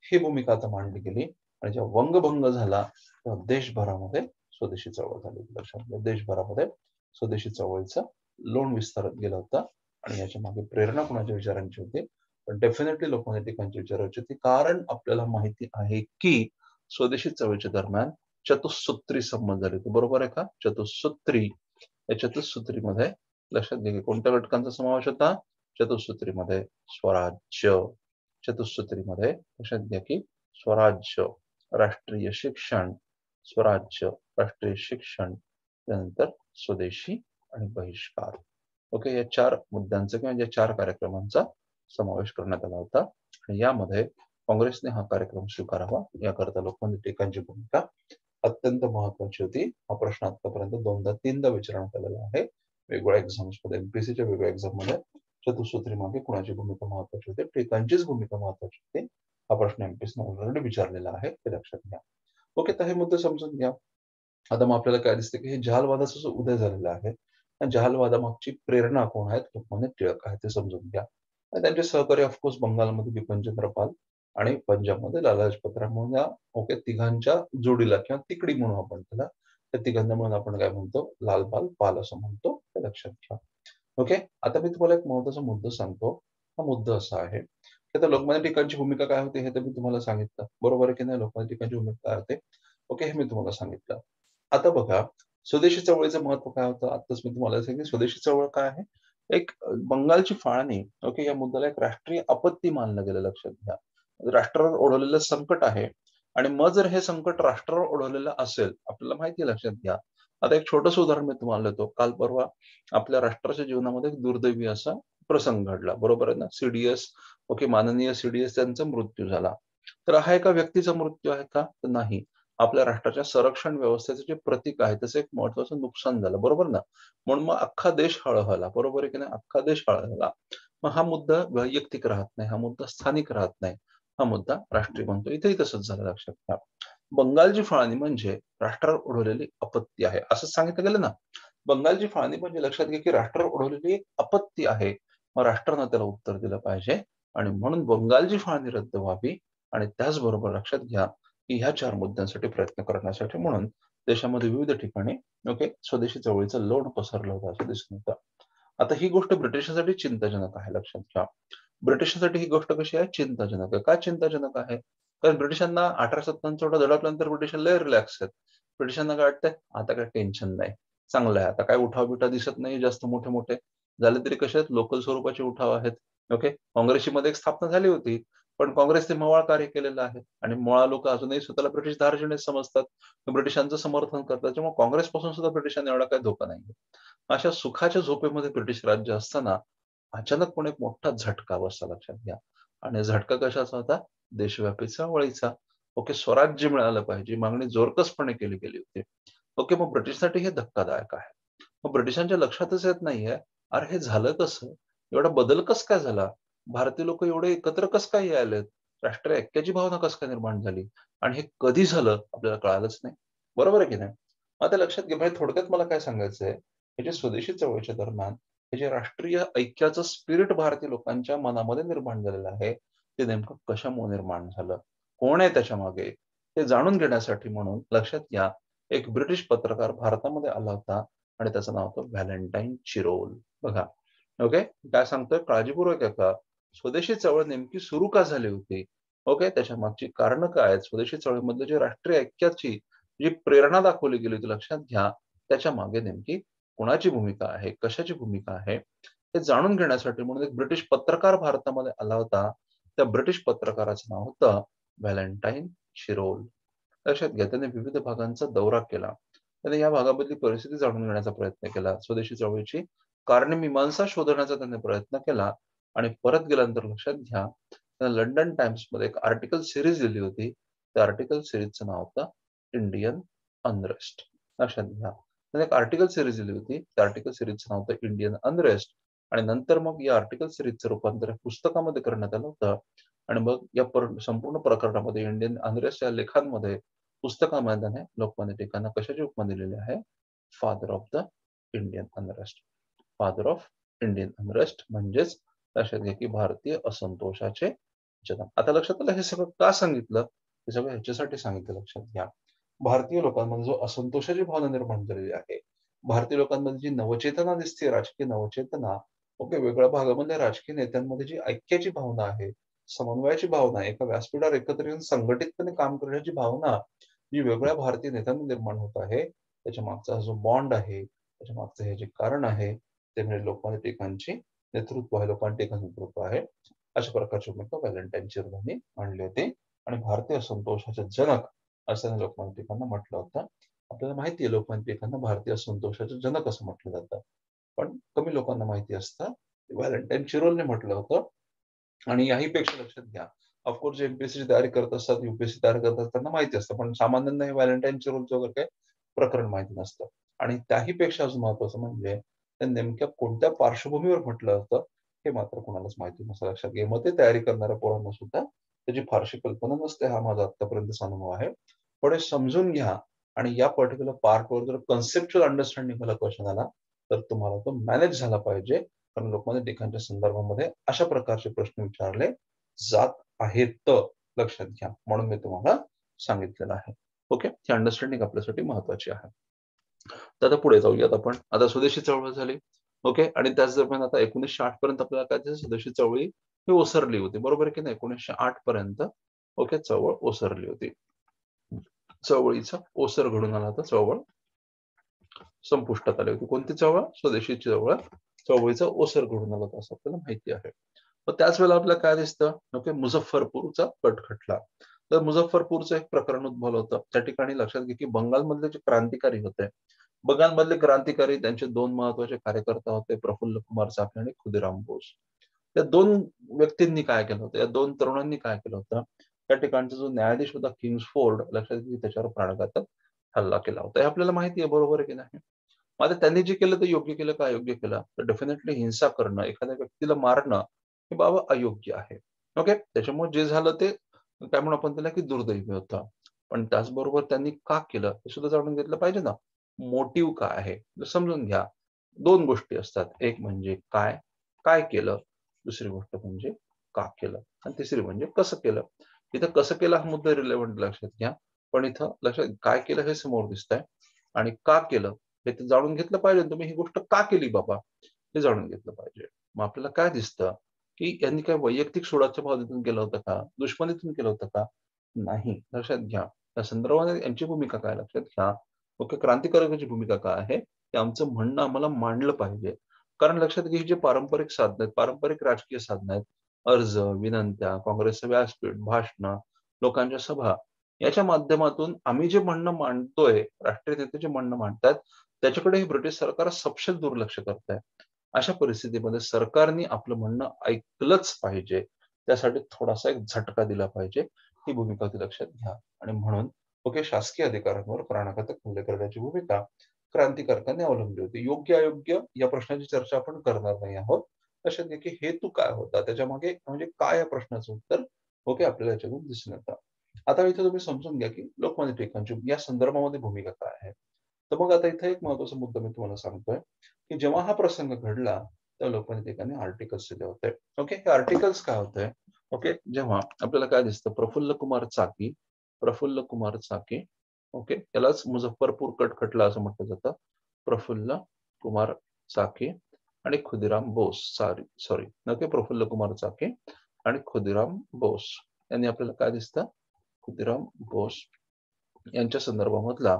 ही भूमिका आता मांडली गेली आणि जेव्हा वंगभंग झाला तेव्हा देशभरामध्ये स्वदेशी चळवळ झाली. लक्षात घ्या, देशभरामध्ये स्वदेशी चळवळीचा लोण विस्तारत गेला होता आणि याच्या मागे प्रेरणा कोणाच्या विचारांची होती? डेफिनेटली लोकमान्य टिळकांची विचारांची होती. कारण आपल्याला माहिती आहे की स्वदेशी चळवळीच्या दरम्यान चतुसूत्री संमत झाले होते. बरोबर आहे का? चतुसूत्री. या चतुसूत्रीमध्ये लक्षात घ्या की कोणत्या घटकांचा समावेश होता? चतुसूत्रीमध्ये स्वराज्य. चतुसूत्रीमध्ये लक्षात घ्या की स्वराज्य, राष्ट्रीय शिक्षण, स्वराज्य, राष्ट्रीय शिक्षण, त्यानंतर स्वदेशी आणि बहिष्कार. ओके, या 4 मुद्द्यांचा किंवा या 4 कार्यक्रमांचा समावेश करण्यात आला होता आणि यामध्ये काँग्रेसने हा कार्यक्रम स्वीकारावा याकरता लोकमान्य टिळकांची भूमिका अत्यंत महत्वाची होती. हा प्रश्न आतापर्यंत 2दा-3दा विचारण्यात आलेला आहे वेगवेगळ्या एक्झाम्समध्ये. एमपीएससीच्या वेगवेगळ्या एक्झाममध्ये चतुसूत्री मागे कुणाची भूमिका महत्वाची होती? टिळकांचीच भूमिका महत्वाची होती. हा प्रश्न एमपीएससीने ऑलरेडी विचारलेला आहे, ते लक्षात घ्या. ओके, तर हे मुद्दे समजून घ्या. आता मग आपल्याला काय दिसतं की हे जहालवादाचा जो उदय झालेला आहे, त्या जहालवादामागची प्रेरणा कोण आहेत? लोकमान्य टिळक आहेत, ते समजून घ्या. आणि त्यांचे सहकारी ऑफकोर्स बंगालमध्ये बिपिनचंद्र पाल आणि पंजाबमध्ये लाला लजपत राय म्हणून या ओके तिघांच्या जोडीला किंवा तिकडी म्हणून आपण त्याला, त्या तिघांना म्हणून आपण काय म्हणतो? लालबाल पाल असं म्हणतो, ते लक्षात घ्या. ओके, आता मी तुम्हाला एक महत्वाचा मुद्दा सांगतो. हा मुद्दा असा आहे की आता लोकमान्य टिळकांची भूमिका काय होती हे तर मी तुम्हाला सांगितलं. बरोबर आहे की नाही? लोकमान्य टिळकांची भूमिका काय होते? ओके, हे मी तुम्हाला सांगितलं. आता बघा, स्वदेशी चळवळीचं महत्व काय होतं? आताच मी तुम्हाला सांगितलं स्वदेशी चळवळ काय आहे? एक बंगालची फाळणी, ओके, या मुद्द्याला एक राष्ट्रीय आपत्ती मानलं गेलं. लक्षात घ्या. राष्ट्रावर ओढवलेलं संकट आहे आणि मग जर हे संकट राष्ट्रावर ओढवलेलं असेल, आपल्याला माहिती आहे, लक्षात घ्या. आता एक छोटंसं उदाहरण मी तुम्हाला देतो. काल परवा आपल्या राष्ट्राच्या जीवनामध्ये एक दुर्दैवी असा प्रसंग घडला. बरोबर आहे ना? सीडीएस, ओके, माननीय सीडीएस त्यांचा मृत्यू झाला. तर हा एका व्यक्तीचा मृत्यू आहे का? तर नाही. आपल्या राष्ट्राच्या संरक्षण व्यवस्थेचे जे प्रतीक आहे त्याचं एक महत्वाचं नुकसान झालं. बरोबर ना? म्हणून मग अख्खा देश हळहळला. बरोबर आहे की नाही? अख्खा देश हळहळला. मग हा मुद्दा वैयक्तिक राहत नाही, हा मुद्दा स्थानिक राहत नाही, हा मुद्दा राष्ट्रीय बनतो. इथेही तसंच झालं. लक्षात घ्या. बंगालची फाळणी म्हणजे राष्ट्रावर ओढवलेली आपत्ती आहे असं सांगितलं गेलं ना. बंगालची फाळणी म्हणजे लक्षात घ्या की राष्ट्रावर ओढवलेली एक आपत्ती आहे. मग राष्ट्रानं त्याला उत्तर दिलं पाहिजे आणि म्हणून बंगालची फाळणी रद्द व्हावी आणि त्याचबरोबर लक्षात घ्या की ह्या 4 मुद्द्यांसाठी प्रयत्न करण्यासाठी म्हणून देशामध्ये विविध ठिकाणी ओके स्वदेशी चळवळीचं लोण पसरलं होतं असं दिसून येतं. आता ही गोष्ट ब्रिटिशांसाठी चिंताजनक आहे. लक्षात घ्या. ब्रिटिशांसाठी ही गोष्ट कशी आहे? चिंताजनक आहे. का चिंताजनक आहे? कारण ब्रिटिशांना 1857 दडपल्यानंतर ब्रिटिशांना लय रिलॅक्स आहेत. ब्रिटिशांना काय वाटतंय, आता काही टेन्शन नाही. चांगलं आहे. आता काय उठाव-बिठाव दिसत नाही जास्त मोठे-मोठे. झाले तरी कसे आहेत? लोकल स्वरूपाचे उठाव आहेत. ओके. काँग्रेसची मध्ये एक स्थापना झाली होती. पण काँग्रेसने मवाळ कार्य केलेलं आहे आणि मुळा लोक अजूनही स्वतःला ब्रिटिश धार्जिणे समजतात. ब्रिटिशांचं समर्थन करतात. त्याच्यामुळे काँग्रेसपासून सुद्धा ब्रिटिशांना एवढा काही धोका नाही. अशा सुखाच्या झोपेमध्ये ब्रिटिश राज्य असताना अचानकपणे एक मोठा झटका बसला. लक्षात घ्या. आणि झटका कशाचा होता? देशव्यापी चळवळीचा. ओके, स्वराज्य मिळालं पाहिजे मागणी जोरकसपणे केली गेली होती. ओके, मग ब्रिटिशसाठी हे धक्कादायक आहे. मग ब्रिटिशांच्या लक्षातच येत नाहीये, अरे हे झालं कसं? एवढा बदल कसं काय झाला? भारतीय लोक एवढे एकत्र कसं काय यायलेत? राष्ट्रीय ऐक्याची भावना कसं काय निर्माण झाली? आणि हे कधी झालं आपल्याला कळालंच नाही. बरोबर आहे की नाही? आता लक्षात घ्या, म्हणजे थोडक्यात मला काय सांगायचंय, हे जे स्वदेशी चळवळीच्या दरम्यान हे जे राष्ट्रीय ऐक्याचं स्पिरिट भारतीय लोकांच्या मनामध्ये निर्माण झालेलं आहे, ते नेमकं कशामुळे निर्माण झालं? कोण आहे त्याच्या मागे? ते जाणून घेण्यासाठी म्हणून लक्षात घ्या, एक ब्रिटिश पत्रकार भारतामध्ये आला होता आणि त्याचं नाव होतं व्हॅलेंटाईन चिरोल. बघा, ओके. काय सांगतोय? काळजीपूर्वक ऐका. स्वदेशी चळवळ नेमकी सुरू का झाली होती? ओके. त्याच्या मागची कारणं काय आहेत? स्वदेशी चळवळीमधलं जे राष्ट्रीय ऐक्याची जी प्रेरणा दाखवली गेली होती, लक्षात घ्या. त्याच्या मागे नेमकी कुणाची भूमिका आहे? कशाची भूमिका आहे? हे जाणून घेण्यासाठी म्हणून एक ब्रिटिश पत्रकार भारतामध्ये आला होता. त्या ब्रिटिश पत्रकाराचं नाव होतं व्हॅलेंटाईन चिरोल. लक्षात घ्या, त्याने विविध भागांचा दौरा केला. त्याने या भागामधली परिस्थिती जाणून घेण्याचा प्रयत्न केला. स्वदेशी चळवळीची कारणमीमांसा शोधण्याचा त्याने प्रयत्न केला आणि परत गेल्यानंतर लक्षात घ्या, त्याने लंडन टाइम्समध्ये एक आर्टिकल सीरीज लिहिली होती. त्या आर्टिकल सीरीजचं नाव होतं इंडियन अनरेस्ट. लक्षात घ्या. त्याने एक आर्टिकल सिरीज लिहिली होती. त्या आर्टिकल सिरीजचं नाव होतं इंडियन अनरेस्ट. आणि नंतर मग या आर्टिकल सिरीजचं रूपांतर पुस्तकामध्ये करण्यात आलं होतं. आणि मग या संपूर्ण प्रकरणामध्ये इंडियन अनरेस्ट या लेखांमध्ये पुस्तकामध्ये त्याने लोकमान्य टिळकांना कशाची उपमा दिलेली आहे? Father of the Indian unrest. Father of Indian unrest म्हणजेच लक्षात घ्या की भारतीय असंतोषाचे जनक. आता लक्षात आलं हे सगळं का सांगितलं? हे सगळं ह्याच्यासाठी सांगितलं, लक्षात घ्या. भारतीय लोकांमध्ये जो असंतोषाची भावना निर्माण झालेली आहे, भारतीय लोकांमध्ये जी नवचेतना दिसते, राजकीय नवचेतना, ओके, वेगळ्या भागामध्ये राजकीय नेत्यांमध्ये जी ऐक्याची भावना आहे, समन्वयाची भावना, एका व्यासपीठावर एकत्र येऊन संघटितपणे काम करण्याची भावना जी वेगळ्या भारतीय नेत्यांना निर्माण होत आहे, त्याच्या मागचा जो बॉन्ड आहे, त्याच्या मागचं हे जे कारण आहे, ते म्हणजे लोकमान्य टिळकांचे नेतृत्व आहे, लोकमान्य टिळकांचे नेतृत्व आहे. अशा प्रकारची भूमिका व्हॅलेंटाईन चिरदांनी मांडली होती आणि भारतीय संतोषाचे जनक असं लोकमान्य टिळकांना म्हटलं होतं. आपल्याला माहिती आहे लोकमान्य टिळकांना भारतीय संतोषाचे जनक असं म्हटलं जातं, पण कमी लोकांना माहिती असतं व्हॅलेंटाईन चिरोलने म्हटलं होतं. आणि याही पेक्षा लक्षात घ्या, ऑफकोर्स जे एमपीएससीची तयारी करत असतात, युपीएससी तयारी करत असतात त्यांना माहिती असतं, पण सामान्यांना हे व्हॅलेंटाईन चिरोलचं वगैरे काही प्रकरण माहिती नसतं. आणि त्याही पेक्षा अजून महत्वाचं म्हणजे ते नेमक्या कोणत्या पार्श्वभूमीवर म्हटलं होतं हे मात्र कोणालाच माहिती नसतं, लक्षात घ्या. मग ते तयारी करणाऱ्या पोरांना सुद्धा त्याची फारशी कल्पना नसते, हा माझा आतापर्यंतचा अनुभव आहे. पण हे समजून घ्या आणि या पर्टिक्युलर पार्टवर जर कन्सेप्च्युअल अंडरस्टँडिंग मला क्वेश्चन आला तर तुम्हाला तो मॅनेज झाला पाहिजे, कारण लोकमान्य टिळकांच्या संदर्भामध्ये अशा प्रकारचे प्रश्न विचारले जात आहेत, लक्षात घ्या. म्हणून मी तुम्हाला सांगितलेलं आहे. ओके, ही अंडरस्टँडिंग आपल्यासाठी महत्वाची आहे. तर आता पुढे जाऊयात आपण. आता स्वदेशी चळवळ झाली, ओके, आणि त्याच दरम्यान आता 1908 पर्यंत आपल्याला काय झालं, स्वदेशी चळवळी ही ओसरली होती, बरोबर आहे की नाही? 1908 पर्यंत ओके चळवळ ओसरली होती. चळवळीचा ओसर घडून आला, तर चळवळ संपुष्टात आली होती. कोणती चळवळ? स्वदेशी चळवळ. चळवळीचा ओसर घडून आला होता असं आपल्याला माहिती आहे. पण त्याच वेळेला आपल्याला काय दिसतं, ओके, मुझफ्फरपूरचा कट खटला. तर मुझफ्फरपूरचं एक प्रकरण उद्भवलं होतं. त्या ठिकाणी लक्षात घ्या की बंगालमधले जे क्रांतिकारी होते, बंगालमधले क्रांतिकारी, त्यांचे दोन महत्वाचे कार्यकर्ता होते, प्रफुल्ल कुमार चाकी आणि खुदीराम बोस. त्या दोन व्यक्तींनी काय केलं होतं, या दोन तरुणांनी काय केलं होतं, त्या ठिकाणचा जो न्यायाधीश होता किंग्सफोर्ड, लक्षात घ्या त्याच्यावर प्राणघातक हल्ला केला होता. हे आपल्याला माहिती आहे, बरोबर आहे की नाही? आता त्यांनी जे केलं ते योग्य केलं का अयोग्य केलं? तर डेफिनेटली हिंसा करणं, एखाद्या व्यक्तीला मारणं हे बाबा अयोग्य आहे. ओके, त्याच्यामुळे जे झालं ते काय म्हणू आपण त्याला की दुर्दैवी होतं. पण त्याचबरोबर त्यांनी का केलं हे सुद्धा जाणून घेतलं पाहिजे ना. मोटिव्ह काय आहे समजून घ्या. दोन गोष्टी असतात, एक म्हणजे काय काय केलं, दुसरी गोष्ट म्हणजे का केलं, आणि तिसरी म्हणजे कसं केलं. इथं कसं केलं हा मुद्दा रिलेव्हंट, लक्षात घ्या. पण इथं लक्षात काय केलं हे समोर दिसतंय आणि का केलं हे तर जाणून घेतलं पाहिजे. तुम्ही ही गोष्ट का केली बाबा हे जाणून घेतलं पाहिजे. मग आपल्याला काय दिसतं की यांनी काय वैयक्तिक सुडाच्या भावनेतून केलं होतं का, दुश्मनीतून केलं होतं का? नाही, लक्षात घ्या. त्या संदर्भात यांची भूमिका काय, लक्षात घ्या. ओके, क्रांतिकारकाची भूमिका काय आहे ते आमचं म्हणणं आम्हाला मांडलं पाहिजे. कारण लक्षात घ्या, ही जे पारंपरिक साधनं आहेत, पारंपरिक राजकीय साधनं आहेत, अर्ज, विनंत्या, काँग्रेसचं व्यासपीठ, भाषणं, लोकांच्या सभा, याच्या माध्यमातून आम्ही जे म्हणणं मांडतोय, राष्ट्रीय नेते जे म्हणणं मांडतात, त्याच्याकडे हे ब्रिटिश सरकार सपशेल दुर्लक्ष करत आहे. अशा परिस्थितीमध्ये सरकारने आपलं म्हणणं ऐकलंच पाहिजे. त्यासाठी थोडासा एक झटका दिला पाहिजे. ही भूमिका ती लक्षात घ्या. आणि म्हणून ओके, शासकीय अधिकाऱ्यांवर प्राणघातक हल्ले करण्याची भूमिका क्रांतिकारकांनी अवलंबली होती. योग्य अयोग्य या प्रश्नाची चर्चा आपण करणार नाही आहोत. लक्षात घ्या की हेतू काय होता, त्याच्यामागे म्हणजे काय या प्रश्नाचं उत्तर ओके आपल्याला याच्यातून दिसून येतं. आता इथे तुम्ही समजून घ्या की लोकमान्य टिळकांची या संदर्भामध्ये भूमिका काय आहे. तर मग आता इथे एक महत्वाचा मुद्दा मी तुम्हाला सांगतोय की जेव्हा हा प्रसंग घडला तेव्हा लोकमान्य टिळकांनी आर्टिकल्स दिले होते. ओके, हे आर्टिकल्स काय होते, ओके, जेव्हा आपल्याला काय दिसतं, प्रफुल्ल कुमार चाकी, प्रफुल्ल कुमार चाकी, ओके, यालाच मुझफ्फरपूर कट खटला असं म्हटलं जातं. प्रफुल्ल कुमार चाकी आणि खुदीराम बोस, सॉरी ओके, प्रफुल्ल कुमार चाकी आणि खुदीराम बोस यांनी आपल्याला काय दिसतं, खुदीराम बोस यांच्या संदर्भामधला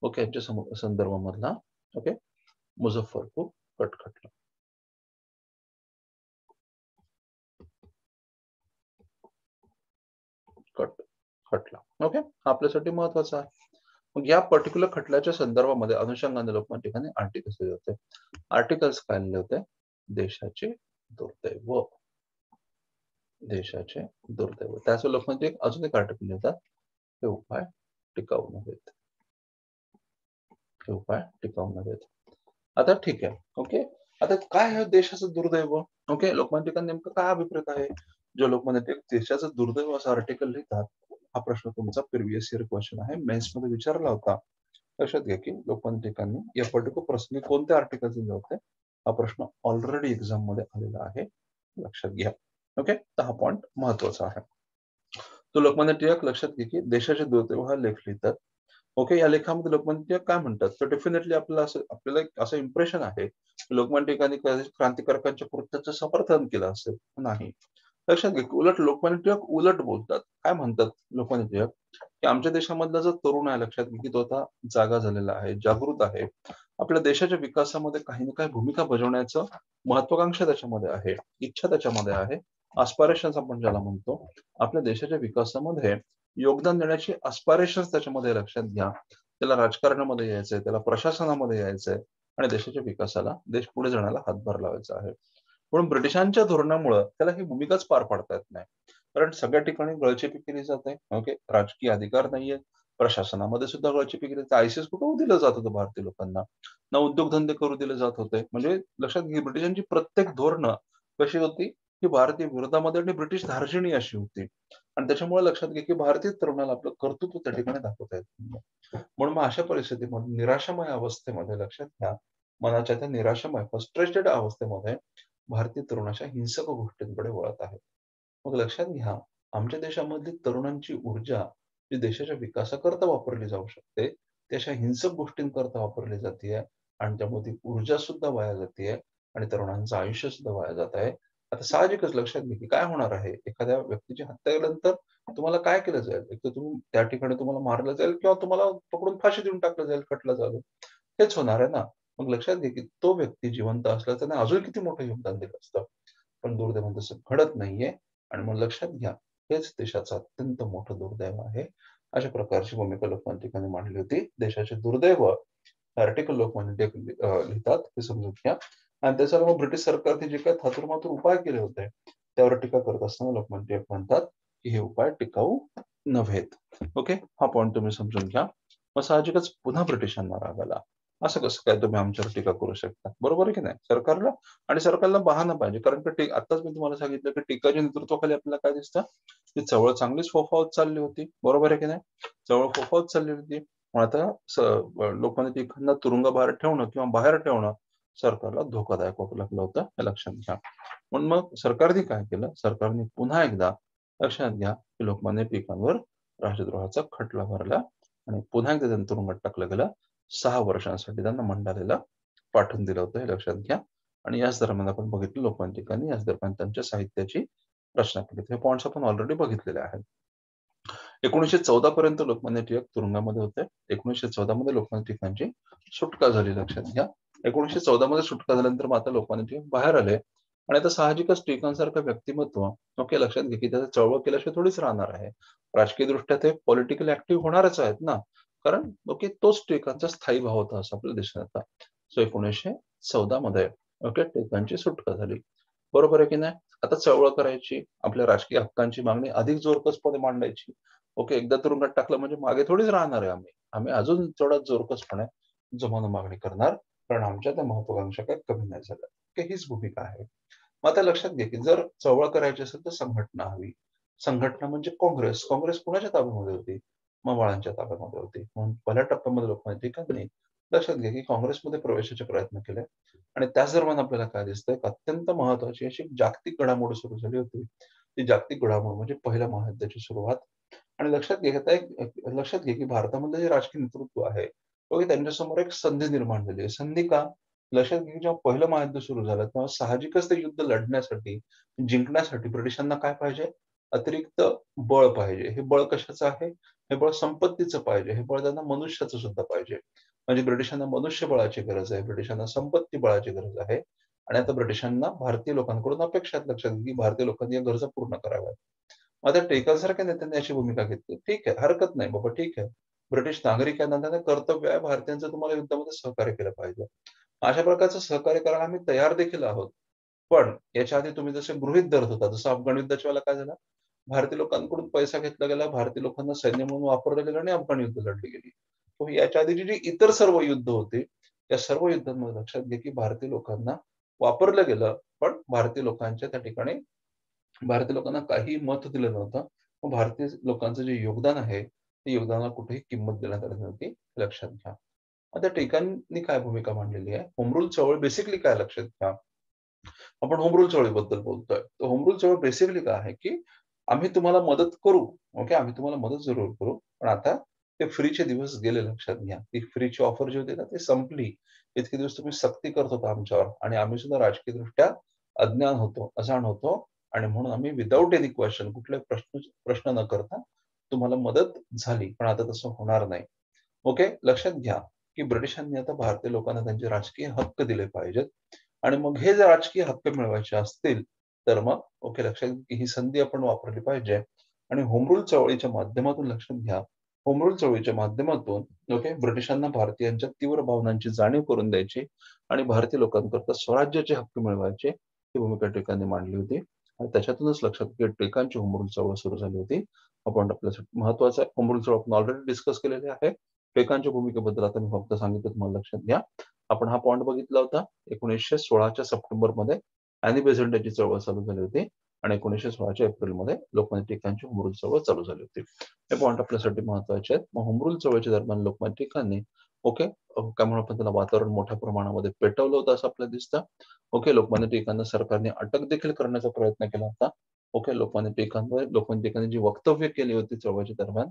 ओके, यांच्या संदर्भामधला ओके मुझफ्फरपूर कट खटला. कट खटला ओके, आपल्यासाठी महत्वाचा आहे. मग या पर्टिक्युलर खटल्याच्या संदर्भामध्ये अनुषंगाने लोकमान्य टिळकांनी आर्टिकल्स लिहिले होते. आर्टिकल्स काय लिहिले होते, देशाचे दुर्दैव, देशाचे दुर्दैव. त्याच लोकमान्य टिळक अजून एक आर्टिकल लिहितात, हे उपाय टिकाऊ नव्हेत. हे उपाय टिकाऊ नव्हेत. आता ठीक आहे. ओके. आता काय आहे देशाचं दुर्दैव? ओके. लोकमान्य टिळकांचा नेमकं काय अभिप्रेत आहे? जे लोकमान्य टिळक देशाचं दुर्दैव असं आर्टिकल लिहितात, हा प्रश्न तुमचा प्रिव्हियस इयर क्वेश्चन आहे. मेन्समध्ये विचारला होता. लक्षात घ्या की लोकमान्य टिळकांनी या पर्टिक्युलर प्रसंगी कोणत्या आर्टिकल लिहिले होते? हा प्रश्न ऑलरेडी एक्झाममध्ये आलेला आहे. लक्षात घ्या. ओके. तर हा पॉइंट महत्त्वाचा आहे. तो लोकमान्य टिळक लक्षात घ्या की देशाचे दुर्दैव हा लेख लिहितात. ओके. या लेखामध्ये लोकमान्य टिळक काय म्हणतात? तर डेफिनेटली आपल्याला एक असं इम्प्रेशन आहे, की लोकमान्य टिळकांनी कदाचित क्रांतिकारकांच्या कृत्याचं समर्थन केलं असेल. नाही. लक्षात घ्या की उलट लोकमान्य टिळक उलट बोलतात. काय म्हणतात लोकमान्य टिळक? की आमच्या देशामधला जो तरुण आहे लक्षात घ्या की तो आता जागा झालेला आहे, जागृत आहे. आपल्या देशाच्या विकासामध्ये काही ना काही भूमिका बजावण्याचं महत्वाकांक्षा त्याच्यामध्ये आहे, इच्छा त्याच्यामध्ये आहे. एस्पिरेशन्स आपण ज्याला म्हणतो. आपल्या देशाच्या विकासामध्ये योगदान देण्याची एस्पिरेशन्स त्याच्यामध्ये लक्षात घ्या. त्याला राजकारणामध्ये यायचंय, त्याला प्रशासनामध्ये यायचंय आणि देशाच्या विकासाला, देश पुढे जाण्याला हातभार लावायचा आहे. म्हणून ब्रिटिशांच्या धोरणामुळं त्याला ही भूमिकाच पार पाडता येत नाही. कारण सगळ्या ठिकाणी गळचेपी केली जाते. ओके. राजकीय अधिकार नाहीये. प्रशासनामध्ये सुद्धा गळचेपी केली जाते. आयसीएस कुठं दिलं जात होतं भारतीय लोकांना. ना उद्योगधंदे करू दिले जात होते. म्हणजे लक्षात घ्या ब्रिटिशांची प्रत्येक धोरणं कशी होती, की भारतीय विरोधामध्ये आणि ब्रिटिश धार्जिणी अशी होती. आणि त्याच्यामुळे लक्षात घ्या, की भारतीय तरुणाला आपलं कर्तृत्व त्या ठिकाणी दाखवता येत नाही. म्हणून मग अशा परिस्थितीमध्ये निराशामय अवस्थेमध्ये लक्षात घ्या, मनाच्या त्या निराशामय फ्रस्ट्रेटेड अवस्थेमध्ये भारतीय तरुण अशा हिंसक गोष्टींकडे वळत आहेत. मग लक्षात घ्या, आमच्या देशामधली तरुणांची ऊर्जा जी देशाच्या विकासाकरता वापरली जाऊ शकते, ती अशा हिंसक गोष्टींकरता वापरली जातीये आणि त्यामुळे ती ऊर्जा सुद्धा वाया जातीये आणि तरुणांचं आयुष्य सुद्धा वाया जात आहे. आता साहजिकच लक्षात घ्या, की काय होणार आहे? एखाद्या व्यक्तीची हत्या केल्यानंतर तुम्हाला काय केलं जाईल? एक तर त्या ठिकाणी तुम्हाला मारलं जाईल किंवा तुम्हाला पकडून फाशी देऊन टाकलं जाईल, कटलं जाईल. हेच होणार आहे ना. मग लक्षात घ्या, की तो व्यक्ती जिवंत असला त्याने अजून किती मोठं योगदान दिलं असतं. पण दुर्दैवाने तसं घडत नाहीये आणि मग लक्षात घ्या, हेच देशाचं अत्यंत मोठं दुर्दैव आहे. अशा प्रकारची भूमिका लोकमान्य टिळकांनी मांडली होती. देशाचे दुर्दैव आर्टिकल लोकमान्य टिळक लिहितात हे समजून घ्या. आणि त्याच्यावर मग ब्रिटिश सरकारने जे काही थातुरमातुर उपाय केले होते, त्यावर टीका करत असताना लोकमान्य टिळक म्हणतात, की हे उपाय टिकाऊ नव्हेत. ओके. हा पॉइंट तुम्ही समजून घ्या. मग साहजिकच पुन्हा ब्रिटिशांना राग आला. असं कसं काय तुम्ही आमच्यावर टीका करू शकता? बरोबर आहे की नाही? सरकारला बहाणा पाहिजे. कारण की आत्ताच मी तुम्हाला सांगितलं, की टिळकांच्या नेतृत्वाखाली आपल्याला काय दिसतं? की चळवळ चांगलीच फोफावत चालली होती. बरोबर आहे की नाही? चळवळ फोफावत चालली होती. मग आता लोकमान्य टिळकांना तुरुंगाबाहेर ठेवणं किंवा बाहेर ठेवणं सरकारला धोकादायक वाटू लागलं होतं, हे लक्षात घ्या. म्हणून मग सरकारने काय केलं? सरकारने पुन्हा एकदा लक्षात घ्या, की लोकमान्य टिळकांवर राजद्रोहाचा खटला भरला आणि पुन्हा एकदा त्यांना तुरुंगात टाकलं गेलं. 6 वर्षांसाठी त्यांना मंडालेला पाठवून दिलं होतं, हे लक्षात घ्या. आणि याच दरम्यान आपण बघितलं लोकमान्य टिळकांनी याच दरम्यान त्यांच्या साहित्याची रचना केली. हे पॉइंट्स आपण ऑलरेडी बघितलेले आहेत. 1914 पर्यंत लोकमान्य टिळक तुरुंगामध्ये होते. 1914 मध्ये लोकमान्य टिळकांची सुटका झाली, लक्षात घ्या. 1914 मध्ये सुटका झाल्यानंतर मग आता लोकमान्य टिळक बाहेर आले आणि आता साहजिकच टिळकांसारखं व्यक्तिमत्व ओके लक्षात घ्या, की त्याचा चळवळ केल्याशिवाय थोडीच राहणार आहे. राजकीयदृष्ट्या ते पॉलिटिकली ऍक्टिव्ह होणारच आहेत ना. कारण ओके तोच टिळकांचा स्थायी भाव होता असं आपल्याला दिसून येतं. सो 1914 मध्ये ओके टिळकांची सुटका झाली. बरोबर आहे की नाही? आता चळवळ करायची, आपल्या राजकीय हक्कांची मागणी अधिक जोरकसपणे मांडायची. ओके, एकदा तुरुंगात टाकलं म्हणजे मागे थोडीच राहणार आहे आम्ही. आम्ही अजून तेवढा जोरकसपणे जोमानं मागणी करणार, कारण आमच्या त्या महत्वाकांक्षा काही कमी नाही झाल्या. ओके, हीच भूमिका आहे. मग आता लक्षात घ्या, की जर चळवळ करायची असेल तर संघटना हवी. संघटना म्हणजे काँग्रेस. काँग्रेस कुणाच्या ताब्यामध्ये होती? मवाळांच्या ताब्यामध्ये होती. म्हणून पहिल्या टप्प्यामध्ये लोकमान्य टिळकांनी लक्षात घ्या, की काँग्रेसमध्ये प्रवेशाचे प्रयत्न केले आणि त्याच दरम्यान आपल्याला काय दिसतंय, एक अत्यंत महत्वाची अशी जागतिक घडामोड सुरू झाली होती. ती जागतिक घडामोड म्हणजे पहिल्या महायुद्धाची सुरुवात. आणि लक्षात घ्या, की भारतामधलं जे राजकीय नेतृत्व आहे, बघा त्यांच्यासमोर एक संधी निर्माण झाली आहे. संधी का? लक्षात घ्या, की जेव्हा पहिलं महायुद्ध सुरू झालं, तेव्हा साहजिकच ते युद्ध लढण्यासाठी, जिंकण्यासाठी ब्रिटिशांना काय पाहिजे? अतिरिक्त बळ पाहिजे. हे बळ कशाचं आहे? हे बळ संपत्तीचं पाहिजे. हे बळ त्यांना मनुष्याचं सुद्धा पाहिजे. म्हणजे ब्रिटिशांना मनुष्यबळाची गरज आहे. ब्रिटिशांना संपत्ती बळाची गरज आहे. आणि आता ब्रिटिशांना भारतीय लोकांकडून अपेक्षा आहेत लक्षात घ्या, की भारतीय लोकांनी या गरजा पूर्ण कराव्यात. आता टिळकांसारख्या नेत्यांनी अशी भूमिका घेतली. ठीक आहे, हरकत नाही बाबा, ठीक आहे. ब्रिटिश नागरिक आहे, त्यांचं कर्तव्य आहे भारतीयांचं तुम्हाला युद्धामध्ये सहकार्य केलं पाहिजे. अशा प्रकारचं सहकार्य करायला आम्ही तयार देखील आहोत. पण याच्या आधी तुम्ही जसे गृहीत धरत होता, जसं अफगाण युद्धाच्या वेळेला काय झालं? भारतीय लोकांकडून पैसा घेतला गेला, भारतीय लोकांना सैन्य म्हणून वापरलं गेलं आणि अफगाण युद्ध लढली गेली. किंवा याच्या आधीची जी इतर सर्व युद्ध होती, या सर्व युद्धांमध्ये लक्षात घ्या की भारतीय लोकांना वापरलं गेलं, पण भारतीय लोकांच्या त्या ठिकाणी भारतीय लोकांना काही मत दिलं नव्हतं. मग भारतीय लोकांचं जे योगदान आहे, ते योगदानाला कुठेही किंमत देण्यात आली नव्हती, लक्षात घ्या. आता टिळकांनी काय भूमिका मांडलेली आहे? होम रूल चळवळ बेसिकली काय लक्षात घ्या. आपण होम रूल चळवळीबद्दल बोलतोय. तर होम रूल चळवळ बेसिकली काय आहे, की आम्ही तुम्हाला मदत करू. ओके. आम्ही तुम्हाला मदत जरूर करू. पण आता ते फ्रीचे दिवस गेले लक्षात घ्या. ती फ्रीची ऑफर जी होती ना, ती संपली. इतके दिवस तुम्ही सक्ती करत होता आमच्यावर आणि आम्ही सुद्धा राजकीयदृष्ट्या अज्ञान होतो, अजाण होतो आणि म्हणून आम्ही विथआऊट एनी क्वेशन कुठलाही प्रश्न न करता तुम्हाला मदत झाली. पण आता तसं होणार नाही. ओके. लक्षात घ्या, की ब्रिटिशांनी आता भारतीय लोकांना त्यांचे राजकीय हक्क दिले पाहिजेत आणि मग हे जर राजकीय हक्क मिळवायचे असतील, तर मग ओके लक्षात घ्या, की ही संधी आपण वापरली पाहिजे आणि होम रूल चळवळीच्या माध्यमातून लक्षात घ्या, होम रूल चळवळीच्या माध्यमातून ओके ब्रिटिशांना भारतीयांच्या तीव्र भावनांची जाणीव करून द्यायची आणि भारतीय लोकांकरता स्वराज्याचे हक्क मिळवायचे, ही भूमिका टिळकांनी मांडली होती आणि त्याच्यातूनच लक्षात घ्या टिळकांची होम रूल चळवळ सुरू झाली होती. आपण आपल्यासाठी महत्त्वाचं आहे, होम रूल चळवळ आपण ऑलरेडी डिस्कस केलेली आहे. टिळकांच्या भूमिकेबद्दल आता मी फक्त सांगितलं तुम्हाला लक्षात घ्या. आपण हा पॉइंट बघितला होता 1916च्या सप्टेंबरमध्ये अॅनी बेझंट चळवळ चालू झाली होती आणि 1916च्या एप्रिलमध्ये लोकमान्य टिळकांची होम रूल चळवळ चालू झाली होती. हे पॉइंट आपल्यासाठी महत्वाचे आहेत. मग होम रूल चळवळीच्या दरम्यान लोकमान्य टिळकांनी ओके काय म्हणून आपण त्याला वातावरण मोठ्या प्रमाणामध्ये पेटवलं होतं असं आपल्याला दिसतं. ओके लोकमान्य टिळकांना सरकारने अटक देखील करण्याचा प्रयत्न केला होता. ओके लोकमान्य टिळकांनी जी वक्तव्य केली होती चळवळीच्या दरम्यान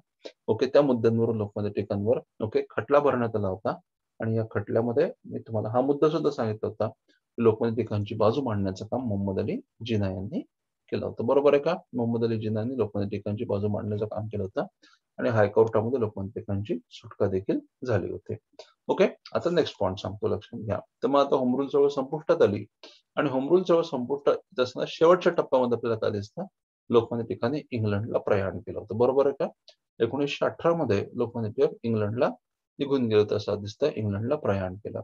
ओके त्या मुद्द्यांवरून लोकमान्य टिळकांवर ओके खटला भरण्यात आला होता आणि या खटल्यामध्ये मी तुम्हाला हा मुद्दा सुद्धा सांगितला होता की लोकमान्य टिळकांची बाजू मांडण्याचं काम मोहम्मद अली जिना यांनी केलं होतं. बरोबर आहे का? मोहम्मद अली जिना यांनी लोकमान्य टिळकांची बाजू मांडण्याचं काम केलं होतं आणि हायकोर्टामध्ये लोकमान्य टिळकांची सुटका देखील झाली होती. ओके आता नेक्स्ट पॉईंट सांगतो लक्षात घ्या. तर मग आता होम रूल चळवळ संपुष्टात आली आणि होम रूल चळवळ संपुष्टात येत असताना शेवटच्या टप्प्यामध्ये आपल्याला काय दिसतं लोकमान्य टिळकांनी इंग्लंडला प्रयाण केलं होतं. बरोबर आहे का? 1918 मध्ये लोकमान्य टिळक इंग्लंडला निघून गेले होते असं दिसतंय. इंग्लंडला प्रयाण केलं.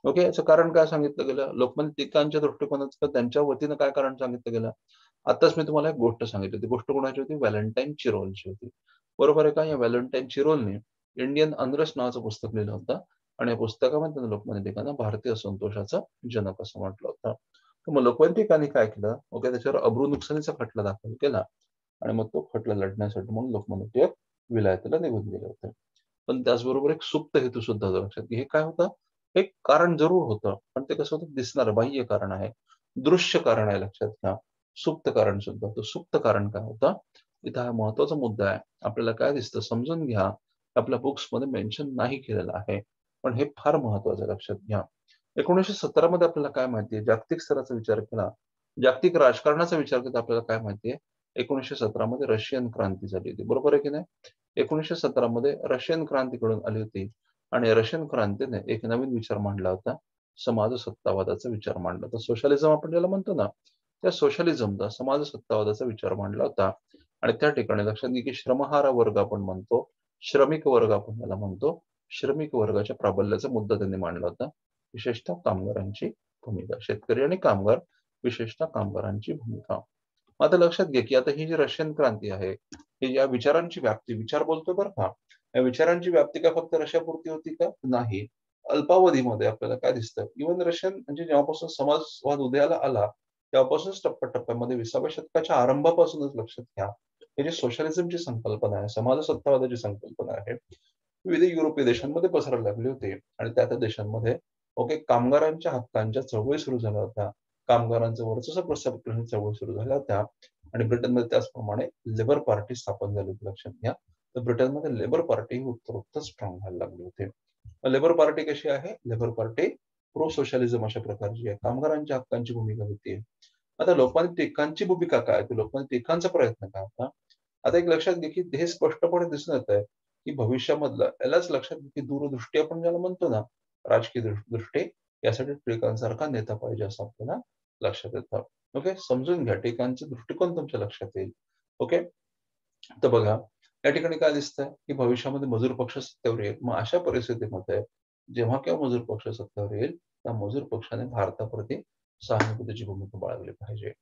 ओके याचं कारण काय सांगितलं गेलं? लोकमान्य टिळकांच्या दृष्टिकोनाचं त्यांच्या वतीनं काय कारण सांगितलं गेलं? आताच मी तुम्हाला एक गोष्ट सांगितली होती. गोष्ट कोणाची होती? व्हॅलेंटाईन चिरोलची होती. बरोबर आहे का? या व्हॅलेंटाईन चिरोलने इंडियन अनरेस्ट नावाचं पुस्तक लिहिलं होतं आणि या पुस्तकामध्ये त्यांनी लोकमान्य टिळकांना भारतीय असंतोषाचा जनक असं म्हटलं होतं. तर मग लोकमान्य टिळकांनी काय केलं? ओके त्याच्यावर अब्रू नुकसानीचा खटला दाखल केला आणि मग तो खटला लढण्यासाठी म्हणून लोकमान्य टिळक विलायतेला निघून गेले होते. पण त्याचबरोबर एक सुप्त हेतू सुद्धा होता लक्षात घ्या. हे काय होतं? एक कारण जरूर होतं, पण ते कसं होतं दिसणारं बाह्य कारण आहे. दृश्य कारण आहे लक्षात घ्या. सुप्त कारण सुद्धा. तर सुप्त कारण काय होतं? इथं हा महत्वाचा मुद्दा आहे. आपल्याला काय दिसतं समजून घ्या. आपल्या बुक्समध्ये मेन्शन नाही केलेलं आहे. पण हे फार महत्वाचं आहे लक्षात घ्या. 1917 मध्ये आपल्याला काय माहिती आहे? जागतिक स्तराचा विचार केला. जागतिक राजकारणाचा विचार केला आपल्याला काय माहिती आहे? 1917 मध्ये रशियन क्रांती झाली होती. बरोबर आहे की नाही? 1917 मध्ये रशियन क्रांती घडून आली होती आणि रशियन क्रांतीने एक नवीन विचार मांडला होता. समाजसत्तावादाचा विचार मांडला होता. सोशलिझम आपण ज्याला म्हणतो ना, त्या सोशलिझमचा समाजसत्तावादाचा विचार मांडला होता आणि त्या ठिकाणी लक्षात घ्या की श्रमहारा वर्ग आपण म्हणतो, श्रमिक वर्ग आपण याला म्हणतो. श्रमिक वर्गाच्या प्राबल्याचा मुद्दा त्यांनी मांडला होता. विशेषतः कामगारांची भूमिका. शेतकरी आणि कामगार, विशेषतः कामगारांची भूमिका. आता लक्षात घ्या की आता ही जी रशियन क्रांती आहे, ही या विचारांची व्याप्ती विचार बोलतोय बरं का. या विचारांची व्याप्ती काय फक्त रशियापुरती होती का? नाही. अल्पावधीमध्ये आपल्याला काय दिसतं? इव्हन रशियन म्हणजे जेव्हापासून समाजवाद उदयाला आला, तेव्हापासूनच टप्प्याटप्प्यामध्ये 20व्या शतकाच्या आरंभापासूनच लक्षात घ्या, हे जे सोशलिझमची संकल्पना आहे, समाजसत्तावादाची संकल्पना आहे, विविध युरोपीय देशांमध्ये पसरायला लागली होती आणि त्या देशांमध्ये ओके कामगारांच्या हक्कांच्या चळवळी सुरू झाल्या होत्या. कामगारांचं वर्चस्व प्रस्थापित करण्याच्या चळवळी सुरू झाल्या होत्या आणि ब्रिटनमध्ये त्याचप्रमाणे लेबर पार्टी स्थापन झाली होती लक्षात घ्या. तर ब्रिटनमध्ये लेबर पार्टी ही उत्तरोत्तर स्ट्रॉंग व्हायला लागली होती. लेबर पार्टी कशी आहे? लेबर पार्टी प्रो सोशलिझम अशा प्रकारची आहे. कामगारांच्या हक्कांची भूमिका होती. आता लोकमान्य टिळकांची भूमिका काय? तर लोकमान्य टिळकांचा प्रयत्न काय होता? आता एक लक्षात घ्या की हे स्पष्टपणे दिसून येत आहे की भविष्यामधलं यालाच लक्षात घ्या की दूरदृष्टी आपण ज्याला म्हणतो ना, राजकीय दृष्टी यासाठी टिळकांसारखा नेता पाहिजे असं आपल्याला लक्षात येतं. ओके समजून घ्या टिळकांचा दृष्टिकोन तुमच्या लक्षात येईल. ओके तर बघा या ठिकाणी काय दिसतंय की भविष्यामध्ये मजूर पक्ष सत्तेवर येईल. मग अशा परिस्थितीमध्ये जेव्हा केव्हा मजूर पक्ष सत्तेवर येईल, त्या मजूर पक्षाने भारताप्रती सहानुभूतीची भूमिका बाळगली पाहिजे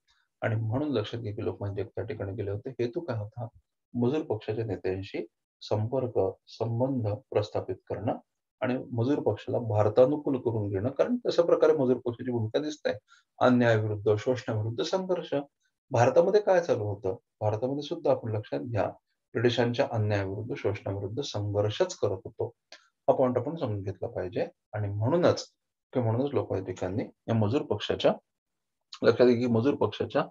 आणि म्हणून लक्षात घ्या की लोकमान्य टिळक त्या ठिकाणी गेले होते. हेतू काय होता? मजूर पक्षाच्या नेत्यांशी संपर्क, संबंध प्रस्थापित करणं आणि मजूर पक्षाला भारतानुकूल करून घेणं. कारण तशा प्रकारे मजूर पक्षाची भूमिका दिसते. अन्यायाविरुद्ध, शोषणाविरुद्ध संघर्ष. भारतामध्ये काय चालू होतं? भारतामध्ये सुद्धा आपण लक्षात घ्या, ब्रिटिशांच्या अन्यायाविरुद्ध, शोषणाविरुद्ध संघर्षच करत होतो. हा पॉइंट आपण समजून घेतला पाहिजे. आणि म्हणूनच लोकवैदिकांनी या मजूर पक्षाच्या लक्षात घ्या की मजूर पक्षाच्या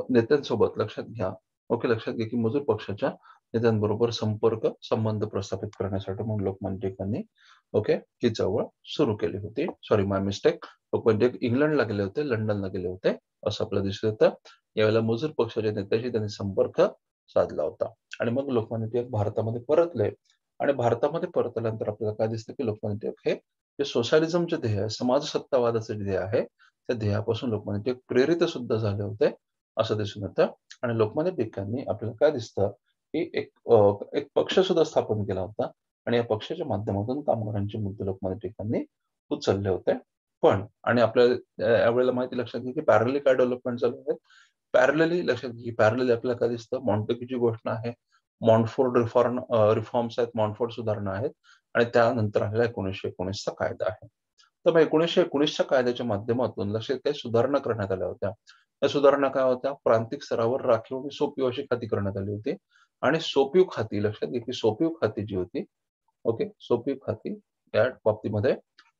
नेत्यांसोबत लक्षात घ्या की मजूर पक्षाच्या नेत्यांबरोबर संपर्क संबंध प्रस्थापित करण्यासाठी म्हणून लोकमान्य टिळकांनी ही चळवळ सुरू केली होती. सॉरी, माय मिस्टेक. लोकमान्य टिळक इंग्लंडला गेले होते, लंडनला गेले होते असं आपल्याला दिसत होतं. यावेळेला मजूर पक्षाच्या नेत्याशी त्यांनी संपर्क साधला होता आणि मग लोकमान्य टिळक भारतामध्ये परतले. आणि भारतामध्ये परतल्यानंतर आपल्याला काय दिसतं की लोकमान्य टिळक हे जे सोशलिझमचे ध्येय आहे, समाजसत्तावादाचे ध्येय आहे, त्या ध्येयापासून लोकमान्य टिळक प्रेरित सुद्धा झाले होते असं दिसून येतं. आणि लोकमान्य टिळकांनी आपल्याला काय दिसतं की एक पक्ष सुद्धा स्थापन केला होता आणि या पक्षाच्या माध्यमातून कामगारांचे मुद्दे लोकमान्य टिळकांनी उचलले होते. पण आणि आपल्याला यावेळेला माहिती लक्षात घ्या की पॅरलली काय डेव्हलपमेंट चालू आहे. पॅरलली लक्षात घ्या की पॅरलली आपल्याला काय दिसतं, मॉन्टेग्यूची घोषणा आहे, मॉन्टफोर्ड रिफॉर्म्स आहेत, मॉन्टफोर्ड सुधारणा आहेत आणि त्यानंतर आलेला 1919चा कायदा आहे. तर 1919च्या कायद्याच्या माध्यमातून लक्षात काही सुधारणा करण्यात आल्या होत्या. त्या सुधारणा काय होत्या? प्रांतिक स्तरावर राखीव आणि सोपीव अशी खाती करण्यात आली होती. आणि सोपीव खाती लक्षात घ्या की सोपीव खाती जी होती, सोपीव खाती या बाबतीमध्ये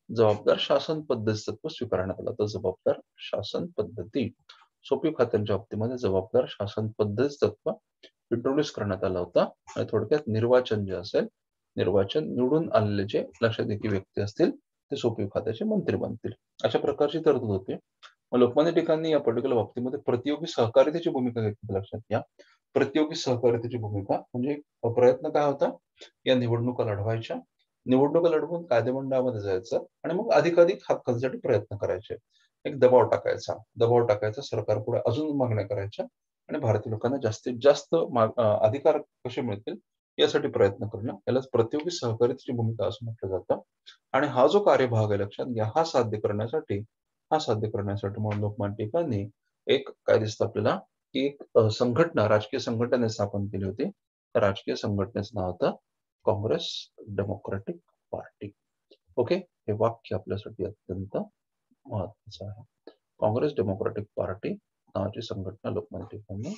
जबाबदार शासन पद्धती तत्व स्वीकारण्यात आलं. तर जबाबदार शासन पद्धती सोपीव खात्यांच्या बाबतीमध्ये जबाबदार शासन पद्धती तत्व इंट्रोड्यूस करण्यात आला होता. आणि थोडक्यात निर्वाचन जे असेल, निर्वाचन निवडून आलेले जे लक्षात घ्या की व्यक्ती असतील ते सोपीव खात्याचे मंत्री बनतील अशा प्रकारची तरतूद होती. लोकमान्य टिळकांनी या पर्टिक्युलर बाबतीमध्ये प्रतियोगी सहकारितेची भूमिका घेतली. लक्षात घ्या, प्रतियोगी सहकारितेची भूमिका म्हणजे प्रयत्न काय होता, या निवडणुका लढवायच्या, निवडणुका लढवून कायदेमंडळामध्ये जायचं आणि मग अधिकाधिक हक्कांसाठी प्रयत्न करायचे. एक दबाव टाकायचा सरकारपुढे अजून मागण्या करायच्या आणि भारतीय लोकांना जास्तीत जास्त अधिकार कसे मिळतील यासाठी प्रयत्न करणं, यालाच प्रतियोगी सहकारितेची भूमिका असं म्हटलं जातं. आणि हा जो कार्यभाग आहे लक्षात घ्या, हा साध्य करण्यासाठी म्हणून लोकमान्य टिळकांनी एक काय दिसतं आपल्याला की एक संघटना, राजकीय संघटना स्थापन केली होती. त्या राजकीय संघटनेचं नाव होतं काँग्रेस डेमोक्रेटिक पार्टी. हे वाक्य आपल्यासाठी अत्यंत महत्वाचं आहे. काँग्रेस डेमोक्रेटिक पार्टी नावाची संघटना लोकमान्य टिळकांनी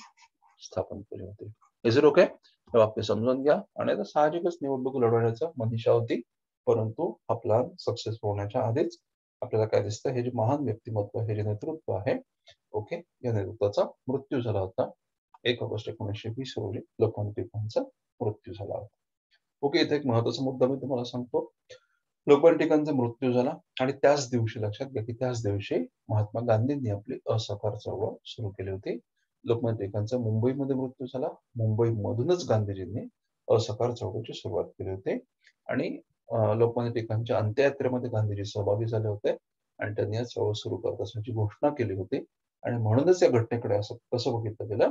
स्थापन केली होती. Is it okay? हे वाक्य समजून घ्या. आणि आता साहजिकच निवडणूक लढवण्याचा मनीषा होती, परंतु हा प्लॅन सक्सेसफुल होण्याच्या आधीच आपल्याला काय दिसतं, हे जे महान व्यक्तिमत्व, हे जे नेतृत्व आहे, या नेतृत्वाचा मृत्यू झाला होता. 1 ऑगस्ट 1920 रोजी लोकमान्य टिळकांचा मृत्यू झाला होता. इथे एक महत्वाचा मुद्दा मी तुम्हाला सांगतो. लोकमान्य टिळकांचा मृत्यू झाला आणि त्याच दिवशी लक्षात घ्या की त्याच दिवशी महात्मा गांधींनी आपली असहकार चळवळ सुरू केली होती. लोकमान्य टिळकांचा मुंबईमध्ये मृत्यू झाला. मुंबईमधूनच गांधीजींनी असहकार चळवळीची सुरुवात केली होती. आणि लोकमान्य टिळकांच्या अंत्ययात्रेमध्ये गांधीजी सहभागी झाले होते आणि त्यांनी या चळवळ सुरू करत असल्याची घोषणा केली होती. आणि म्हणूनच या घटनेकडे असं कसं बघितलं गेलं,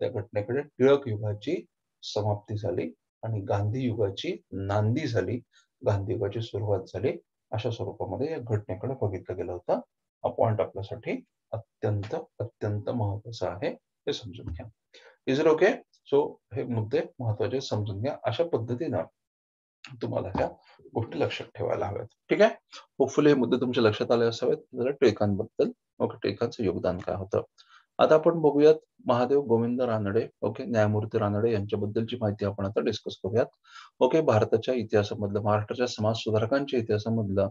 त्या घटनेकडे टिळक युगाची समाप्ती झाली आणि गांधी युगाची नांदी झाली, गांधी युगाची सुरुवात झाली, अशा स्वरूपामध्ये या घटनेकडे बघितलं गेलं होतं. हा पॉइंट आपल्यासाठी अत्यंत अत्यंत महत्वाचा आहे, हे समजून घ्या. Is it okay? सो हे मुद्दे महत्वाचे समजून घ्या. अशा पद्धतीनं तुम्हाला ह्या गोष्टी लक्षात ठेवायला हव्यात. ठीक आहे? होपफुली हे मुद्दे तुमच्या लक्षात आले असावेत. जरा टिळकांबद्दल टिळकांचं योगदान काय होतं. आता आपण बघूयात महादेव गोविंद रानडे, न्यायमूर्ती रानडे यांच्याबद्दलची माहिती आपण आता डिस्कस करूयात. भारताच्या इतिहासामधलं, महाराष्ट्राच्या समाज सुधारकांच्या इतिहासामधलं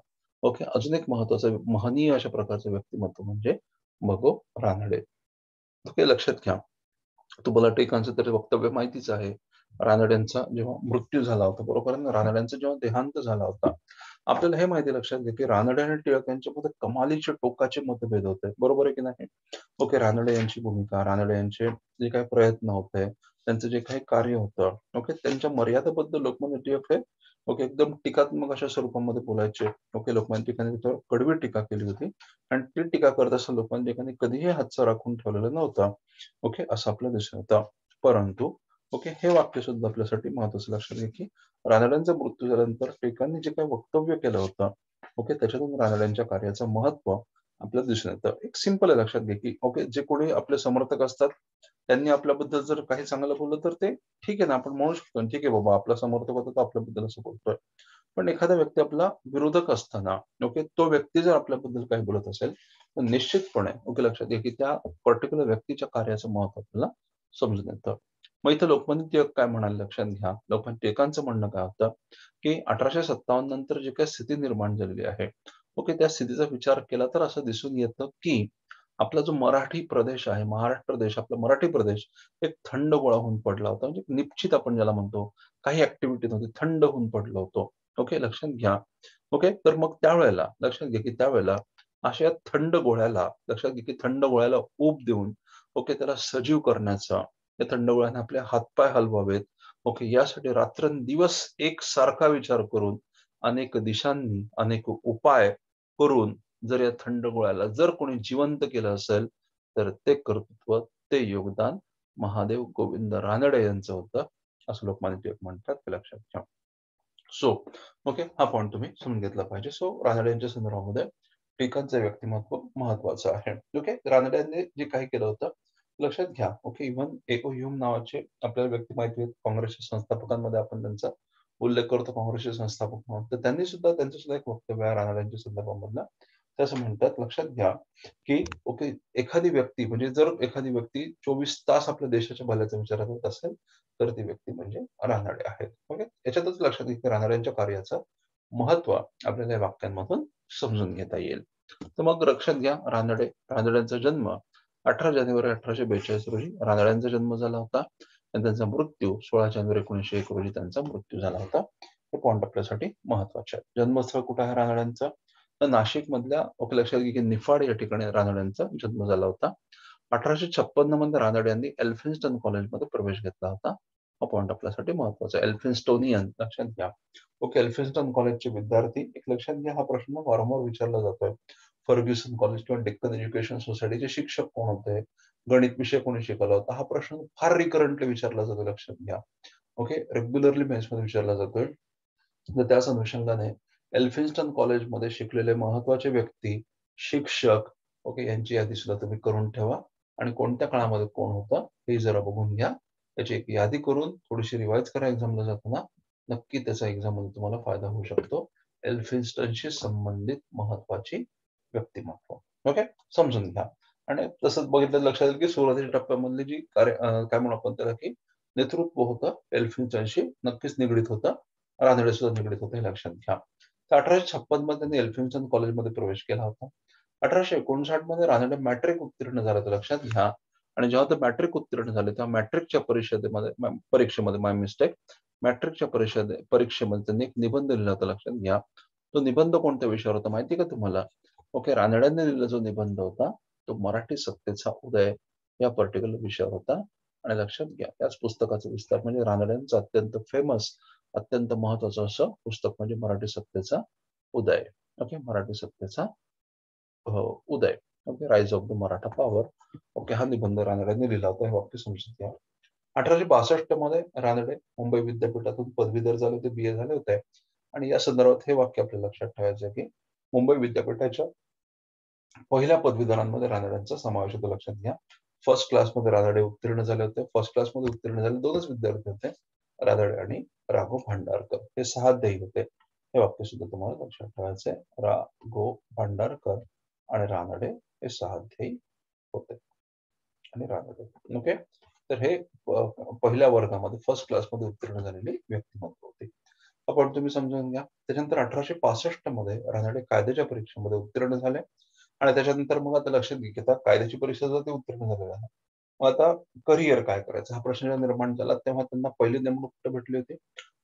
अजून एक महत्वाचं महनीय अशा प्रकारचं व्यक्तिमत्व म्हणजे भगो रानडे. लक्षात घ्या, तुम्हाला टिळकांचं तर वक्तव्य माहितीच आहे. रानड्यांचा जेव्हा मृत्यू झाला होता, बरोबर ना, रानड्यांचा जेव्हा देहांत झाला होता, आपल्याला हे माहिती लक्षात घ्या की रानडे आणि टिळक यांच्यामध्ये कमालीचे टोकाचे मतभेद होते, बरोबर आहे की नाही. रानडे यांची भूमिका, रानडे यांचे जे काही प्रयत्न होते, त्यांचं जे काही कार्य होतं, त्यांच्या मर्यादेबद्दल लोकमान्य टिळक हे एकदम टीकात्मक अशा स्वरूपामध्ये बोलायचे. लोकमान्य टिळकांनी त्याच्यावर कडवी टीका केली होती आणि ती टीका करत असताना लोकमान्य टिळकांनी कधीही हातचा राखून ठेवलेला नव्हता. असं आपल्याला दिसून येतं. परंतु हे वाक्य सुद्धा आपल्यासाठी महत्वाचं लक्षात घ्या की रानड्यांचा मृत्यू झाल्यानंतर टिळकांनी जे काही वक्तव्य केलं होतं, त्याच्यातून रानड्यांच्या कार्याचं महत्व आपल्याला दिसून येतं. एक सिंपल आहे, लक्षात घ्या, की ओके, जे कोणी आपले समर्थक असतात, त्यांनी आपल्याबद्दल जर काही चांगलं बोललं तर ते ठीक आहे ना, आपण म्हणू शकतो ना, ठीक आहे बाबा, आपला समर्थक होता तर आपल्याबद्दल असं बोलतोय. पण एखादा व्यक्ती आपला विरोधक असताना, ओके, तो व्यक्ती जर आपल्याबद्दल काही बोलत असेल, तर निश्चितपणे ओके, लक्षात घ्या, की त्या पर्टिक्युलर व्यक्तीच्या कार्याचं महत्त्व आपल्याला समजून येतं. मग इथं लोकमान्य टिळक काय म्हणाले, लक्षात घ्या. लोकमान्य टिळकांचं म्हणणं काय होतं, की 1857 नंतर जी काही स्थिती निर्माण झालेली आहे, ओके, त्या स्थितीचा विचार केला तर असं दिसून येतं, की आपला जो मराठी प्रदेश आहे, महाराष्ट्र देश, आपला मराठी प्रदेश एक थंड गोळा होऊन पडला होता. म्हणजे निश्चित आपण ज्याला म्हणतो, काही ॲक्टिव्हिटी नव्हती, थंड होऊन पडलो होतो. ओके, लक्षात घ्या. ओके, तर मग त्यावेळेला लक्षात घ्या, की त्यावेळेला अशा थंड गोळ्याला लक्षात घ्या, की थंड गोळ्याला ऊब देऊन ओके, त्याला सजीव करण्याचा, त्या थंड गोळ्याने आपले हातपाय हलवावेत. ओके, यासाठी रात्रंदिवस एकसारखा विचार करून, अनेक दिशांनी, अनेक उपाय करून जर या थंड गोळ्याला जर कोणी जिवंत केलं असेल, तर ते कर्तृत्व, ते योगदान महादेव गोविंद रानडे यांचं होतं, असं लोकमान्य टिळक म्हणतात, हे लक्षात घ्या. सो ओके, हा पॉइंट तुम्ही समजून घेतला पाहिजे. सो रानडे यांच्या संदर्भामध्ये टिळकांचं व्यक्तिमत्व महत्वाचं आहे. ओके, रानडे यांनी जे काही केलं होतं, लक्षात घ्या. ओके, इव्हन एको ह्यूम नावाचे आपल्याला व्यक्ती माहिती आहेत. काँग्रेसच्या संस्थापकांमध्ये आपण त्यांचा उल्लेख करतो, काँग्रेसचे संस्थापक म्हणून. तर त्यांचं सुद्धा एक वक्तव्य आहे रानडेंच्या संदर्भामधलं. ते असं म्हणतात, लक्षात घ्या, की ओके, एखादी व्यक्ती म्हणजे जर एखादी व्यक्ती 24 तास आपल्या देशाच्या भल्याचा विचार करत असेल, तर ती व्यक्ती म्हणजे रानडे आहेत. ओके, याच्यातच लक्षात घ्या, की रानडेंच्या कार्याचं महत्त्व आपल्याला या वाक्यांमधून समजून घेता येईल. तर मग लक्षात घ्या, रानडेंचा जन्म 18 जानेवारी 1842 रोजी रानडेंचा जन्म झाला होता आणि त्यांचा मृत्यू 16 जानेवारी 1901 रोजी त्यांचा मृत्यू झाला होता. हे पॉइंट आपल्यासाठी महत्वाचे आहे. जन्मस्थळ कुठं आहे रानडेंचं? तर नाशिक मधल्या ओके, लक्षात घ्या, की निफाड या ठिकाणी रानडेंचा जन्म झाला होता. 1856 मध्ये रानडे यांनी एल्फिन्स्टन कॉलेजमध्ये प्रवेश घेतला होता. हा पॉइंट आपल्यासाठी महत्वाचा आहे. एल्फिन्स्टोनियन, लक्षात घ्या. ओके, एल्फिन्स्टन कॉलेजचे विद्यार्थी, एक लक्षात घ्या, हा प्रश्न वारंवार विचारला जातोय. फर्ग्युसन कॉलेज किंवा डेक्कन एज्युकेशन सोसायटीचे शिक्षक कोण होते? गणित विषय कोणी शिकवला होता? हा प्रश्न फार रिकरंटली विचारला जातो, लक्षात घ्या. ओके, रेग्युलरली मेन्समध्ये विचारला जातोय. तर त्याच अनुषंगाने एल्फिन्स्टन कॉलेजमध्ये शिकलेले महत्वाचे व्यक्ती, शिक्षक ओके, यांची यादी सुद्धा तुम्ही करून ठेवा आणि कोणत्या काळामध्ये कोण होतं हे जरा बघून घ्या. त्याची एक यादी करून थोडीशी रिवाइज करा एक्झामला जाताना. नक्की त्याचा एक्झाममध्ये तुम्हाला फायदा होऊ शकतो. एल्फिन्स्टनशी संबंधित महत्वाची व्यक्तिमत्व ओके, समजून घ्या. आणि तसंच बघितलं, लक्षात येईल, की सुरुवातीच्या टप्प्यामधली जी काय म्हणू आपण त्याला, की नेतृत्व होतं, एल्फिन्स्टनशी नक्कीच निगडीत होतं. रानडे सुद्धा निगडीत होते, हे लक्षात घ्या. तर 1856 मध्ये त्यांनी एल्फिन्स्टन कॉलेजमध्ये प्रवेश केला होता. 1859 मध्ये रानडे मॅट्रिक उत्तीर्ण झाले, तर लक्षात घ्या. आणि जेव्हा ते मॅट्रिक उत्तीर्ण झाले, तेव्हा मॅट्रिकच्या परीक्षेमध्ये माय मिस्टेक, मॅट्रिकच्या परीक्षेमध्ये त्यांनी एक निबंध लिहिला होता, लक्षात घ्या. तो निबंध कोणत्या विषयावर होता माहिती का तुम्हाला? ओके, रानड्यांनी लिहिलेला जो निबंध होता, तो मराठी सत्तेचा उदय या पर्टिक्युलर विषयावर होता. आणि लक्षात घ्या, त्याच पुस्तकाचा विस्तार म्हणजे रानड्यांचं अत्यंत फेमस, अत्यंत महत्वाचं असं पुस्तक म्हणजे मराठी सत्तेचा उदय. ओके, मराठी सत्तेचा उदय. Okay, rise of the Maratha power. Okay, हा निबंध रानड्यांनी लिहिला होता, हे वाक्य समजून घ्या. 1862 मध्ये रानडे मुंबई विद्यापीठातून पदवीधर झाले होते, BA झाले होते. आणि या संदर्भात हे वाक्य आपल्याला लक्षात ठेवायचं आहे, की मुंबई विद्यापीठाच्या पहिल्या पदवीधरांमध्ये रानड्यांचा समावेश होतो, लक्षात घ्या. फर्स्ट क्लासमध्ये रानडे उत्तीर्ण झाले होते. फर्स्ट क्लासमध्ये उत्तीर्ण झाले 2च विद्यार्थी होते, रानडे आणि राघव भांडारकर. हे 6 ध्येय होते. हे वाक्य सुद्धा तुम्हाला लक्षात ठेवायचं आहे. राघव भांडारकर आणि रानडे हे 6 ध्येय होते. आणि रानडे ओके. तर हे पहिल्या वर्गामध्ये फर्स्ट क्लासमध्ये उत्तीर्ण झालेली व्यक्तिमत्व होते. आपण तुम्ही समजून घ्या. त्याच्यानंतर 1865 मध्ये रानडे कायद्याच्या परीक्षेमध्ये उत्तीर्ण झाले आणि त्याच्यानंतर मग आता लक्षात घ्या, की आता कायद्याची परीक्षा जर ते उत्तीर्ण झालेले आहे. मग आता करिअर काय करायचं हा प्रश्न जेव्हा निर्माण झाला, तेव्हा त्यांना पहिली नेमणूक कुठे भेटली होती?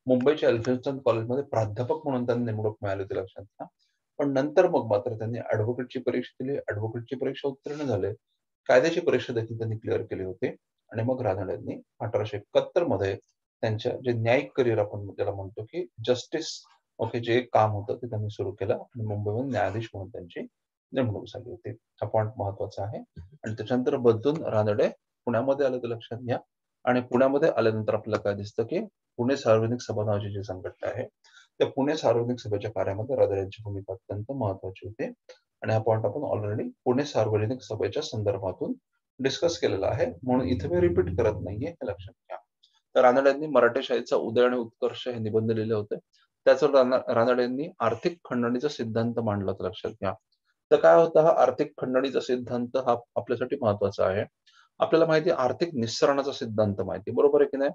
मुंबईच्या एल्फिन्स्टन कॉलेजमध्ये प्राध्यापक म्हणून त्यांना नेमणूक मिळाली होती, लक्षात घ्या. पण नंतर मग मात्र त्यांनी ॲडव्होकेटची परीक्षा दिली. ॲडव्होकेटची परीक्षा उत्तीर्ण झाले. कायद्याची परीक्षा देखील त्यांनी क्लिअर केली होती. आणि मग रानडेंनी 1871 मध्ये त्यांच्या जे न्यायिक करिअर आपण त्याला म्हणतो, की जस्टिस ओके, जे काम होतं ते त्यांनी सुरू केलं आणि मुंबईमध्ये न्यायाधीश म्हणून त्यांची नेमणूक झाली होती. हा पॉइंट महत्वाचा आहे. आणि त्याच्यानंतर बदलून रानडे पुण्यामध्ये आले, तर लक्षात घ्या. आणि पुण्यामध्ये आल्यानंतर आपल्याला काय दिसतं, की पुणे सार्वजनिक सभा नावाची जी संघटना आहे, त्या पुणे सार्वजनिक सभेच्या कार्यामध्ये रानडे यांची भूमिका अत्यंत महत्वाची होती. आणि हा पॉईंट आपण ऑलरेडी पुणे सार्वजनिक सभेच्या संदर्भातून डिस्कस केलेला आहे, म्हणून इथे मी रिपीट करत नाहीये, हे लक्षात घ्या. तर रानड्यांनी मराठी शाळेचा उदय आणि उत्कर्ष हे निबंध लिहिले होते. त्याचं रानड्यांनी आर्थिक खंडणीचा सिद्धांत मांडला होता, लक्षात घ्या. तर काय होता हा आर्थिक खंडणीचा सिद्धांत? हा आपल्यासाठी महत्वाचा आहे. आपल्याला माहिती आहे आर्थिक निस्सरणाचा सिद्धांत माहिती, बरोबर आहे की नाही?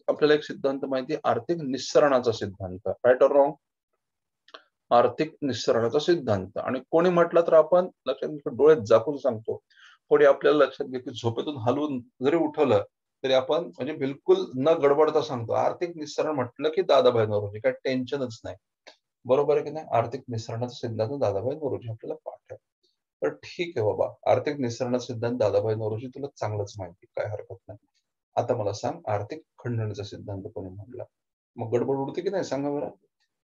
आपल्याला एक सिद्धांत माहिती आहे, आर्थिक निस्सरणाचा सिद्धांत. Right or wrong? आर्थिक निस्सरणाचा सिद्धांत. आणि कोणी म्हटलं तर आपण लक्षात घ्या, डोळ्यात झाकून सांगतो. कोणी आपल्याला लक्षात घ्या की झोपेतून हलवून जरी उठवलं तरी आपण म्हणजे बिलकुल न गडबडता सांगतो, आर्थिक निस्सरण म्हटलं की दादाभाई नौरोजी, काय टेन्शनच नाही. बरोबर आहे की नाही? आर्थिक निस्सरणाचा सिद्धांत दादाभाई नौरोजी आपल्याला पाठ आहे. तर ठीक आहे बाबा, आर्थिक निस्सरणाचा सिद्धांत दादाभाई नौरोजी तुला चांगलंच माहिती, काय हरकत नाही. आता मला सांग, आर्थिक खंडणीचा सिद्धांत कोणी मांडला? मग गडबड उडते की नाही, सांगा बरं.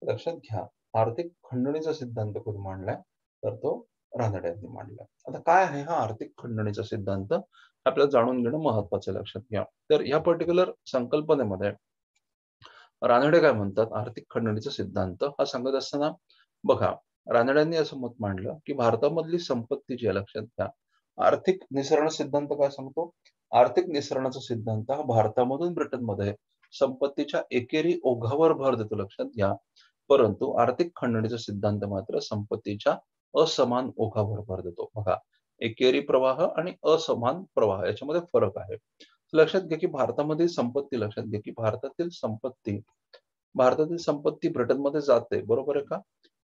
लक्षात घ्या, आर्थिक खंडणीचा सिद्धांत कोणी मांडलाय? तर तो रानड्यांनी मांडला. आता काय आहे हा आर्थिक खंडणीचा सिद्धांत? आपल्याला जाणून घेणं महत्वाचं, लक्षात घ्या. तर या पर्टिक्युलर संकल्पनेमध्ये रानडे काय म्हणतात, आर्थिक खंडणीचा सिद्धांत हा सांगत असताना बघा, रानड्यांनी असं मत मांडलं की भारतामधली संपत्ती जी आहे, लक्षात घ्या, आर्थिक निसरण सिद्धांत काय सांगतो? आर्थिक निसरणाचा सिद्धांत हा भारतामधून ब्रिटनमध्ये संपत्तीच्या एकेरी ओघावर भर देतो, लक्षात घ्या. परंतु आर्थिक खंडणीचा सिद्धांत मात्र संपत्तीच्या असमान ओघावर भर देतो. बघा, एकेरी प्रवाह आणि असमान प्रवाह याच्यामध्ये फरक आहे. लक्षात घ्या की भारतामध्ये संपत्ती, लक्षात घ्या की भारतातील संपत्ती ब्रिटनमध्ये जाते, बरोबर आहे का?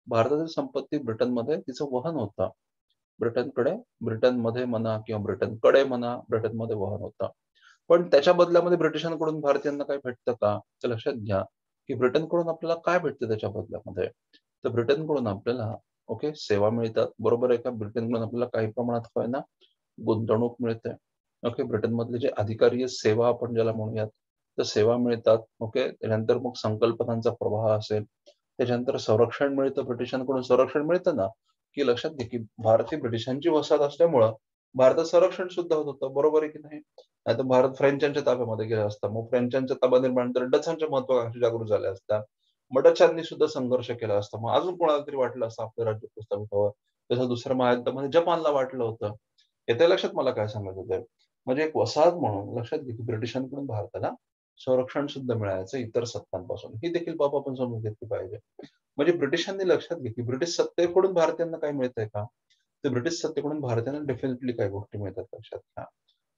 भारतातील संपत्ती ब्रिटनमध्ये तिचं वहन होतं. ब्रिटनमध्ये म्हणा किंवा ब्रिटनकडे म्हणा, ब्रिटनमध्ये वहन होतं. पण त्याच्या बदल्यामध्ये ब्रिटिशांकडून भारतीयांना काय भेटतं का? तर लक्षात घ्या की ब्रिटनकडून आपल्याला काय भेटतं त्याच्या बदल्यामध्ये? तर ब्रिटनकडून आपल्याला ओके सेवा मिळतात, बरोबर आहे का? ब्रिटनकडून आपल्याला काही प्रमाणात होय ना गुंतवणूक मिळते. ओके, ब्रिटनमधले जे अधिकारी सेवा आपण ज्याला म्हणूयात, तर सेवा मिळतात. ओके, त्यानंतर मग संकल्पनांचा प्रवाह असेल, त्याच्यानंतर संरक्षण मिळतं, ब्रिटिशांकडून संरक्षण मिळतं ना, की लक्षात घ्या की भारतीय ब्रिटिशांची वसाहत असल्यामुळं भारतात संरक्षण सुद्धा होत होतं, बरोबर आहे की नाही? नाहीतर भारत फ्रेंचांच्या ताब्यामध्ये गेला असता, मग फ्रेंचांच्या ताबा निर्माण तर डचांच्या महत्वाकांक्षी जागृत झाल्या असत्या, मग डचांनी सुद्धा संघर्ष केला असता, मग अजून कोणाला तरी वाटलं असतं आपलं राज्य प्रस्थापित व्हावं. जसं दुसऱ्या महायुद्धामध्ये जपानला वाटलं होतं. येत्या लक्षात मला काय सांगायचं होतं? म्हणजे एक वसाहत म्हणून लक्षात घ्या की ब्रिटिशांकडून भारताला संरक्षण सुद्धा मिळायचं इतर सत्तांपासून, ही देखील बाब आपण समजून घेतली पाहिजे. म्हणजे ब्रिटिशांनी लक्षात घ्या की ब्रिटिश सत्तेकडून भारतीयांना काय मिळतंय का? तर ब्रिटिश सत्तेकडून भारतीयांना डेफिनेटली काही गोष्टी मिळतात, लक्षात घ्या.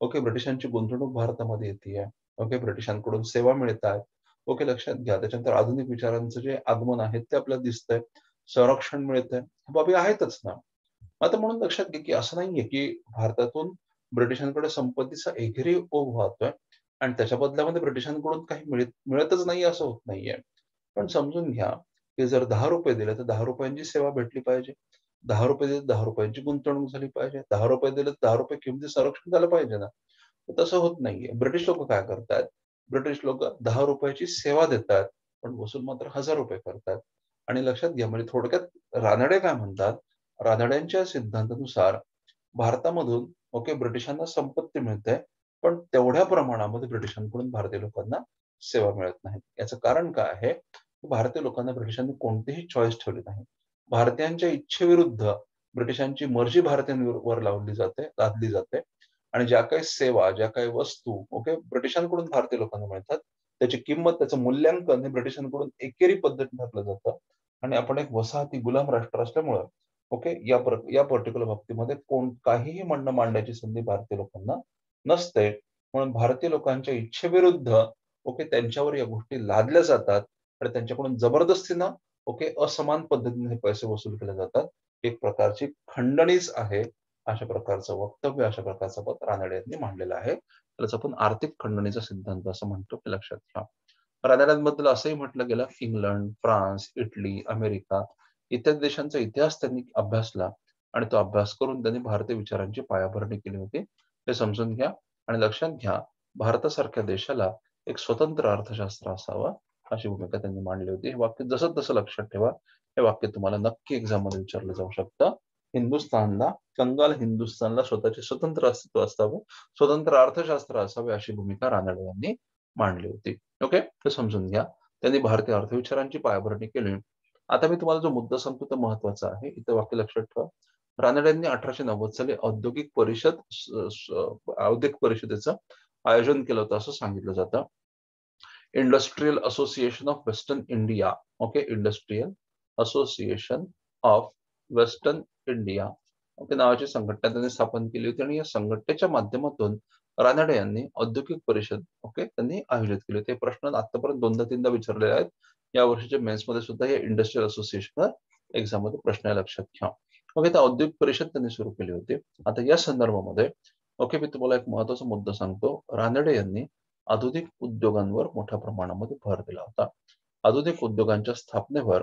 ओके, ब्रिटिशांची गुंतवणूक भारतामध्ये येते. ओके, ब्रिटिशांकडून सेवा मिळतात. ओके, लक्षात घ्या. त्याच्यानंतर आधुनिक विचारांचं जे आगमन आहे ते आपल्याला दिसतंय. संरक्षण मिळतंय. बाबी आहेतच ना. आता म्हणून लक्षात घ्या की असं नाहीये की भारतातून ब्रिटिशांकडे संपत्तीचा एकेरी ओघ वाहतोय आणि त्याच्या बदल्यामध्ये ब्रिटिशांकडून काही मिळतच नाही असं होत नाहीये. पण समजून घ्या की जर ₹10 दिले तर ₹10 सेवा भेटली पाहिजे. ₹10 दिले ₹10 गुंतवणूक झाली पाहिजे. ₹10 दिले तर ₹10 किमती संरक्षण झालं पाहिजे ना. तसं होत नाहीये. ब्रिटिश लोक काय करतायत? ब्रिटिश लोक ₹10 सेवा देतात, पण वसूल मात्र ₹1000 करतात. आणि लक्षात घ्या म्हणजे थोडक्यात रानडे काय म्हणतात? रानड्यांच्या सिद्धांतानुसार भारतामधून ओके ब्रिटिशांना संपत्ती मिळते, पण तेवढ्या प्रमाणामध्ये ब्रिटिशांकडून भारतीय लोकांना सेवा मिळत नाही. याचं कारण काय आहे? भारतीय लोकांना ब्रिटिशांनी कोणतीही चॉईस ठेवली नाही. भारतीयांच्या इच्छेविरुद्ध ब्रिटिशांची मर्जी भारतीयांवर लादली जाते आणि ज्या काही सेवा, ज्या काही वस्तू ओके ब्रिटिशांकडून भारतीय लोकांना मिळतात, त्याची किंमत, त्याचं मूल्यांकन हे ब्रिटिशांकडून एकेरी पद्धतीने ठरलं जातं आणि आपण एक वसाहती गुलाम राष्ट्र असल्यामुळं ओके या पर्टिक्युलर बाबतीमध्ये काहीही म्हणणं मांडण्याची संधी भारतीय लोकांना नसते. म्हणून भारतीय लोकांच्या इच्छेविरुद्ध ओके त्यांच्यावर या गोष्टी लादल्या जातात आणि त्यांच्याकडून जबरदस्तीनं ओके असमान पद्धतीने हे पैसे वसूल केले जातात. एक प्रकारची खंडणीच आहे. अशा प्रकारचं वक्तव्य, अशा प्रकारचं मत रानडे यांनी मांडलेलं आहे. त्यालाच आपण आर्थिक खंडणीचा सिद्धांत असं म्हणतो, हे लक्षात घ्या. रानड्यांबद्दल असंही म्हटलं गेलं, इंग्लंड, फ्रान्स, इटली, अमेरिका इत्यादी देशांचा इतिहास त्यांनी अभ्यासला आणि तो अभ्यास करून त्यांनी भारतीय विचारांची पायाभरणी केली होती. हे समजून घ्या आणि लक्षात घ्या, भारतासारख्या देशाला एक स्वतंत्र अर्थशास्त्र असावं अशी भूमिका त्यांनी मांडली होती. हे वाक्य जसं तसं लक्षात ठेवा. हे वाक्य तुम्हाला नक्की एक्झाम मध्ये विचारलं जाऊ शकतं. कंगाल हिंदुस्थानला स्वतःचे स्वतंत्र अस्तित्व असावं, स्वतंत्र अर्थशास्त्र असावे अशी भूमिका रानडे यांनी मांडली होती. ओके, हे समजून घ्या. त्यांनी भारतीय अर्थविचारांची पायाभरणी केली आता मी तुम्हाला जो मुद्दा सांगतो तो महत्वाचा आहे. इथं वाक्य लक्षात ठेवा. रानड्यांनी 1890 साली औद्योगिक परिषदेचं आयोजन केलं होतं असं सांगितलं जातं. Industrial association of western India, okay, industrial association of western India, okay, नावाची संघटना त्यांनी स्थापन केली होती आणि या संघटनेच्या माध्यमातून रानडे यांनी औद्योगिक परिषद, ओके, त्यांनी आयोजित केली होती. प्रश्न आतापर्यंत दोनदा तीनदा विचारलेले आहेत. या वर्षीच्या मेन्समध्ये सुद्धा हे इंडस्ट्रियल असोसिएशन एक्झाम मध्ये प्रश्न आहे, लक्षात घ्या. ओके, तर औद्योगिक परिषद त्यांनी सुरू केली होती. आता या संदर्भामध्ये, ओके, मी तुम्हाला एक महत्वाचा मुद्दा सांगतो. रानडे यांनी आधुनिक उद्योगांवर मोठ्या प्रमाणामध्ये भर दिला होता. आधुनिक उद्योगांच्या स्थापनेवर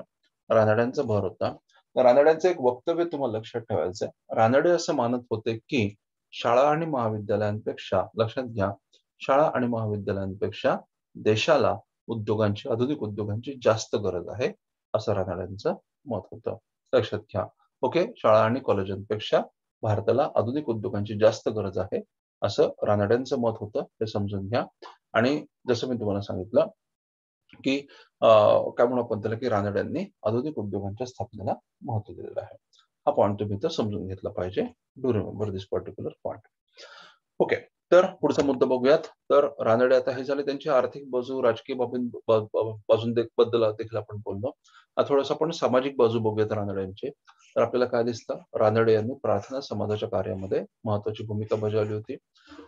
रानड्यांचा भर होता. रानड्यांचं एक वक्तव्य तुम्हाला लक्षात ठेवायचं आहे. रानडे असं मानत होते की शाळा आणि महाविद्यालयांपेक्षा, लक्षात घ्या, शाळा आणि महाविद्यालयांपेक्षा देशाला आधुनिक उद्योगांची जास्त गरज आहे, असं रानड्यांचं मत होतं. लक्षात घ्या. ओके, शाळा आणि कॉलेजांपेक्षा भारताला आधुनिक उद्योगांची जास्त गरज आहे, असं रानड्यांचं मत होतं. हे समजून घ्या. आणि जसं मी तुम्हाला सांगितलं की काय म्हणू आपण त्याला, की रानड्यांनी आधुनिक उद्योगांच्या स्थापनेला महत्व दिलेलं आहे. हा पॉईंट तुम्ही इथं समजून घेतला पाहिजे. Do remember this particular point. Okay, तर पुढचा मुद्दा बघूयात. तर रानडे आता हे झाले त्यांची आर्थिक बाजू, राजकीय बद्दल देखील आपण बोललो. थोडंसं आपण सामाजिक बाजू बघूयात रानड्यांची. तर आपल्याला काय दिसतं, रानडे यांनी प्रार्थना समाजाच्या कार्यामध्ये महत्वाची भूमिका बजावली होती.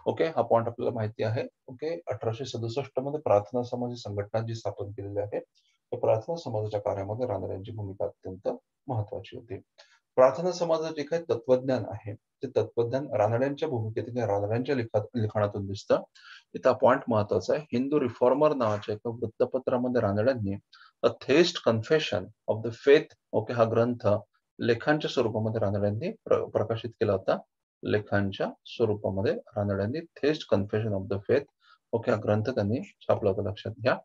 ओके, हा पॉईंट आपल्याला माहिती आहे. ओके, 1867 मध्ये प्रार्थना समाज संघटना जी स्थापन केलेली आहे, त्या प्रार्थना समाजाच्या कार्यामध्ये रानड्यांची भूमिका अत्यंत महत्वाची होती. प्रार्थना समाजाचे जे काही तत्वज्ञान आहे, ते तत्वज्ञान रानड्यांच्या भूमिकेत किंवा रानड्यांच्या लिखाणातून दिसतं. इथं पॉईंट महत्वाचा आहे. हिंदू रिफॉर्मर नावाच्या एका वृत्तपत्रामध्ये रानड्यांनी a theist confession of the faith, okay, हा ग्रंथ लेखांच्या स्वरूपामध्ये रानड्यांनी प्रकाशित केला होता. लेखांच्या स्वरूपामध्ये रानड्यांनी theist confession of the faith, okay, हा ग्रंथ त्यांनी छापला होता, लक्षात घ्या.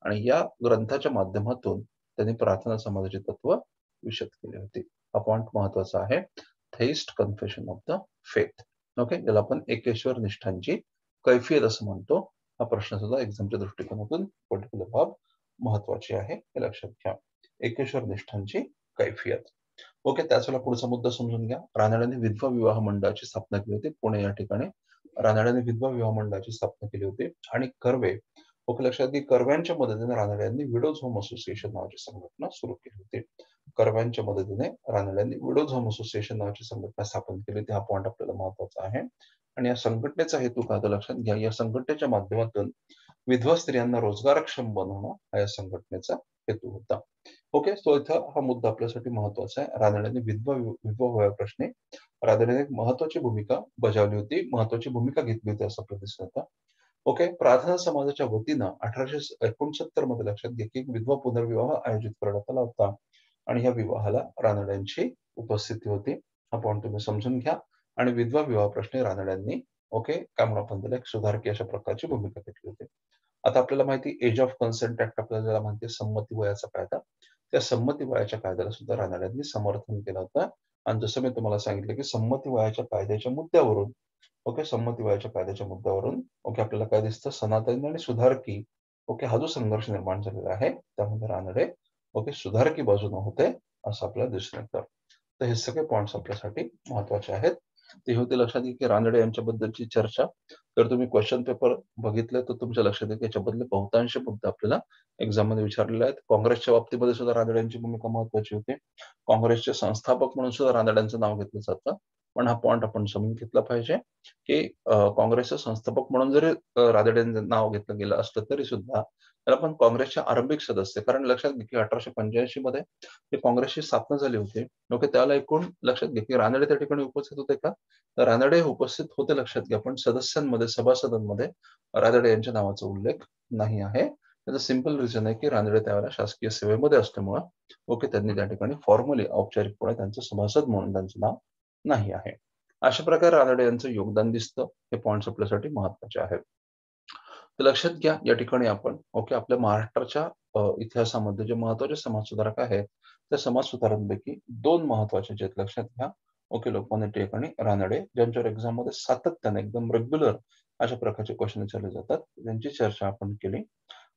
आणि या ग्रंथाच्या माध्यमातून त्यांनी प्रार्थना समाजाची तत्व विशद केली होती. हा पॉईंट महत्वाचा आहे. Test confession of the faith, okay, याला आपण एकेश्वर निष्ठांची कैफियत असं म्हणतो. हा प्रश्न सुद्धा एक्झामच्या दृष्टिकोनातून पर्टिक्युलर बाब महत्वाची आहे, हे लक्षात घ्या. एकेश्वर निष्ठांची कैफियत. ओके, त्याच वेळेला पुढचा मुद्दा समजून घ्या. रानड्यांनी विधवा विवाह मंडळाची स्थापना केली होती पुणे या ठिकाणी. रानड्यांनी विधवा विवाह मंडळाची स्थापना केली होती. आणि कर्वे, ओके, लक्षात घ्या, कर्व्यांच्या मदतीने रानड्यांनी विडोज होम असोसिएशन नावाची संघटना सुरू केली होती. कर्व्यांच्या मदतीने रानड्यांनी विडोज होम असोसिएशन नावाची संघटना स्थापन केली होती. हा पॉईंट आपल्याला महत्वाचा आहे. आणि या संघटनेचा हेतू काय होता, लक्षात घ्या. या संघटनेच्या माध्यमातून विधवा स्त्रियांना रोजगारक्षम बनवणं हा या संघटनेचा हेतू होता. ओके, सो इथं हा मुद्दा आपल्यासाठी महत्वाचा आहे. रानड्यांनी विधवा प्रश्नी रानड्यांनी एक महत्वाची भूमिका बजावली होती, महत्वाची भूमिका घेतली होती असं आपल्याला दिसत होतं. ओके, प्रार्थना समाजाच्या वतीनं 1869 मध्ये, लक्षात घ्या, की विधवा पुनर्विवाह आयोजित करण्यात आला होता. आणि या विवाहाला रानड्यांची उपस्थिती होती. हा पॉईंट तुम्ही समजून घ्या. आणि विधवा विवाह प्रश्नी रानड्यांनी, ओके, काय म्हणू आपण त्याला, एक सुधारकी अशा प्रकारची भूमिका घेतली होती. आता आपल्याला माहिती, एज ऑफ कन्सेंट ऍक्ट आपल्याला माहिती आहे, संमती वयाचा कायदा. त्या संमती वयाच्या कायद्याला सुद्धा रानड्यांनी समर्थन केलं होतं. आणि जसं मी तुम्हाला सांगितलं, की संमती वयाच्या कायद्याच्या मुद्द्यावरून, ओके, संमती वयाच्या कायद्याच्या मुद्द्यावरून, ओके, आपल्याला काय दिसतं, सनातनी आणि सुधारकी, ओके, हा जो संघर्ष निर्माण झालेला आहे, त्यामध्ये रानडे, ओके, सुधारकी बाजूने होते असं आपल्याला दिसून येतं. तर हे सगळे पॉइंट्स आपल्यासाठी महत्वाचे आहेत. ते होते, लक्षात घ्या, की रानडे यांच्याबद्दलची चर्चा. तर तुम्ही क्वेश्चन पेपर बघितलं तर तुमच्या लक्षात येईल की याच्याबद्दल बहुतांश मुद्दे आपल्याला एक्झाम मध्ये विचारलेले आहेत. काँग्रेसच्या बाबतीमध्ये सुद्धा रानडे यांची भूमिका महत्वाची होती. काँग्रेसचे संस्थापक म्हणून सुद्धा रानड्यांचं नाव घेतलं जातं. पण हा पॉईंट आपण समजून घेतला पाहिजे, की काँग्रेसचे संस्थापक म्हणून जरी रानडेंचं नाव घेतलं गेलं असलं तरी सुद्धा त्याला पण काँग्रेसचे आरंभिक सदस्य, कारण लक्षात घ्या की 1885 मध्ये जे काँग्रेसची स्थापना झाली होती, ओके, त्याला एकूण, लक्षात घ्या, की रानडे त्या ठिकाणी उपस्थित होते का, तर रानडे उपस्थित होते, लक्षात घ्या, पण सदस्यांमध्ये, सभासदांमध्ये रानडे यांच्या नावाचा उल्लेख नाही आहे. त्याचं सिंपल रिझन आहे की रानडे त्यावेळेला शासकीय सेवेमध्ये असल्यामुळं, ओके, त्यांनी त्या ठिकाणी फॉर्मली, औपचारिकपणे त्यांचं सभासद म्हणून त्यांचं नाव नाही आहे. अशा प्रकारे रानडे यांचं योगदान दिसतं. हे पॉइंट्स आपल्यासाठी महत्वाचे आहेत. तर लक्षात घ्या, या ठिकाणी आपण, ओके, आपल्या महाराष्ट्राच्या इतिहासामध्ये जे महत्वाचे समाजसुधारक आहेत, त्या समाजसुधारकांपैकी दोन महत्वाचे जे आहेत, लक्षात घ्या, ओके, लोकमान्य टिळक आणि रानडे, ज्यांच्यावर एक्झाम मध्ये सातत्याने एकदम रेग्युलर अशा प्रकारचे क्वेश्चन विचारले जातात, त्यांची चर्चा आपण केली.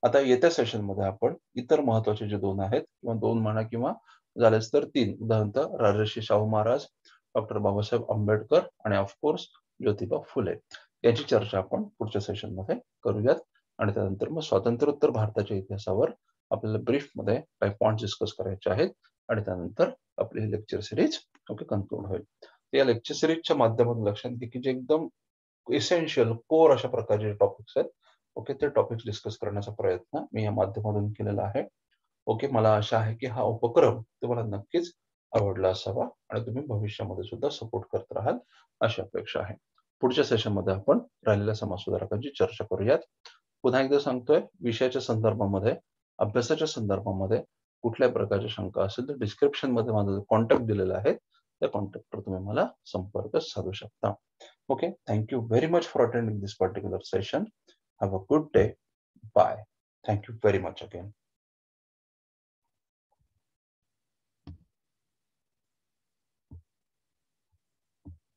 आता येत्या सेशनमध्ये आपण इतर महत्वाचे जे 2 आहेत किंवा 2 म्हणा किंवा झालेच तर 3 उदाहरणार्थ राजर्षी शाहू महाराज, डॉक्टर बाबासाहेब आंबेडकर आणि ऑफकोर्स ज्योतिबा फुले यांची चर्चा आपण पुढच्या सेशनमध्ये करूयात. आणि त्यानंतर मग स्वातंत्र्योत्तर भारताच्या इतिहासावर आपल्याला ब्रीफमध्ये काही पॉइंट्स डिस्कस करायचे आहेत आणि त्यानंतर आपली लेक्चर सिरीज कन्क्लूड होईल. या लेक्चर सिरीजच्या माध्यमातून लक्षात घ्या की जे एकदम इसेन्शियल कोर अशा प्रकारचे टॉपिक्स आहेत ते टॉपिक्स डिस्कस करण्याचा प्रयत्न मी या माध्यमातून केलेला आहे. मला आशा आहे की हा उपक्रम तुम्हाला नक्कीच आवडला असावा आणि तुम्ही भविष्यामध्ये सुद्धा सपोर्ट करत राहाल अशी अपेक्षा आहे. पुढच्या सेशनमध्ये आपण राहिलेल्या समाजसुधारकांची चर्चा करूयात. पुन्हा एकदा सांगतोय, विषयाच्या संदर्भामध्ये, अभ्यासाच्या संदर्भामध्ये कुठल्या प्रकारच्या शंका असेल तर डिस्क्रिप्शनमध्ये माझा कॉन्टॅक्ट दिलेला आहे, त्या कॉन्टॅक्टवर तुम्ही मला संपर्क साधू शकता. Thank you very much for attending this particular session. Have a good day. Bye. Thank you very much again.